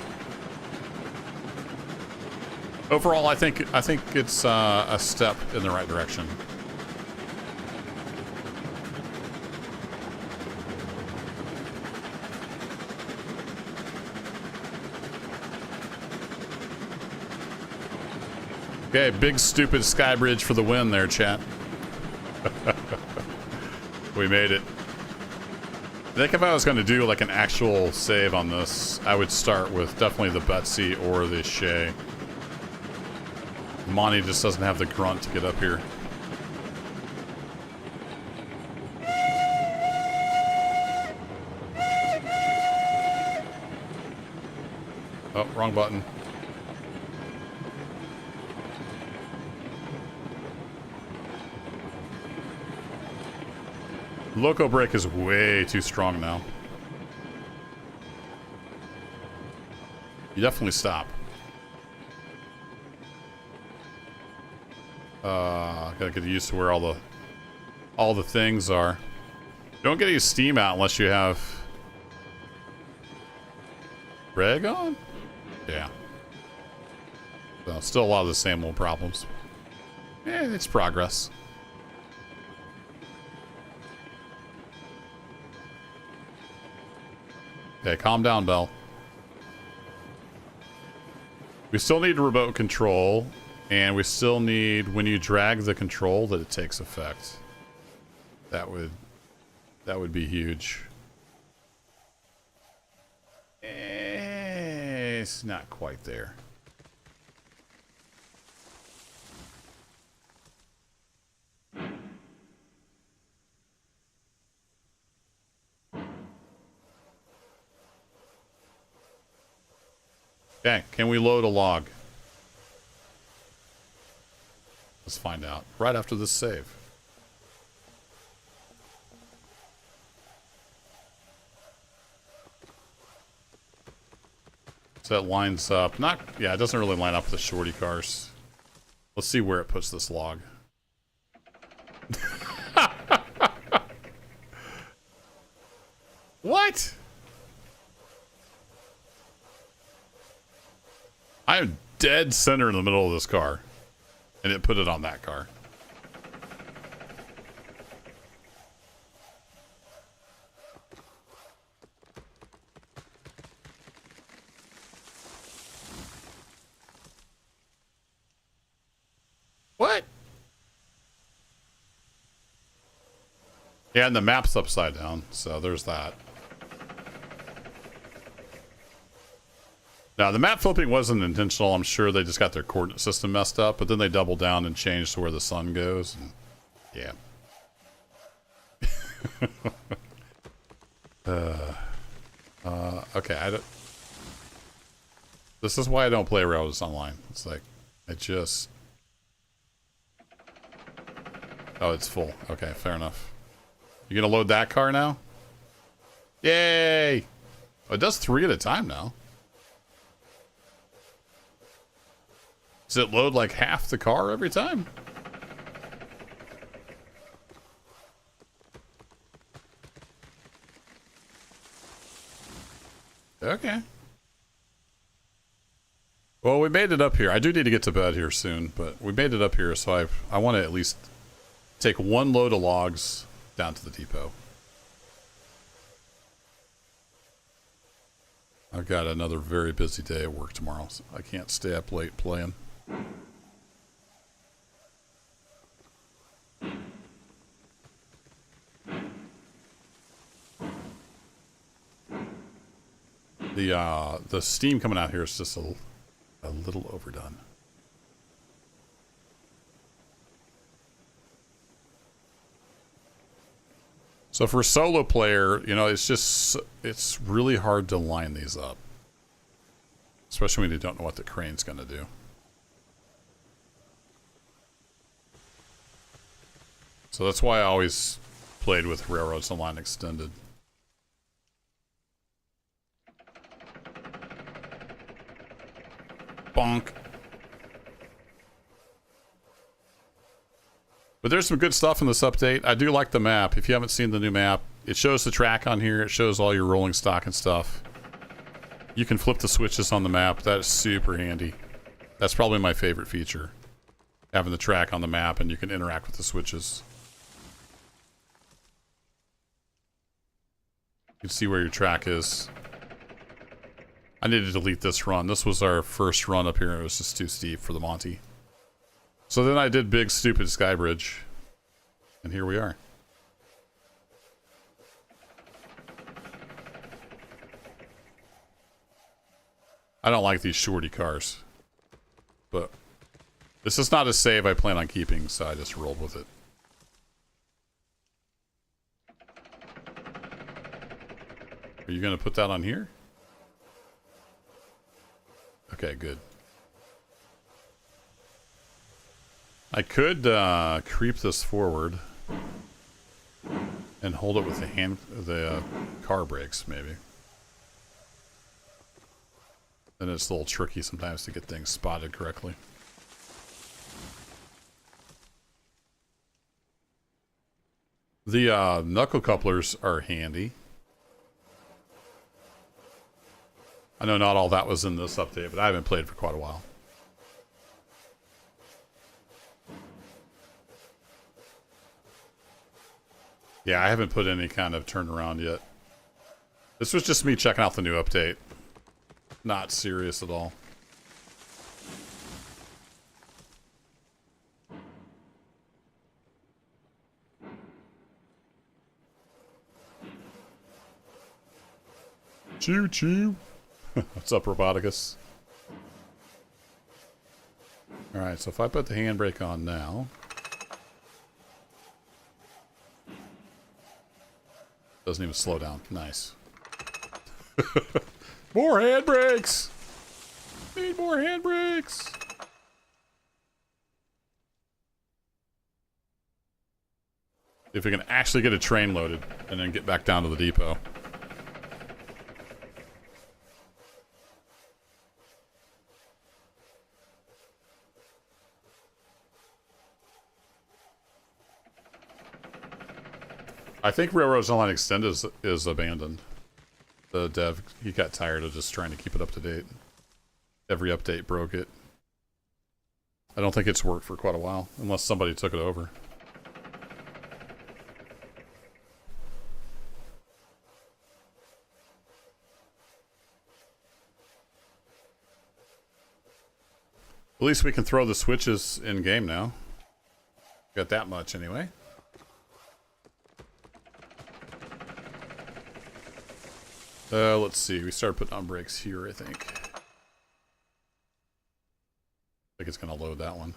Overall, I think it's a step in the right direction. Okay, big stupid sky bridge for the win there, chat. We made it. I think if I was going to do like an actual save on this, I would start with definitely the Betsy or the Shay. Monty just doesn't have the grunt to get up here. Oh, wrong button. Loco brake is way too strong now. You definitely stop. Gotta get used to where all the things are. Don't get any steam out unless you have reg on? Yeah. So still a lot of the same old problems. It's progress. Okay, calm down, Belle. We still need remote control, and we still need, when you drag the control, that it takes effect. That would be huge. It's not quite there. Okay, can we load a log? Let's find out right after this save. So that lines up. Yeah, it doesn't really line up with the shorty cars. Let's see where it puts this log. What? I am dead center in the middle of this car. And it put it on that car. What? Yeah, and the map's upside down, so there's that. Now, the map flipping wasn't intentional. I'm sure they just got their coordinate system messed up, but then they doubled down and changed to where the sun goes. And, yeah. Okay, this is why I don't play Railroads Online. It's like, oh, it's full. Okay, fair enough. You gonna load that car now? Yay! Oh, it does 3 at a time now. Does it load like half the car every time? Okay. Well, we made it up here. I do need to get to bed here soon, but we made it up here, so I want to at least take one load of logs down to the depot. I've got another very busy day at work tomorrow, so I can't stay up late playing. The steam coming out here is just a little overdone. So for a solo player, you know, it's really hard to line these up. Especially when you don't know what the crane's going to do. So that's why I always played with Railroads Online Extended. Bonk. But there's some good stuff in this update. I do like the map. If you haven't seen the new map, it shows the track on here. It shows all your rolling stock and stuff. You can flip the switches on the map. That is super handy. That's probably my favorite feature. Having the track on the map and you can interact with the switches. You can see where your track is. I need to delete this run. This was our first run up here. It was just too steep for the Monty. So then I did Big Stupid Skybridge. And here we are. I don't like these shorty cars. But this is not a save I plan on keeping, so I just rolled with it. Are you going to put that on here? Okay, good. I could creep this forward and hold it with the car brakes, maybe. Then it's a little tricky sometimes to get things spotted correctly. The knuckle couplers are handy. I know not all that was in this update, but I haven't played for quite a while. Yeah, I haven't put any kind of turnaround yet. This was just me checking out the new update. Not serious at all. Choo choo. What's up, Roboticus? Alright, so if I put the handbrake on now. Doesn't even slow down. Nice. More handbrakes! Need more handbrakes! If we can actually get a train loaded and then get back down to the depot. I think Railroads Online Extended is abandoned. The dev, he got tired of just trying to keep it up to date. Every update broke it. I don't think it's worked for quite a while, unless somebody took it over. At least we can throw the switches in game now. Got that much anyway. Let's see. We started putting on brakes here, I think. I think it's going to load that one.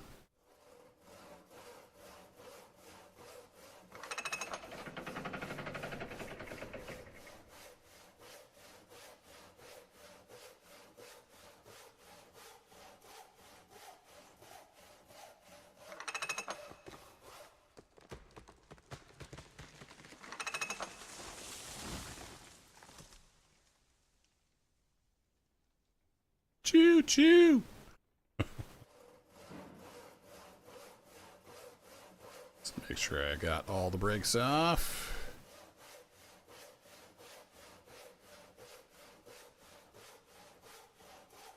Choo choo. Let's make sure I got all the brakes off.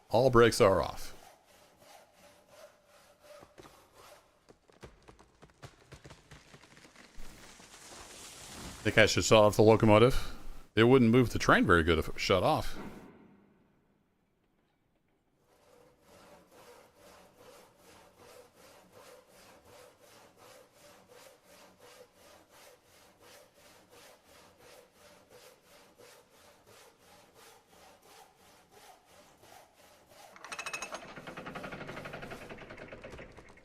All brakes are off. Think I should shut off the locomotive? It wouldn't move the train very good if it was shut off.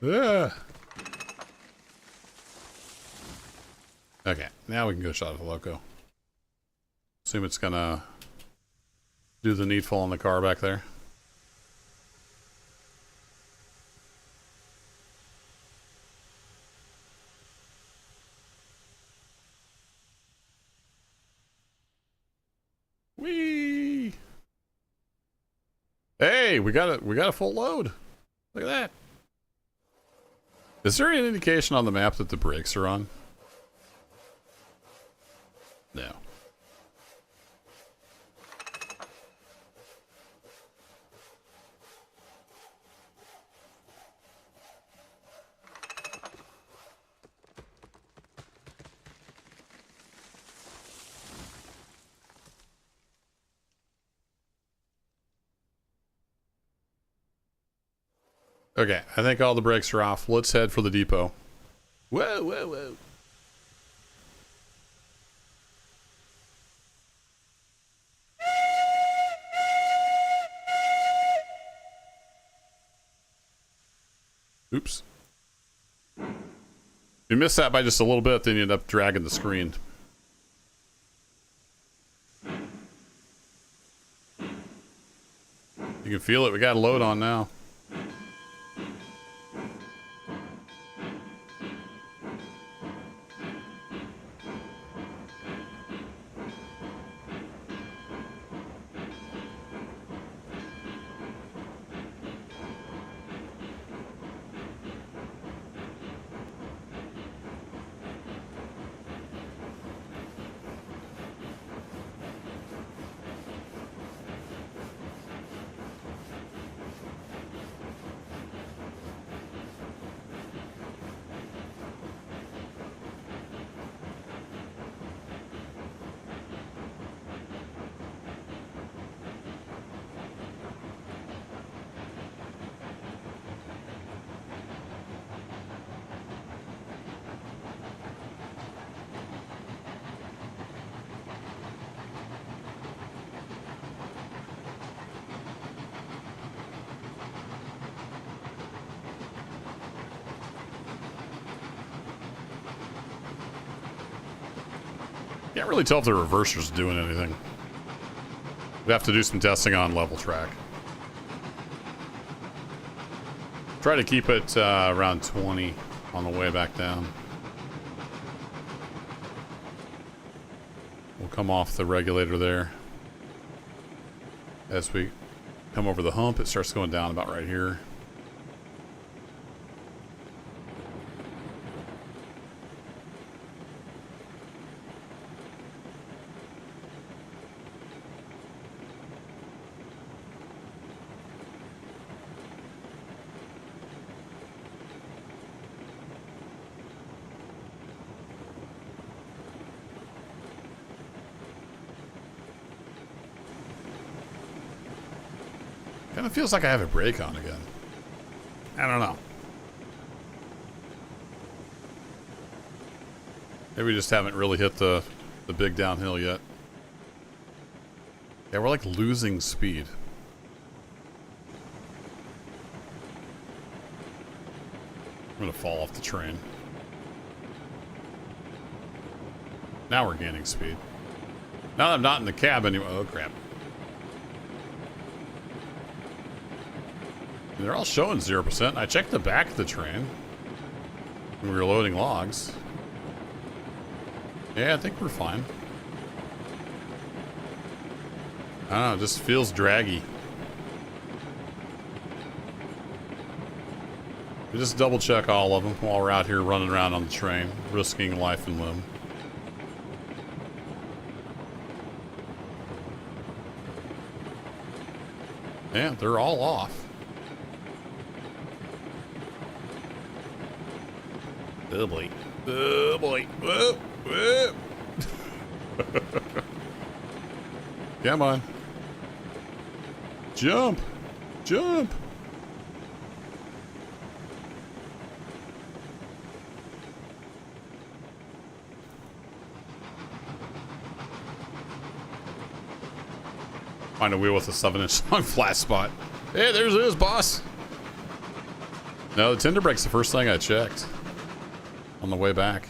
Yeah. Okay, now we can go shut off the loco. Assume it's gonna do the needful on the car back there. Whee! Hey, we got a full load. Look at that. Is there any indication on the map that the brakes are on? No. Okay, I think all the brakes are off. Let's head for the depot. Whoa, whoa, whoa. Oops. If you miss that by just a little bit, then you end up dragging the screen. You can feel it. We got a load on now. Can't really tell if the reverser's doing anything. We have to do some testing on level track. Try to keep it around 20 on the way back down. We'll come off the regulator there. As we come over the hump, it starts going down about right here. Kind of feels like I have a brake on again. I don't know. Maybe we just haven't really hit the big downhill yet. Yeah, we're like losing speed. I'm gonna fall off the train. Now we're gaining speed. Now that I'm not in the cab anymore. Oh crap. They're all showing 0%. I checked the back of the train when we were loading logs. Yeah, I think we're fine. I don't know, it just feels draggy. We just double check all of them while we're out here running around on the train, risking life and limb. Yeah, they're all off. Oh boy. Oh boy. Whoa. Whoa. Come on. Jump. Jump. Find a wheel with a 7-inch long flat spot. Hey, there's his boss. No, the tender brake's the first thing I checked on the way back.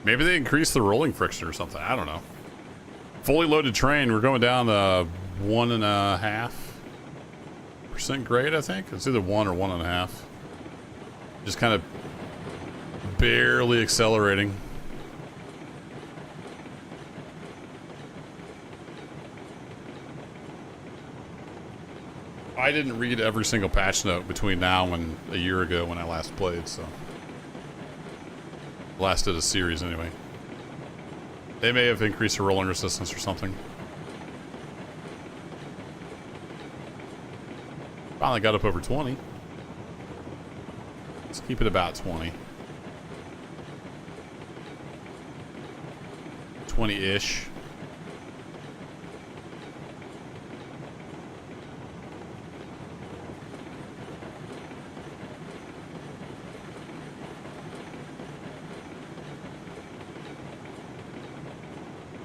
Maybe they increased the rolling friction or something. I don't know. Fully loaded train. We're going down 1.5% grade, I think. It's either 1 or 1.5. Just kind of barely accelerating. I didn't read every single patch note between now and a year ago when I last played, so. Last did a series anyway. They may have increased the rolling resistance or something. Finally got up over 20. Let's keep it about 20. 20-ish.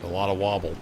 A lot of wobble.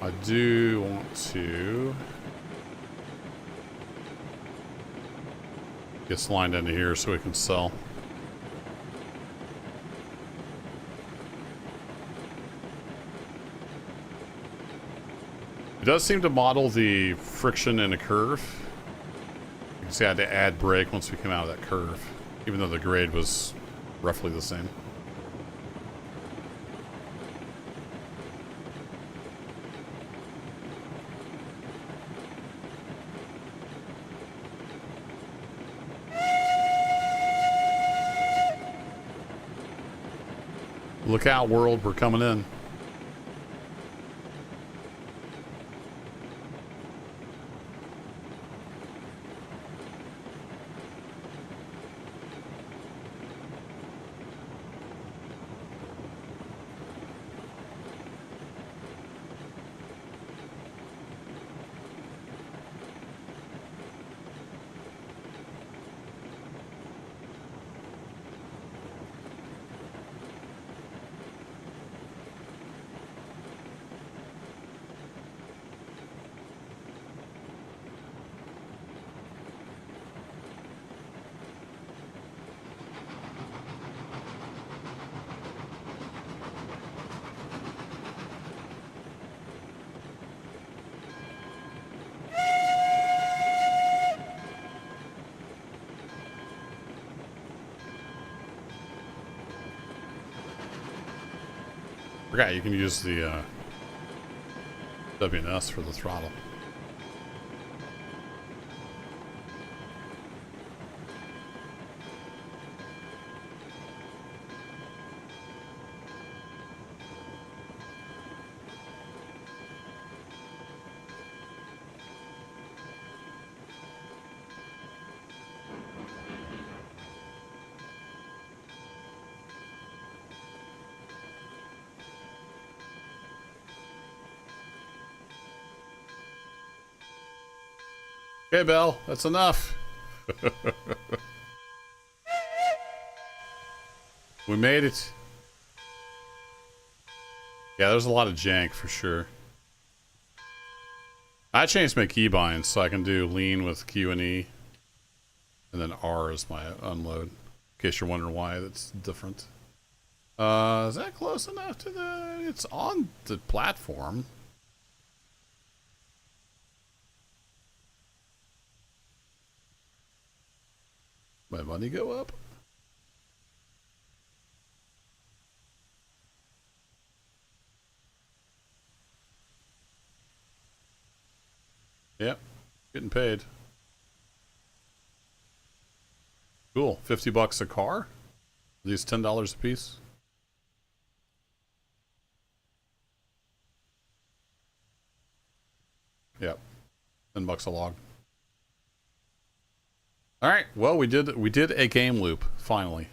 I do want to get this lined into here so we can sell. It does seem to model the friction in a curve. You can see I had to add brake once we came out of that curve, even though the grade was roughly the same. Look out, world, we're coming in. Forgot you can use the WNS for the throttle. Okay, Belle, that's enough. We made it. Yeah, there's a lot of jank for sure. I changed my keybinds so I can do lean with Q and E. And then R is my unload. In case you're wondering why that's different. Is that close enough to the... It's on the platform. My money go up? Yep, getting paid. Cool, 50 bucks a car? Are these $10 a piece? Yep, 10 bucks a log. All right, well, we did a game loop finally.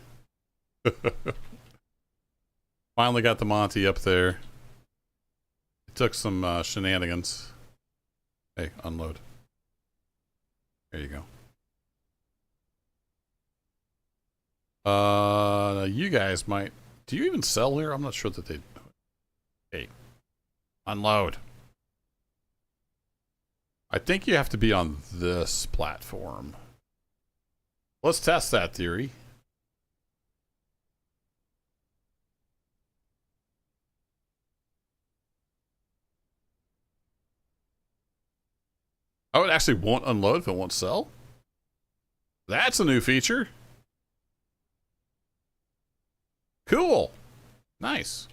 Finally got the Monty up there. It took some shenanigans. Hey, unload. There you go. You guys might... Do you even sell here? I'm not sure that they... Hey, unload. I think you have to be on this platform. Let's test that theory. Oh, it actually won't unload if it won't sell? That's a new feature. Cool. Nice.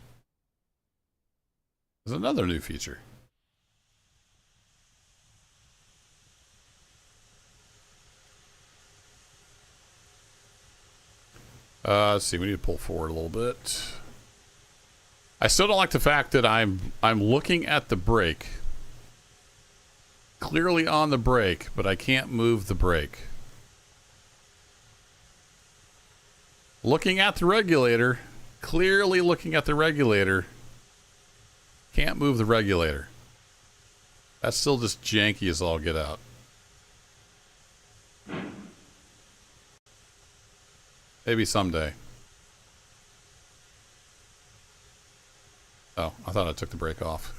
There's another new feature. Let's see, we need to pull forward a little bit. I still don't like the fact that I'm looking at the brake. Clearly on the brake, but I can't move the brake. Looking at the regulator, clearly looking at the regulator, can't move the regulator. That's still just janky as all get out. Maybe someday. Oh, I thought I took the brake off.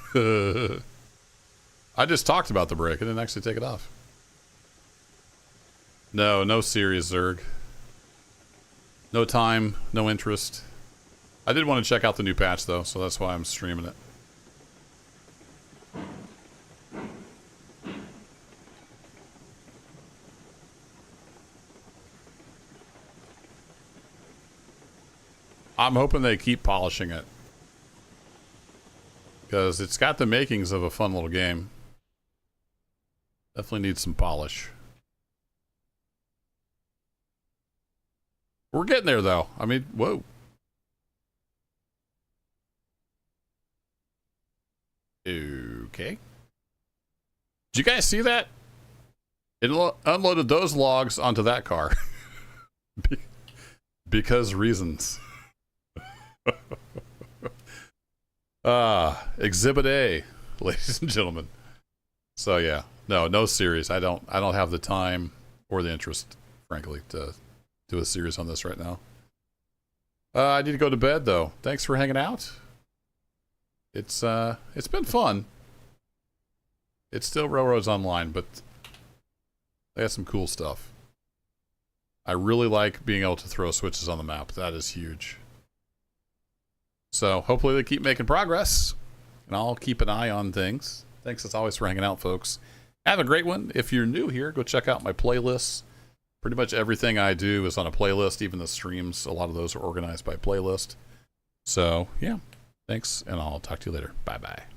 I just talked about the break. I didn't actually take it off. No serious, Zerg. No time, no interest. I did want to check out the new patch, though, so that's why I'm streaming it. I'm hoping they keep polishing it. Because it's got the makings of a fun little game. Definitely needs some polish. We're getting there, though. I mean, whoa. Okay. Did you guys see that? It unloaded those logs onto that car. Because reasons. Exhibit A, ladies and gentlemen. So yeah, no series. I don't have the time or the interest, frankly, to do a series on this right now. I need to go to bed though. Thanks for hanging out. It's been fun. It's still Railroads Online, but they have some cool stuff. I really like being able to throw switches on the map. That is huge. So hopefully they keep making progress, and I'll keep an eye on things. Thanks as always for hanging out, folks. Have a great one. If you're new here, go check out my playlists. Pretty much everything I do is on a playlist. Even the streams, a lot of those are organized by playlist. So yeah, thanks, and I'll talk to you later. Bye-bye.